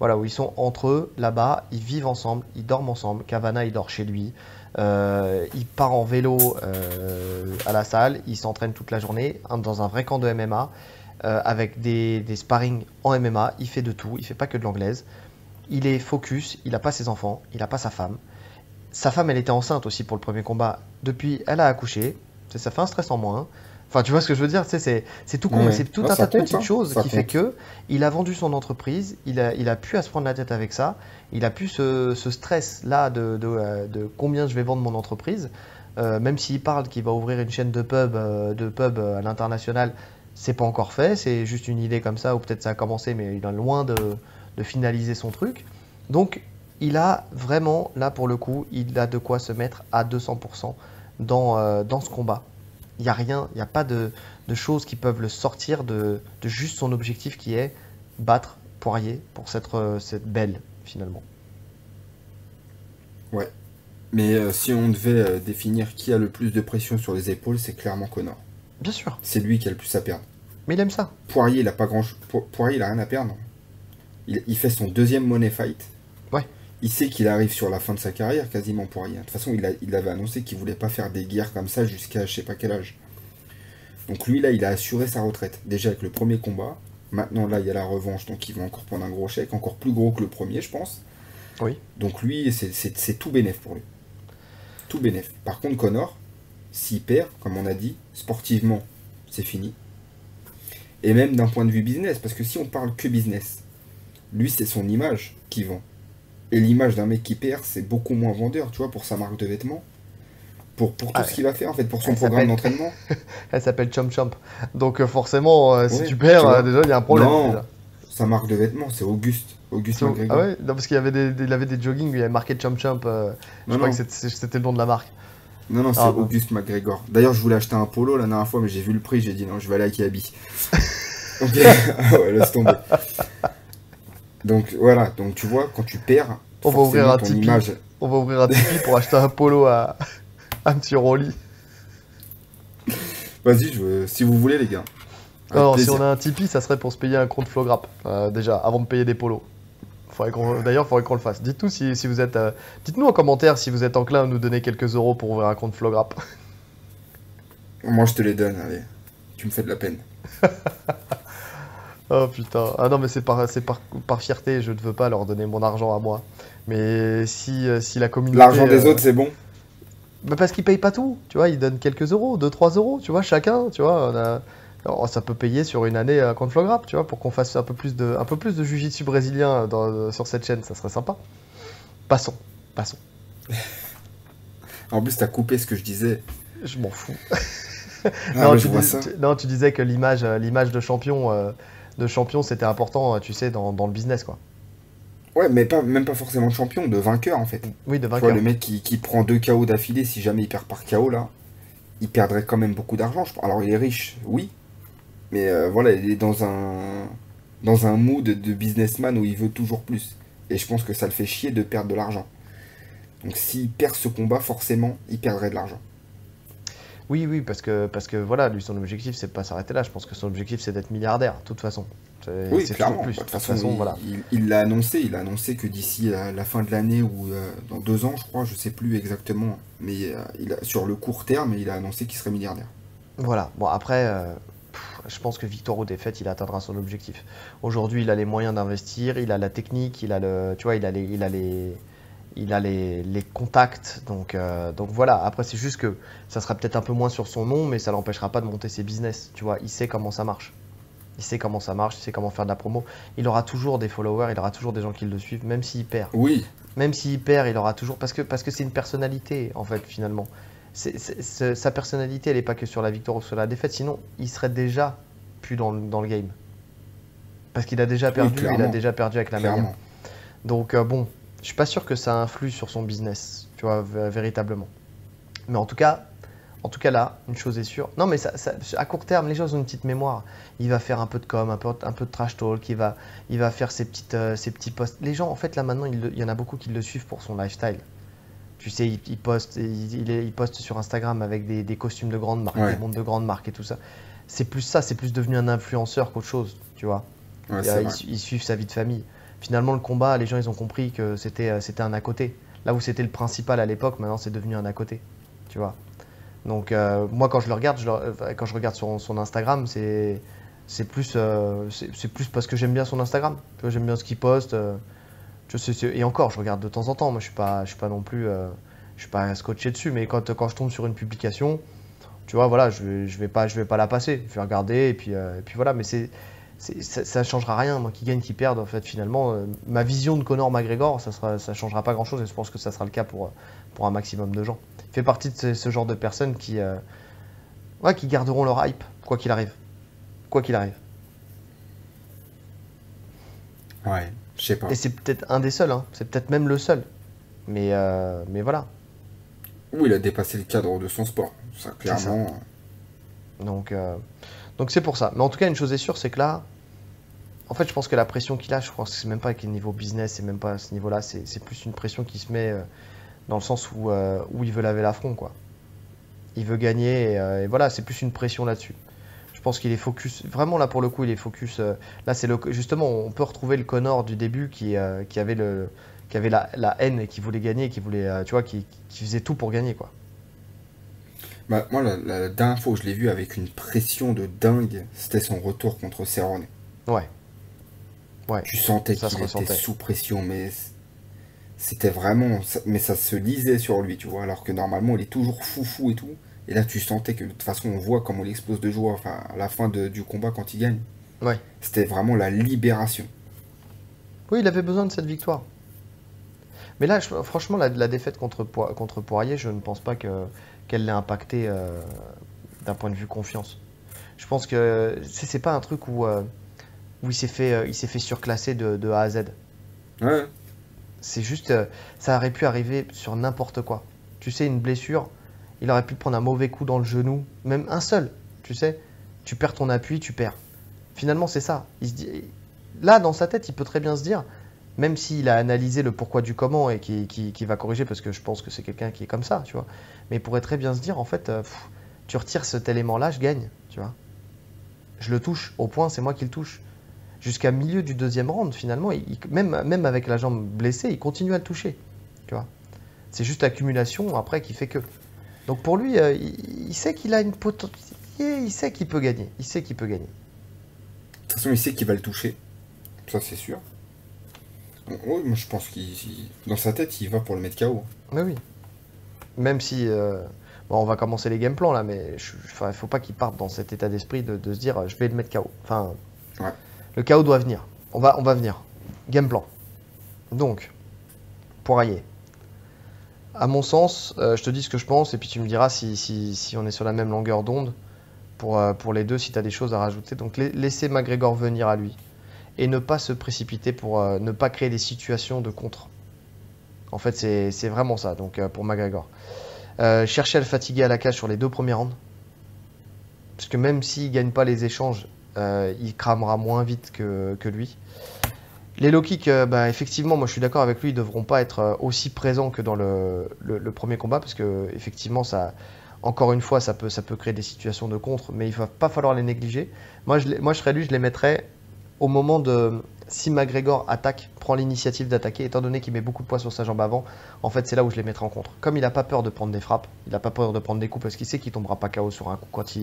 voilà, où ils sont entre eux là-bas, ils vivent ensemble, ils dorment ensemble. Cavana, il dort chez lui. Il part en vélo à la salle, il s'entraîne toute la journée dans un vrai camp de MMA avec des sparring en MMA. Il fait de tout, il fait pas que de l'anglaise. Il est focus, il n'a pas ses enfants, il n'a pas sa femme. Sa femme, elle était enceinte aussi pour le premier combat. Depuis, elle a accouché. Ça fait un stress en moins. Enfin, tu vois ce que je veux dire, tu sais, c'est tout con, mais Ouais. c'est tout Ouais, un ça tas de compte, petites hein. choses Ça qui fait compte. que il a vendu son entreprise, il a pu à se prendre la tête avec ça, il a pu ce stress-là de combien je vais vendre mon entreprise. Même s'il parle qu'il va ouvrir une chaîne de pub à l'international, c'est pas encore fait, c'est juste une idée comme ça, ou peut-être ça a commencé, mais il est loin de finaliser son truc. Donc, il a vraiment, là pour le coup, il a de quoi se mettre à 200% dans ce combat. Il n'y a rien, il n'y a pas de choses qui peuvent le sortir de juste son objectif qui est battre Poirier pour cette belle, finalement. Ouais. Mais si on devait définir qui a le plus de pression sur les épaules, c'est clairement Connor. Bien sûr, C'est lui qui a le plus à perdre. mais il aime ça. Poirier, il a pas grand Poirier, il a rien à perdre. Il fait son deuxième money fight. Ouais. Il sait qu'il arrive sur la fin de sa carrière, quasiment Poirier. De toute façon, il avait annoncé qu'il voulait pas faire des guerres comme ça jusqu'à je sais pas quel âge. Donc lui, là, il a assuré sa retraite. Déjà avec le premier combat. Maintenant, là, il y a la revanche, donc il va encore prendre un gros chèque, encore plus gros que le premier, je pense. Oui. Donc lui, c'est tout bénef pour lui. Tout bénef. Par contre, Connor, s'il perd, comme on a dit, sportivement, c'est fini. Et même d'un point de vue business, parce que si on parle que business, lui, c'est son image qui vend. Et l'image d'un mec qui perd, c'est beaucoup moins vendeur, tu vois, pour sa marque de vêtements, pour tout Ah, ce qu'il a fait, en fait, pour son elle programme s'appelle, d'entraînement. elle s'appelle Chomp Chomp. Donc forcément, si Ouais, tu tu perds, vois. déjà il y a un problème Non, déjà. sa marque de vêtements, c'est Auguste. Auguste Ah McGregor. ouais, non, parce qu'il y avait il avait des joggings où il y avait marqué Chomp Chomp. Je Non, crois que non, c'était le nom de la marque. non, non, c'est Ah bon. Auguste McGregor. D'ailleurs, je voulais acheter un polo la dernière fois, mais j'ai vu le prix, j'ai dit non, je vais aller à Kiabi. Ok, ah ouais, laisse tomber. Donc voilà, donc tu vois, quand tu perds, On va ouvrir forcément un ton Tipeee. image. On va ouvrir un Tipeee pour acheter un polo à M. Rolly. Vas-y, si vous voulez, les gars. Non, Avec non, si on plaisir. a un Tipeee, ça serait pour se payer un compte Flowgrap. Déjà, avant de payer des polos. D'ailleurs, il faudrait qu'on le fasse. Dites-nous si vous êtes. Dites-nous en commentaire si vous êtes enclin à nous donner quelques euros pour ouvrir un compte Flowgrap. Moi, je te les donne, allez. Tu me fais de la peine. Oh putain. Ah non, mais par fierté, je ne veux pas leur donner mon argent à moi. Mais si la communauté. L'argent des autres, c'est bon. Bah parce qu'ils payent pas tout, tu vois, ils donnent quelques euros, 2-3 euros, tu vois, chacun, tu vois. Alors, ça peut payer sur une année un compte Flowgrap, tu vois, pour qu'on fasse un peu plus de jiu-jitsu brésilien sur cette chaîne, ça serait sympa. Passons, passons. En plus, t'as coupé ce que je disais. Je m'en fous. Ah, ouais, je vois ça. Non, tu disais que l'image de champion, c'était important, tu sais, dans le business, quoi. Ouais, mais même pas forcément de champion, de vainqueur, en fait. Oui, de Tu vois, vainqueur. le mec qui prend 2 KO d'affilée, si jamais il perd par KO, là, il perdrait quand même beaucoup d'argent. Alors il est riche, oui, mais voilà, il est dans un mood de businessman où il veut toujours plus. Et je pense que ça le fait chier de perdre de l'argent. Donc s'il perd ce combat, forcément, il perdrait de l'argent. Oui, oui, parce que voilà, lui, son objectif, c'est de pas s'arrêter là. Je pense que son objectif, c'est d'être milliardaire, de toute façon. Oui, C'est toujours clairement. plus. Bah, De de toute toute façon, façon, voilà. il l'a annoncé. Il a annoncé que d'ici la fin de l'année ou dans 2 ans, je crois, je sais plus exactement, mais sur le court terme, il a annoncé qu'il serait milliardaire. Voilà. Bon, après, je pense que victoire ou défaite, il atteindra son objectif. Aujourd'hui, il a les moyens d'investir, il a la technique, il a le, tu vois, il a les contacts. Donc voilà. Après, c'est juste que ça sera peut-être un peu moins sur son nom, mais ça l'empêchera pas de monter ses business. Tu vois, il sait comment ça marche. Il sait comment ça marche, il sait comment faire de la promo. Il aura toujours des followers, il aura toujours des gens qui le suivent, même s'il perd. Oui, Même s'il perd, il aura toujours. Parce que c'est une personnalité, en fait, finalement. Sa personnalité, elle n'est pas que sur la victoire ou sur la défaite, sinon, il serait déjà plus dans le game. Parce qu'il a déjà oui, perdu, il a clairement, déjà perdu avec la manière. clairement. Donc, bon, je suis pas sûr que ça influe sur son business, tu vois, véritablement. Mais en tout cas là, une chose est sûre. Non, mais à court terme, les gens ont une petite mémoire. Il va faire un peu de com, un peu de trash talk, il va faire ses petits posts. Les gens, en fait, là maintenant, il y en a beaucoup qui le suivent pour son lifestyle. Tu sais, il poste sur Instagram avec des costumes de grandes marques, des Ouais, montres de grandes marques et tout ça. C'est plus ça, c'est plus devenu un influenceur qu'autre chose, tu vois. ouais, c'est vrai. Ils suivent sa vie de famille. Finalement, le combat, les gens, ils ont compris que c'était un à côté. Là où c'était le principal à l'époque, maintenant, c'est devenu un à côté, tu vois. Donc moi quand je le regarde, quand je regarde son Instagram, c'est plus parce que j'aime bien son Instagram. Tu vois, j'aime bien ce qu'il poste. Et encore, je regarde de temps en temps. Moi, je suis pas non plus, je suis pas scotché dessus. Mais quand je tombe sur une publication, tu vois, voilà, je vais pas la passer. Je vais regarder et puis voilà. Mais ça changera rien. Moi, qui gagne, qui perde, en fait, finalement, ma vision de Conor McGregor, ça changera pas grand-chose. Et je pense que ça sera le cas pour un maximum de gens. Il fait partie de ce genre de personnes ouais, qui garderont leur hype, quoi qu'il arrive. Quoi qu'il arrive. Ouais, je sais Et pas. c'est peut-être un des seuls, hein. C'est peut-être même le seul. Mais voilà, Oui, il a dépassé le cadre de son sport. Ça, c'est ça. clairement. Donc, euh, donc c'est pour ça. Mais en tout cas, une chose est sûre, c'est que là, en fait, je pense que la pression qu'il a, je pense que c'est même pas avec le niveau business, c'est même pas à ce niveau-là, c'est plus une pression qui se met dans le sens où il veut laver l'affront, quoi. Il veut gagner, et voilà, c'est plus une pression là-dessus. Je pense qu'il est focus, vraiment là pour le coup, il est focus. Là, justement, on peut retrouver le Connor du début qui avait la haine et qui voulait gagner, qui voulait, tu vois, qui faisait tout pour gagner, quoi. Bah, moi, la dernière fois où je l'ai vu avec une pression de dingue, c'était son retour contre Cerrone. Ouais, ouais, Tu sentais ça se qu'il était ressentait. sous pression, mais c'était vraiment. Mais ça se lisait sur lui, tu vois. Alors que normalement, il est toujours foufou et tout. Et là, tu sentais que de toute façon, on voit comment il explose de joie, enfin, à la fin du combat quand il gagne. Ouais. C'était vraiment la libération. Oui, il avait besoin de cette victoire. Mais là, franchement, la défaite contre Poirier, je ne pense pas qu'elle l'ait impacté d'un point de vue confiance. Je pense que c'est pas un truc où il s'est fait surclasser de A à Z. Ouais, C'est juste, ça aurait pu arriver sur n'importe quoi. Tu sais, une blessure, il aurait pu prendre un mauvais coup dans le genou, même un seul. Tu sais, tu perds ton appui, tu perds. Finalement, c'est ça. Là, dans sa tête, il peut très bien se dire, même s'il a analysé le pourquoi du comment et qui va corriger, parce que je pense que c'est quelqu'un qui est comme ça, tu vois. Mais il pourrait très bien se dire, en fait, tu retires cet élément-là, je gagne, tu vois. Je le touche, au point, c'est moi qui le touche. Jusqu'à milieu du deuxième round, finalement, même avec la jambe blessée, il continue à le toucher, tu vois. C'est juste l'accumulation après qui fait que. Donc pour lui, il sait qu'il a une potentialité, il sait qu'il peut gagner, il sait qu'il peut gagner. de toute façon, il sait qu'il va le toucher. Ça, c'est sûr. Oui, moi, je pense dans sa tête, il va pour le mettre KO. Mais oui. Même si, bon, on va commencer les game plans là, mais enfin, il faut pas qu'il parte dans cet état d'esprit de se dire je vais le mettre KO. Enfin, Ouais. le KO doit venir. On va venir. Game plan. Donc, Poirier. À mon sens, je te dis ce que je pense et puis tu me diras si on est sur la même longueur d'onde pour les deux, si tu as des choses à rajouter. Donc, laisser McGregor venir à lui et ne pas se précipiter pour ne pas créer des situations de contre. En fait, c'est vraiment ça, donc pour McGregor. Chercher à le fatiguer à la cage sur les 2 premiers rounds. Parce que même s'il gagne pas les échanges, il cramera moins vite que lui. Les low kicks, bah, effectivement, moi je suis d'accord avec lui, ils devront pas être aussi présents que dans le premier combat, parce que effectivement, ça, encore une fois, ça peut créer des situations de contre, mais il va pas falloir les négliger. Moi je serais lui, je les mettrais au moment de si McGregor attaque, prend l'initiative d'attaquer, étant donné qu'il met beaucoup de poids sur sa jambe avant, en fait c'est là où je les mettrais en contre. Comme il n'a pas peur de prendre des frappes, il n'a pas peur de prendre des coups parce qu'il sait qu'il tombera pas KO sur un coup quand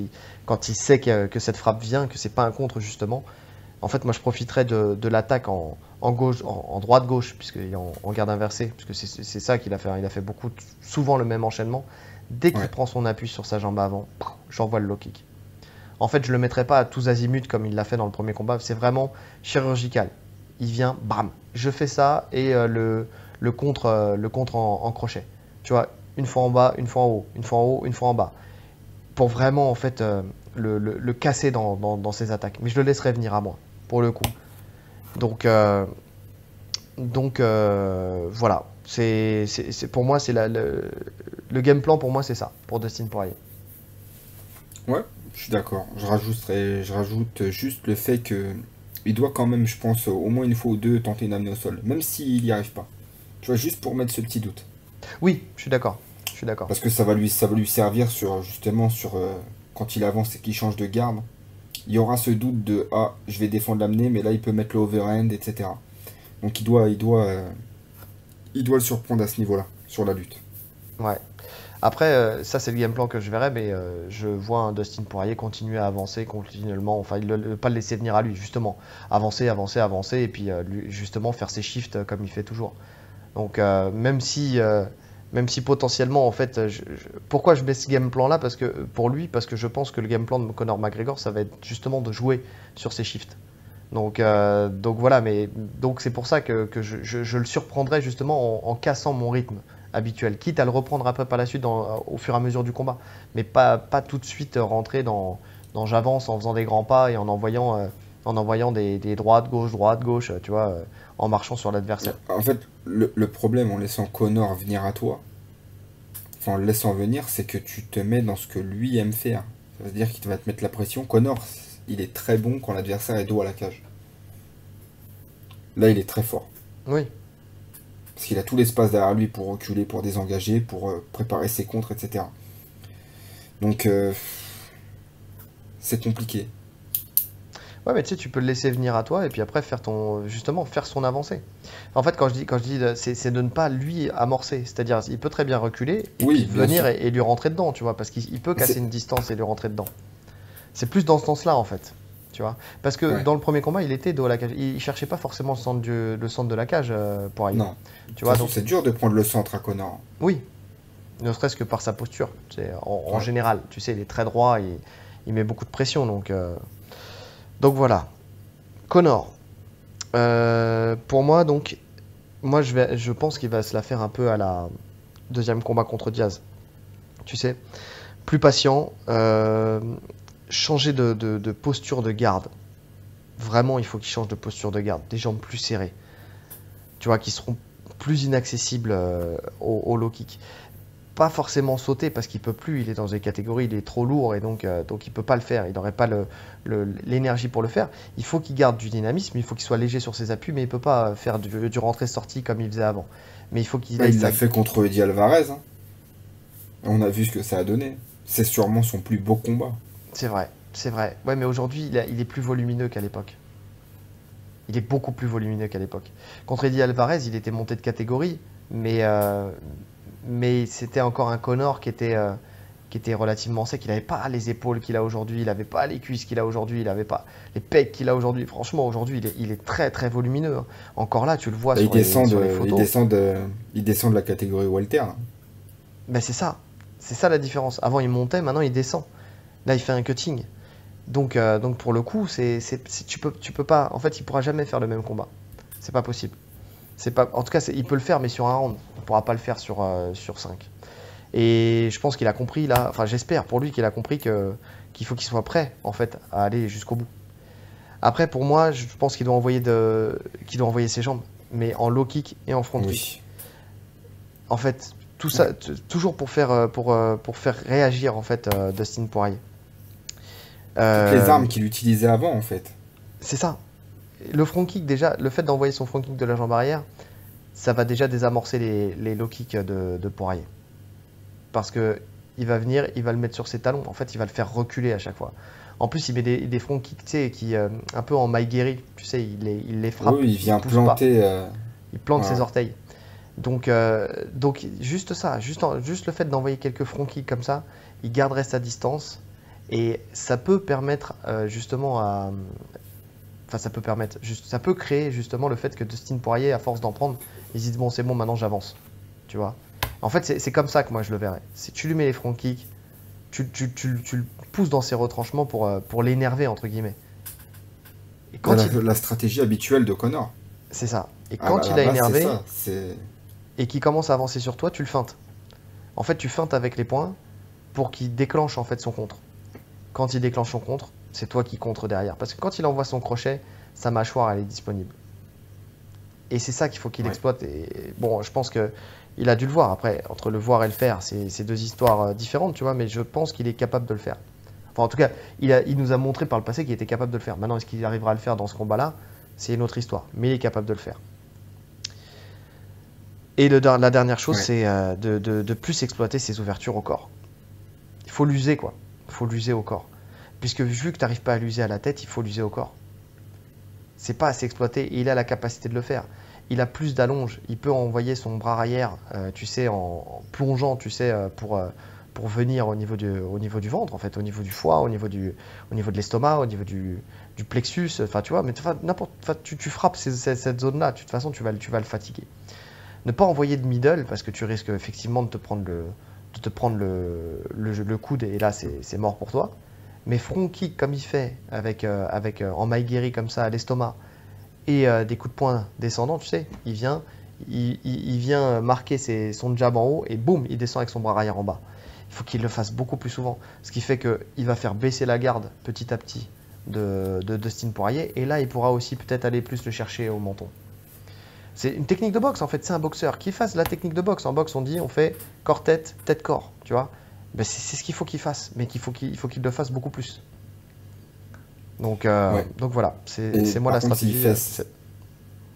il sait que cette frappe vient, que c'est pas un contre justement. En fait, moi, je profiterais de l'attaque en gauche, en droite-gauche, puisqu'il est en garde inversée, puisque c'est ça qu'il a fait. Il a fait souvent le même enchaînement. Dès qu'il Ouais. prend son appui sur sa jambe avant, j'envoie le low kick. En fait, je le mettrai pas à tous azimuts comme il l'a fait dans le premier combat. C'est vraiment chirurgical. Il vient, bam, je fais ça et le contre en crochet. Tu vois, une fois en bas, une fois en haut, une fois en haut, une fois en bas. Pour vraiment, en fait, le casser dans ses attaques. Mais je le laisserai venir à moi, pour le coup. Donc, voilà. Pour moi, c'est le game plan, pour moi, c'est ça, pour Dustin Poirier. Ouais, je suis d'accord. Je rajoute juste le fait que il doit quand même, je pense, au moins une fois ou deux tenter une amener au sol, même s'il n'y arrive pas. Tu vois, juste pour mettre ce petit doute. Oui, je suis d'accord. Je suis d'accord. Parce que ça va lui servir sur, justement, sur quand il avance et qu'il change de garde. Il y aura ce doute de ah, je vais défendre l'amener, mais là il peut mettre le overhand, etc. Donc il doit le surprendre à ce niveau-là, sur la lutte. Ouais. Après, ça, c'est le game plan que je verrais, mais je vois un Dustin Poirier continuer à avancer continuellement. Enfin, pas le laisser venir à lui, justement. Avancer, avancer, avancer, et puis justement faire ses shifts comme il fait toujours. Donc, même si potentiellement, en fait, pourquoi je mets ce game plan là? Parce que pour lui, parce que je pense que le game plan de Conor McGregor, ça va être justement de jouer sur ses shifts. Donc voilà, mais donc c'est pour ça que je le surprendrai justement en cassant mon rythme habituel, quitte à le reprendre après par la suite au fur et à mesure du combat, mais pas tout de suite rentrer dans j'avance en faisant des grands pas et en envoyant des droite, gauche, tu vois, en marchant sur l'adversaire. En fait, le problème en laissant Connor venir à toi, enfin en le laissant venir, c'est que tu te mets dans ce que lui aime faire. Ça veut dire qu'il va te mettre la pression. Connor, il est très bon quand l'adversaire est dos à la cage. Là, il est très fort. Oui, Parce qu'il a tout l'espace derrière lui pour reculer, pour désengager, pour préparer ses contres, etc. Donc, c'est compliqué. ouais, mais tu sais, tu peux le laisser venir à toi et puis après justement faire son avancée. En fait, quand je dis, c'est de ne pas lui amorcer, c'est-à-dire il peut très bien reculer et puis Oui, bien venir sûr. et lui rentrer dedans, tu vois, parce qu'il peut casser C'est... une distance et lui rentrer dedans. C'est plus dans ce sens-là en fait, tu vois, parce que Ouais. dans le premier combat, il était dos à la cage, il cherchait pas forcément le centre de la cage pour aller, Non. De tu toute vois, façon, donc c'est dur de prendre le centre à Connor. oui, ne serait-ce que par sa posture, en Ouais. général, tu sais, il est très droit et il met beaucoup de pression, donc voilà. Connor, pour moi donc. Moi, je pense qu'il va se la faire un peu à la deuxième combat contre Diaz. Tu sais, plus patient, changer de posture de garde. Vraiment, il faut qu'il change de posture de garde. Des jambes plus serrées. Tu vois, qui seront plus inaccessibles au low kick. Pas forcément sauter parce qu'il peut plus. Il est dans des catégories, il est trop lourd et donc il peut pas le faire. Il n'aurait pas l'énergie pour le faire. Il faut qu'il garde du dynamisme, il faut qu'il soit léger sur ses appuis, mais il peut pas faire du rentrée-sortie comme il faisait avant. Mais il faut qu'il Bah, aille il sa. l'a fait contre Eddie Alvarez, hein. On a vu ce que ça a donné. C'est sûrement son plus beau combat. C'est vrai, c'est vrai. Ouais, mais aujourd'hui, il est plus volumineux qu'à l'époque. Il est beaucoup plus volumineux qu'à l'époque. Contre Eddie Alvarez, il était monté de catégorie, mais, euh, mais c'était encore un Connor qui était relativement sec. Il n'avait pas les épaules qu'il a aujourd'hui, il n'avait pas les cuisses qu'il a aujourd'hui, il n'avait pas les pecs qu'il a aujourd'hui. Franchement, aujourd'hui, il est très très volumineux, hein. Encore là, tu le vois Bah, sur les photos. il descend de la catégorie Walter, hein. Ben c'est ça. C'est ça la différence. Avant, il montait, maintenant, il descend. Là, il fait un cutting. Donc pour le coup, tu peux pas. En fait, il pourra jamais faire le même combat. C'est pas possible. C'est pas. En tout cas, il peut le faire, mais sur un round. Il pourra pas le faire sur 5. Et je pense qu'il a compris là. Enfin, j'espère pour lui qu'il a compris qu'il faut qu'il soit prêt en fait à aller jusqu'au bout. Après, pour moi, je pense qu'il doit envoyer ses jambes, mais en low kick et en front kick. Oui. En fait, Tout ça, Ouais. toujours pour faire réagir en fait Dustin Poirier. Toutes les Euh, armes qu'il utilisait avant, en fait. c'est ça. Le front kick, déjà, le fait d'envoyer son front kick de la jambe arrière, ça va déjà désamorcer les low kicks de Poirier. Parce que il va venir, il va le mettre sur ses talons. En fait, il va le faire reculer à chaque fois. En plus, il met des front kicks, tu sais, un peu en Maïgueri, tu sais, il les frappe, Oui, il il vient pousse pas, planter. il plante Ouais, ses ouais. orteils. Donc juste ça, juste le fait d'envoyer quelques front kicks comme ça, il garderait sa distance et ça peut permettre justement à, enfin ça peut permettre, ça peut créer justement le fait que Dustin Poirier, à force d'en prendre, il se dit bon c'est bon maintenant j'avance, tu vois. En fait c'est comme ça que moi je le verrais. Si tu lui mets les front kicks, tu le pousses dans ses retranchements pour l'énerver entre guillemets. Et Bah, quand il, la stratégie habituelle de Connor. c'est ça. Et À quand la il a base, c'est énervé ça. C'est. et qu'il commence à avancer sur toi, tu le feintes. En fait tu feintes avec les poings pour qu'il déclenche en fait son contre. Quand il déclenche son contre, c'est toi qui contre derrière. Parce que quand il envoie son crochet, sa mâchoire elle est disponible. Et c'est ça qu'il faut qu'il Ouais. exploite. Et bon, je pense que il a dû le voir. Après, entre le voir et le faire, c'est deux histoires différentes, tu vois. Mais je pense qu'il est capable de le faire. Enfin, en tout cas, il nous a montré par le passé qu'il était capable de le faire. Maintenant, est-ce qu'il arrivera à le faire dans ce combat-là? C'est une autre histoire. Mais il est capable de le faire. Et la dernière chose, Ouais. c'est de plus exploiter ses ouvertures au corps. Il faut l'user, quoi. Il faut l'user au corps. Puisque vu que tu n'arrives pas à l'user à la tête, il faut l'user au corps. C'est pas assez exploité et il a la capacité de le faire. Il a plus d'allonge, il peut envoyer son bras arrière, tu sais, en plongeant, tu sais, pour venir au niveau du ventre, en fait, au niveau du foie, au niveau de l'estomac, au niveau du plexus, enfin, tu vois, mais n'importe, enfin, tu frappes cette zone-là, de toute façon, tu vas le fatiguer. Ne pas envoyer de middle parce que tu risques effectivement de te prendre le coude et là, c'est mort pour toi. Mais front kick comme il fait en maïgueri comme ça à l'estomac et des coups de poing descendants, tu sais, il vient marquer son jab en haut et boum, il descend avec son bras arrière en bas. Il faut qu'il le fasse beaucoup plus souvent, ce qui fait qu'il va faire baisser la garde petit à petit de Dustin Poirier et là il pourra aussi peut-être aller plus le chercher au menton. C'est une technique de boxe en fait, c'est un boxeur qui fasse la technique de boxe. En boxe on dit on fait corps-tête, tête-corps, tu vois. Ben, c'est ce qu'il faut qu'il fasse, mais il faut qu'il le fasse beaucoup plus. Ouais. Donc voilà, Et c'est moi la par contre, s'il stratégie. fait.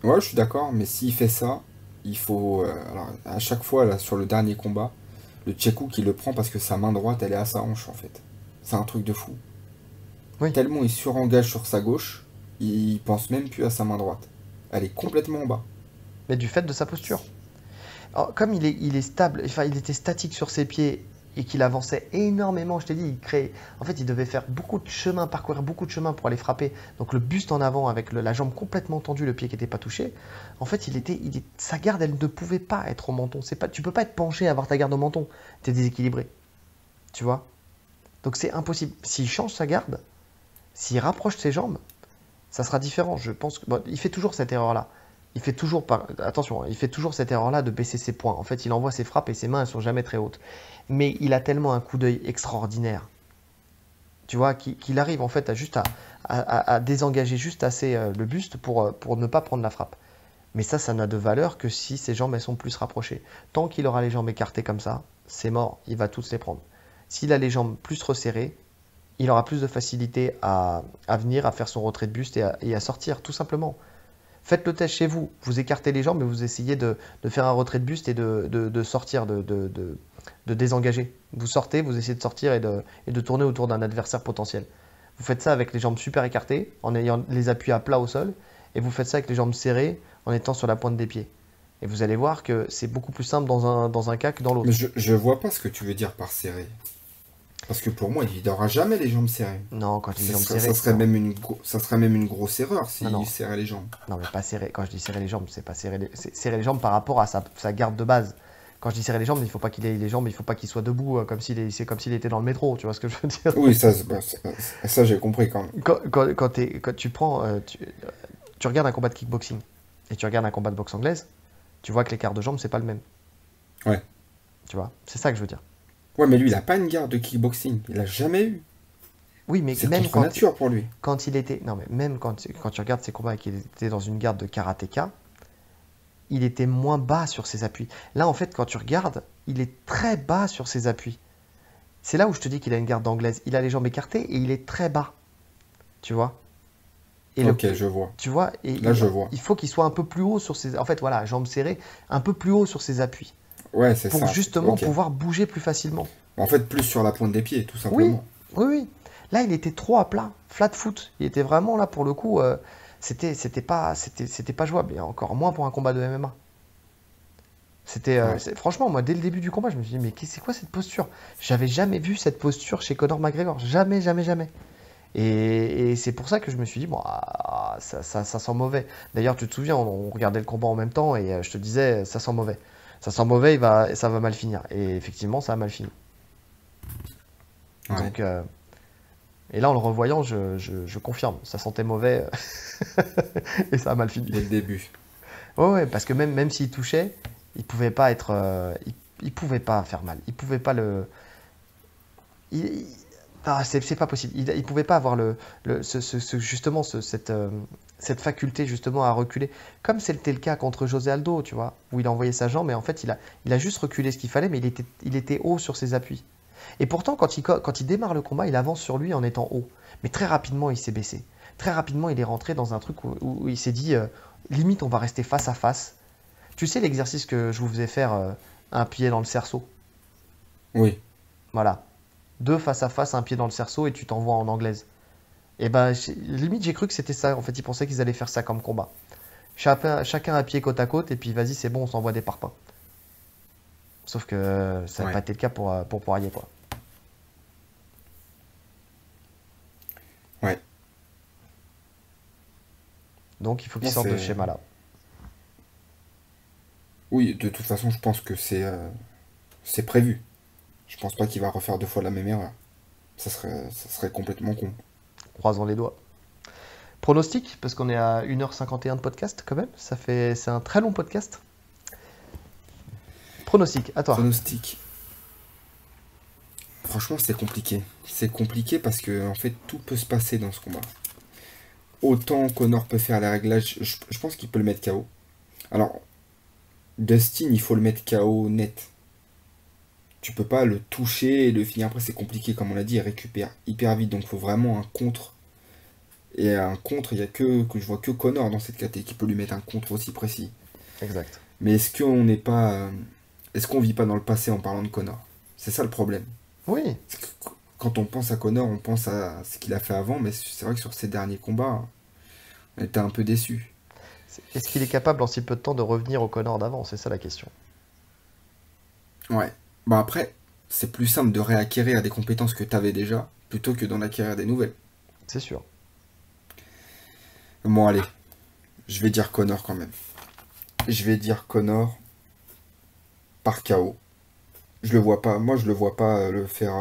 Ouais, je suis d'accord, mais s'il fait ça, il faut. Alors, à chaque fois, là, sur le dernier combat, le Tchékou qui le prend parce que sa main droite, elle est à sa hanche, en fait. C'est un truc de fou. Oui, Tellement il surengage sur sa gauche, il pense même plus à sa main droite. Elle est complètement en bas. mais du fait de sa posture. Alors, comme il est stable, enfin il était statique sur ses pieds et qu'il avançait énormément, je t'ai dit, en fait il devait faire beaucoup de chemin, parcourir beaucoup de chemin pour aller frapper. Donc le buste en avant avec la jambe complètement tendue, le pied qui n'était pas touché. En fait sa garde elle ne pouvait pas être au menton. Tu peux pas être penché et avoir ta garde au menton. Tu es déséquilibré, tu vois. Donc c'est impossible. S'il change sa garde, s'il rapproche ses jambes, ça sera différent. Je pense que bon, il fait toujours cette erreur-là. Attention, il fait toujours cette erreur-là de baisser ses poings. En fait, il envoie ses frappes et ses mains, elles sont jamais très hautes. Mais il a tellement un coup d'œil extraordinaire, tu vois, qu'il arrive en fait à désengager juste assez le buste pour ne pas prendre la frappe. Mais ça n'a de valeur que si ses jambes elles sont plus rapprochées. Tant qu'il aura les jambes écartées comme ça, c'est mort, il va tous les prendre. S'il a les jambes plus resserrées, il aura plus de facilité à venir, à faire son retrait de buste et à sortir, tout simplement. Faites le test chez vous, vous écartez les jambes et vous essayez de faire un retrait de buste et de sortir, de désengager. Vous sortez, vous essayez de sortir et de tourner autour d'un adversaire potentiel. Vous faites ça avec les jambes super écartées, en ayant les appuis à plat au sol, et vous faites ça avec les jambes serrées, en étant sur la pointe des pieds. Et vous allez voir que c'est beaucoup plus simple dans un cas que dans Mais l'autre. je vois pas ce que tu veux dire par serré. Parce que pour moi, il n'aura jamais les jambes serrées. Non, quand je dis jambes Ça serrées, serait non. même ça serait même une grosse erreur Non, s'il non, serrait les jambes. non, mais pas serré. Quand je dis serrer les jambes, c'est pas c'est serrer les jambes par rapport à sa garde de base. Quand je dis serrer les jambes, il faut pas qu'il ait les jambes, il faut pas qu'il soit debout c'est comme s'il était dans le métro, tu vois ce que je veux dire? Oui, ça, ça j'ai compris quand même. Quand tu regardes un combat de kickboxing et tu regardes un combat de boxe anglaise, tu vois que l'écart de jambes, c'est pas le même. Ouais. Tu vois? C'est ça que je veux dire. Ouais, mais lui, il a pas une garde de kickboxing. Il a jamais eu. Oui, mais C'est même contre nature pour lui. quand il était. Non, mais même quand tu regardes ses combats et qu'il était dans une garde de karatéka, il était moins bas sur ses appuis. Là, en fait, quand tu regardes, il est très bas sur ses appuis. C'est là où je te dis qu'il a une garde anglaise. Il a les jambes écartées et il est très bas. Tu vois? Et Ok, je vois. tu vois, et Là, je vois. il faut qu'il soit un peu plus haut sur ses... En fait, voilà, jambes serrées, un peu plus haut sur ses appuis. Ouais, c'est Pour ça. justement Ok. pouvoir bouger plus facilement. En fait, plus sur la pointe des pieds, tout Oui, simplement. oui, oui. Là, il était trop à plat, flat foot. Il était vraiment là pour le coup. C'était pas jouable. Et encore moins pour un combat de MMA. Ouais. Franchement, moi, dès le début du combat, je me suis dit, mais c'est quoi cette posture? J'avais jamais vu cette posture chez Conor McGregor. Jamais, jamais, jamais. Et c'est pour ça que je me suis dit, bon, ça sent mauvais. D'ailleurs, tu te souviens, on regardait le combat en même temps et je te disais, ça sent mauvais. Ça sent mauvais, ça va mal finir. Et effectivement, ça a mal fini. Ouais. Donc, et là, en le revoyant, je confirme, ça sentait mauvais et ça a mal fini. Dès le début. Ouais, ouais, parce que même s'il touchait, il pouvait pas être, il pouvait pas faire mal. Il pouvait pas le, il- il- c'est pas possible. Il pouvait pas avoir justement cette faculté justement à reculer, comme c'était le cas contre José Aldo, tu vois, où il a envoyé sa jambe et en fait il a juste reculé ce qu'il fallait, mais il était haut sur ses appuis. Et pourtant, quand il démarre le combat, il avance sur lui en étant haut. Mais très rapidement, il s'est baissé. Très rapidement, il est rentré dans un truc où il s'est dit, limite, on va rester face à face. Tu sais l'exercice que je vous faisais faire, un pied dans le cerceau. Oui. Voilà. Deux face à face, un pied dans le cerceau et tu t'envoies en anglaise. Et ben, limite, j'ai cru que c'était ça. En fait, ils pensaient qu'ils allaient faire ça comme combat. Chacun à pied côte à côte et puis vas-y, c'est bon, on s'envoie des parpaings. Sauf que ça n'a pas Ouais. été le cas pour Poirier, quoi. Ouais. Donc il faut qu'il Non, sorte de ce c'est. schéma-là. Oui, de toute façon, je pense que c'est prévu. Je pense pas qu'il va refaire deux fois la même erreur. Ça serait complètement con. Croisons les doigts. Pronostic, parce qu'on est à 1h51 de podcast quand même. C'est un très long podcast. Pronostic, à toi. Pronostic. Franchement, c'est compliqué. C'est compliqué parce que en fait, tout peut se passer dans ce combat. Autant Connor peut faire les réglages, je pense qu'il peut le mettre KO. Alors, Dustin, il faut le mettre KO net. Tu peux pas le toucher et le finir. Après, c'est compliqué, comme on l'a dit, il récupère hyper vite. Donc, il faut vraiment un contre. Et un contre, il y a que je vois que Connor dans cette catégorie qui peut lui mettre un contre aussi précis. Exact. Mais est-ce qu'on n'est pas. Est-ce qu'on vit pas dans le passé en parlant de Connor? C'est ça le problème. Oui. C'est que quand on pense à Connor, on pense à ce qu'il a fait avant, mais c'est vrai que sur ses derniers combats, on était un peu déçus. Est-ce qu'il est capable en si peu de temps de revenir au Connor d'avant? C'est ça la question. Ouais. Bah après, c'est plus simple de réacquérir des compétences que tu avais déjà, plutôt que d'en acquérir des nouvelles. C'est sûr. Bon, allez, je vais dire Connor quand même. Je vais dire Connor par KO. Je le vois pas, moi je le vois pas le faire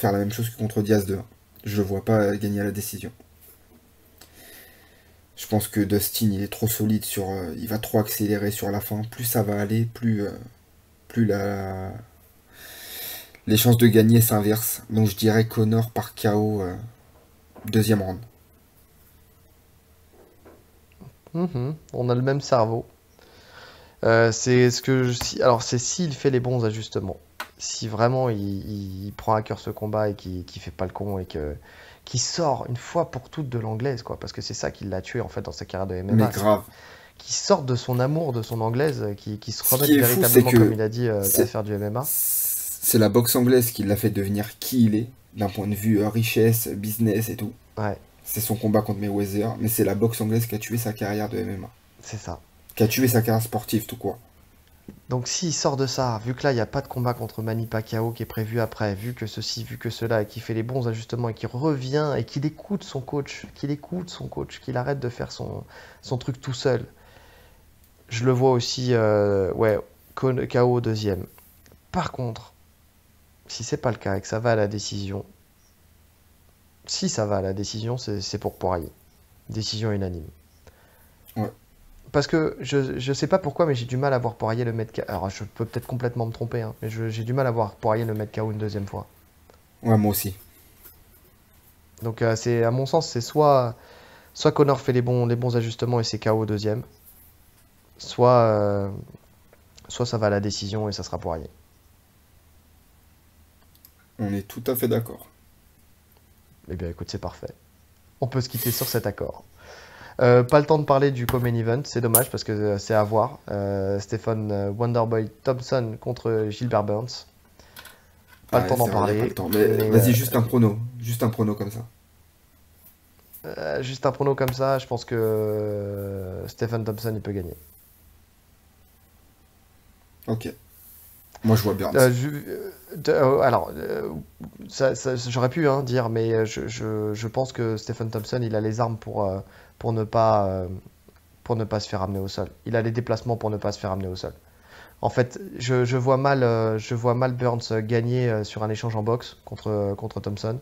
la même chose que contre Diaz 2. Je le vois pas gagner à la décision. Je pense que Dustin il est trop solide il va trop accélérer sur la fin. Plus ça va aller, plus les chances de gagner s'inversent. Donc je dirais Connor par KO deuxième round. Mhm. On a le même cerveau. C'est ce que alors c'est s'il fait les bons ajustements. Si vraiment il prend à cœur ce combat et qu'il fait pas le con et qu'il sort une fois pour toutes de l'anglaise, quoi, parce que c'est ça qui l'a tué en fait dans sa carrière de Mais MMA, c'est grave. qu'il sorte de son amour de son anglaise, qu'il se Ce remette qui est fou, c'est véritablement, comme que il a dit, à c'est faire du MMA. c'est la boxe anglaise qui l'a fait devenir qui il est, d'un point de vue richesse, business et tout. Ouais, C'est son combat contre Mayweather, mais c'est la boxe anglaise qui a tué sa carrière de MMA. c'est ça. Qui a tué sa carrière sportive, tout quoi. Donc s'il sort de ça, vu que là il n'y a pas de combat contre Manny Pacquiao qui est prévu après, vu que ceci, vu que cela, et qu'il fait les bons ajustements et qu'il revient et qu'il arrête de faire son truc tout seul, je le vois aussi, ouais, KO au deuxième. Par contre, si c'est pas le cas et que ça va à la décision, si ça va à la décision, c'est pour Poirier. Décision unanime. Ouais. Parce que je sais pas pourquoi, mais j'ai du mal à voir Poirier le mettre KO. Alors je peux peut-être complètement me tromper, hein, mais j'ai du mal à voir Poirier le mettre KO une deuxième fois. Ouais, moi aussi. Donc à mon sens, c'est soit Connor fait les bons ajustements et c'est KO au deuxième, soit, soit ça va à la décision et ça sera Poirier. On est tout à fait d'accord. Eh bien écoute, c'est parfait. On peut se quitter sur cet accord. Pas le temps de parler du co-main event, c'est dommage parce que c'est à voir. Stephen Wonderboy Thompson contre Gilbert Burns. Pas le Ouais, temps d'en c'est vrai, y a pas parler. le temps. Mais Mais, vas-y, juste un prono. Juste un prono comme ça. juste un prono comme ça, je pense que Stephen Thompson il peut gagner. Ok. Moi, je vois Burns. Alors, j'aurais pu dire, mais je pense que Stephen Thompson il a les armes pour ne pas, pour ne pas se faire amener au sol. Il a les déplacements pour ne pas se faire amener au sol. En fait, je vois mal Burns gagner sur un échange en boxe contre Thompson.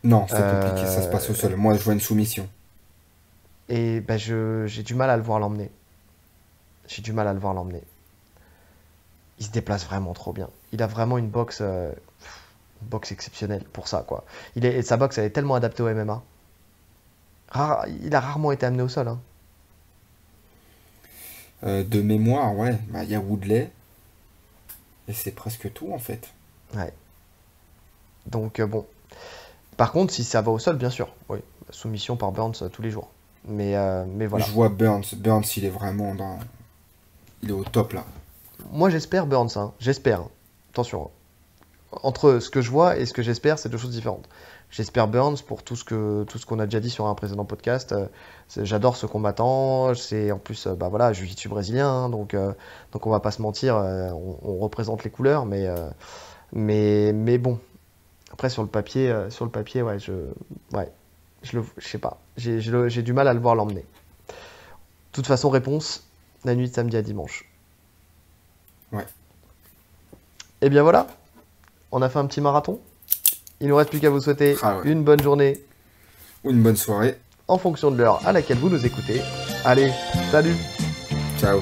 Non, c'est compliqué, ça se passe au Euh, sol. Moi, je vois une soumission. et ben, j'ai du mal à le voir l'emmener. J'ai du mal à le voir l'emmener. Il se déplace vraiment trop bien. Il a vraiment une boxe exceptionnelle pour ça, quoi. Sa boxe, elle est tellement adaptée au MMA. Il a rarement été amené au sol, hein. De mémoire, ouais. Bah, il y a Woodley. Et c'est presque tout, en fait. Ouais. Donc, bon. Par contre, si ça va au sol, bien sûr. Oui. Soumission par Burns tous les jours. Mais Je voilà. vois Burns. Burns, il est vraiment dans... Il est au top, là. Moi, j'espère Burns, hein. J'espère, hein. Attention, hein. Entre ce que je vois et ce que j'espère, c'est deux choses différentes. J'espère Burns pour tout ce qu'on a déjà dit sur un précédent podcast. J'adore ce combattant. C'est en plus, bah voilà, jiu-jitsu brésilien, hein, donc on va pas se mentir, on représente les couleurs, mais bon. Après sur le papier, ouais, je sais pas. J'ai du mal à le voir l'emmener. De toute façon, réponse la nuit de samedi à dimanche. Ouais. Et bien voilà, on a fait un petit marathon. Il nous reste plus qu'à vous souhaiter Ah ouais. une bonne journée Ou une bonne soirée. en fonction de l'heure à laquelle vous nous écoutez. Allez, salut! Ciao.